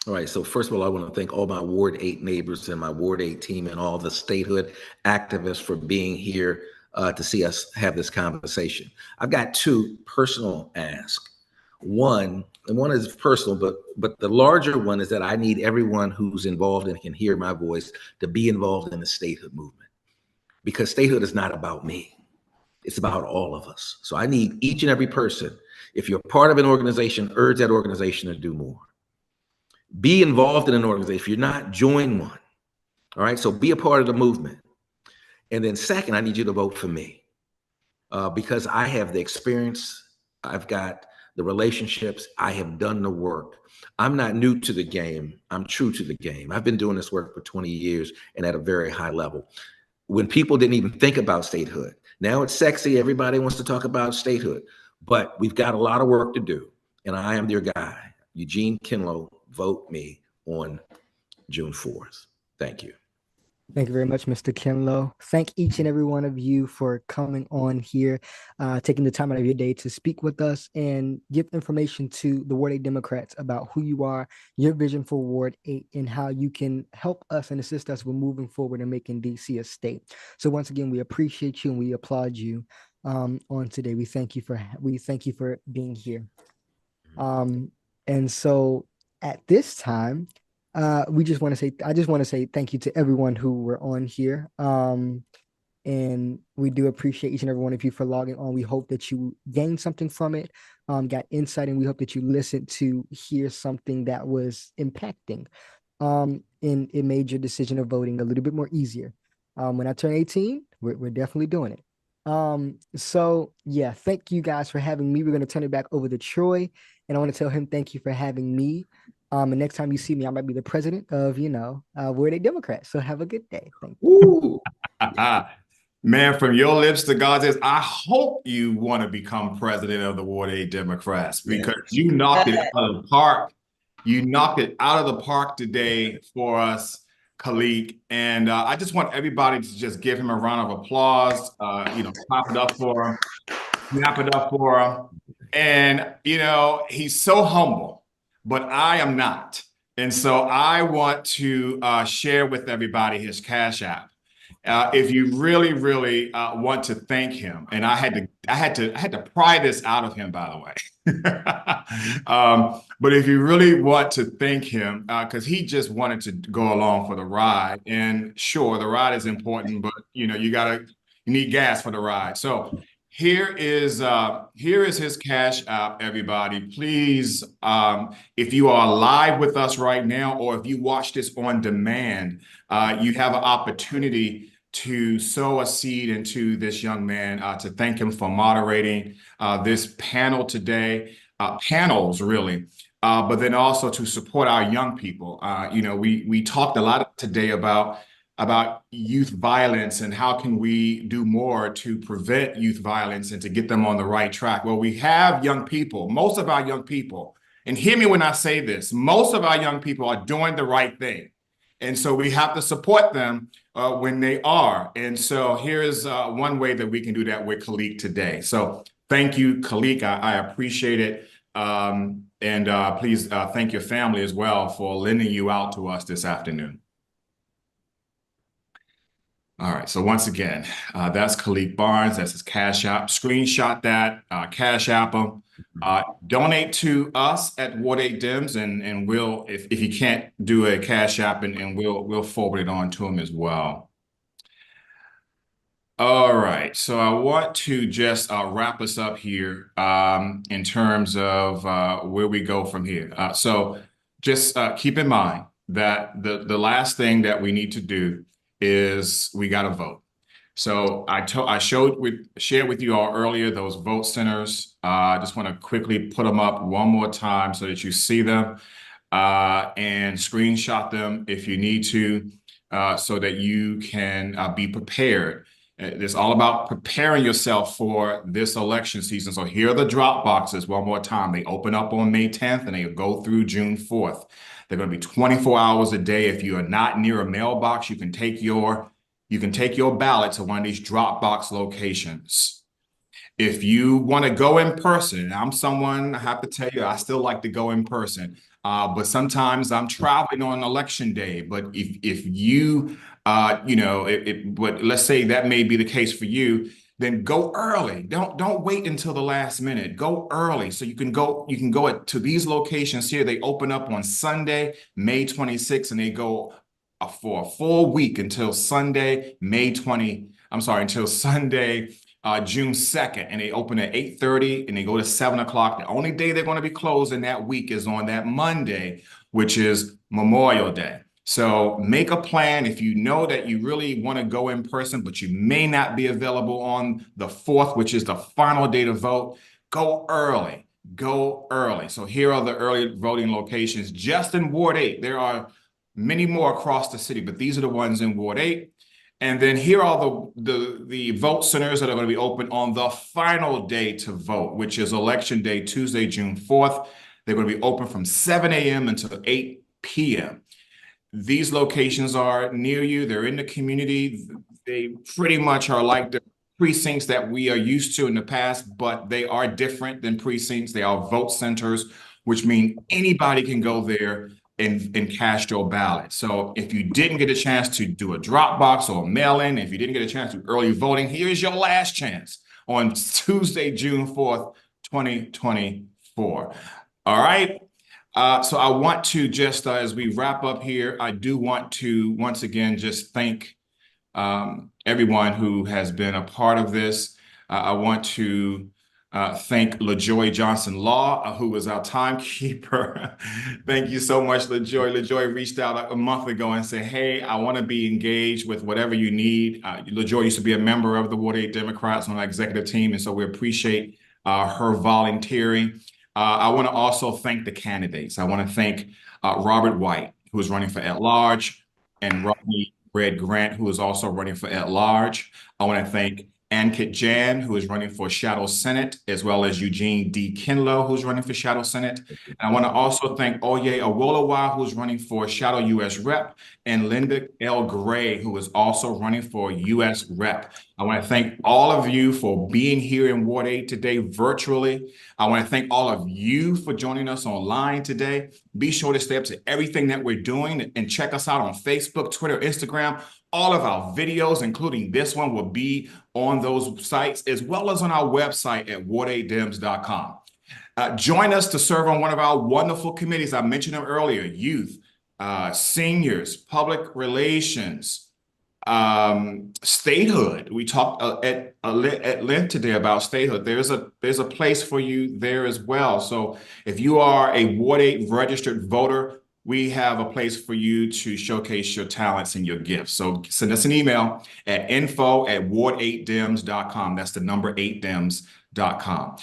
All right. So first of all, I want to thank all my Ward 8 neighbors and my Ward 8 team and all the statehood activists for being here to see us have this conversation. I've got two personal asks. One is personal, but the larger one is that I need everyone who's involved and can hear my voice to be involved in the statehood movement, because statehood is not about me. It's about all of us. So I need each and every person, if you're part of an organization, urge that organization to do more. Be involved in an organization. If you're not, join one. All right. So be a part of the movement. And then second, I need you to vote for me because I have the experience. I've got the relationships. I have done the work. I'm not new to the game. I'm true to the game. I've been doing this work for 20 years and at a very high level. When people didn't even think about statehood, now it's sexy. Everybody wants to talk about statehood, but we've got a lot of work to do. And I am your guy, Eugene Kinlow. Vote me on June 4th. Thank you. Thank you very much, Mr. Kinlow. Thank each and every one of you for coming on here, taking the time out of your day to speak with us and give information to the Ward 8 Democrats about who you are, your vision for Ward 8, and how you can help us and assist us with moving forward and making DC a state. So once again, we appreciate you and we applaud you on today. We thank you for being here. And so at this time, I just want to say thank you to everyone who were on here. And we do appreciate each and every one of you for logging on. We hope that you gained something from it, got insight, and we hope that you listened to hear something that was impacting. And it made your decision of voting a little bit more easier. When I turn 18, we're definitely doing it. So yeah, thank you guys for having me. We're going to turn it back over to Troy, and I want to tell him thank you for having me. And next time you see me, I might be the president of, Ward 8 Democrats. So have a good day. Thank you. Man, from your lips to God's ears, I hope you want to become president of the Ward 8 Democrats, because you knocked it out of the park. You knocked it out of the park today for us, Calique. And I just want everybody to just give him a round of applause, clap it up for him, snap it up for him. And, he's so humble. But I am not. And so I want to share with everybody his Cash App. If you really, really want to thank him, and I had to pry this out of him, by the way. But if you really want to thank him, because he just wanted to go along for the ride, and sure, the ride is important, but you need gas for the ride. So here is his Cash App, everybody. Please, if you are live with us right now, or if you watch this on demand, you have an opportunity to sow a seed into this young man, to thank him for moderating this panel today, panels really, but then also to support our young people. We talked a lot today about youth violence and how can we do more to prevent youth violence and to get them on the right track. Well, we have young people, most of our young people, and hear me when I say this, most of our young people are doing the right thing. And so we have to support them when they are. And so here is one way that we can do that with Calique today. So thank you, Calique. I appreciate it. And please thank your family as well for lending you out to us this afternoon. All right, so once again, that's Calique Barnes. That's his Cash App. Screenshot that, Cash App him. Donate to us at Ward 8 Dems, and we'll, if you can't do a Cash App, and we'll forward it on to him as well. All right, so I want to just wrap us up here in terms of where we go from here. So just keep in mind that the last thing that we need to do is we got to vote. So I shared with you all earlier those vote centers. I just want to quickly put them up one more time so that you see them and screenshot them if you need to, so that you can be prepared. It's all about preparing yourself for this election season. So here are the drop boxes one more time. They open up on May 10th and they go through June 4th. They're going to be 24 hours a day. If you are not near a mailbox, you can take your ballot to one of these drop box locations. If you want to go in person, I'm someone, I have to tell you, I still like to go in person. But sometimes I'm traveling on election day. But if you, but let's say that may be the case for you, then go early. Don't wait until the last minute. Go early so you can go to these locations here. They open up on Sunday, May 26th, and they go for a full week until Sunday, until Sunday, June 2nd, and they open at 8:30 and they go to 7 o'clock. The only day they're going to be closed in that week is on that Monday, which is Memorial Day. So make a plan. If you know that you really want to go in person, but you may not be available on the 4th, which is the final day to vote, go early. Go early. So here are the early voting locations just in Ward 8. There are many more across the city, but these are the ones in Ward 8. And then here are the vote centers that are going to be open on the final day to vote, which is Election Day, Tuesday, June 4th. They're going to be open from 7 a.m. until 8 p.m. These locations are near you. They're in the community. They pretty much are like the precincts that we are used to in the past, but they are different than precincts. They are vote centers, which mean anybody can go there and cast your ballot. So if you didn't get a chance to do a drop box or a mail-in, if you didn't get a chance to do early voting, here's your last chance on Tuesday, June 4th, 2024. All right. So I want to just, as we wrap up here, I do want to once again just thank everyone who has been a part of this. I want to thank LaJoy Johnson Law, who was our timekeeper. Thank you so much, LaJoy. LaJoy reached out a month ago and said, hey, I want to be engaged with whatever you need. LaJoy used to be a member of the Ward 8 Democrats on our executive team, and so we appreciate her volunteering. I want to also thank the candidates. I want to thank Robert White, who is running for at-large, and Rodney Red Grant, who is also running for at-large. I want to thank Ankit Jain, who is running for Shadow Senate, as well as Eugene D. Kinlow, who's running for Shadow Senate. And I want to also thank Oye Owolewa, who's running for Shadow U.S. Rep, and Linda L. Gray, who is also running for U.S. Rep. I want to thank all of you for being here in Ward 8 today virtually. I want to thank all of you for joining us online today. Be sure to stay up to everything that we're doing and check us out on Facebook, Twitter, Instagram. All of our videos, including this one, will be on those sites, as well as on our website at ward8dems.com. Join us to serve on one of our wonderful committees. I mentioned them earlier: youth, seniors, public relations, statehood. We talked at length today about statehood. There's a place for you there as well. So if you are a Ward 8 registered voter, we have a place for you to showcase your talents and your gifts. So send us an email at info@ward8dems.com. That's the number 8dems.com.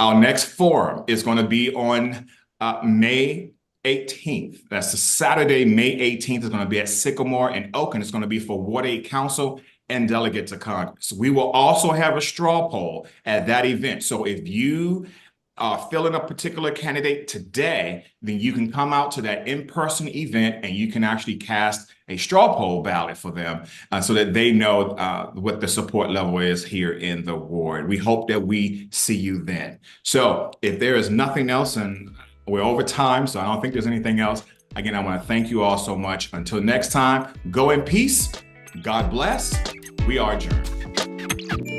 Our next forum is going to be on May 18th. That's the Saturday, May 18th. It's going to be at Sycamore in Oakland. It's going to be for Ward 8 Council and Delegate to Congress. We will also have a straw poll at that event. So if you filling a particular candidate today, then you can come out to that in-person event and you can actually cast a straw poll ballot for them so that they know what the support level is here in the ward. We hope that we see you then. So if there is nothing else, and we're over time, so I don't think there's anything else, again, I want to thank you all so much. Until next time, go in peace. God bless. We are adjourned.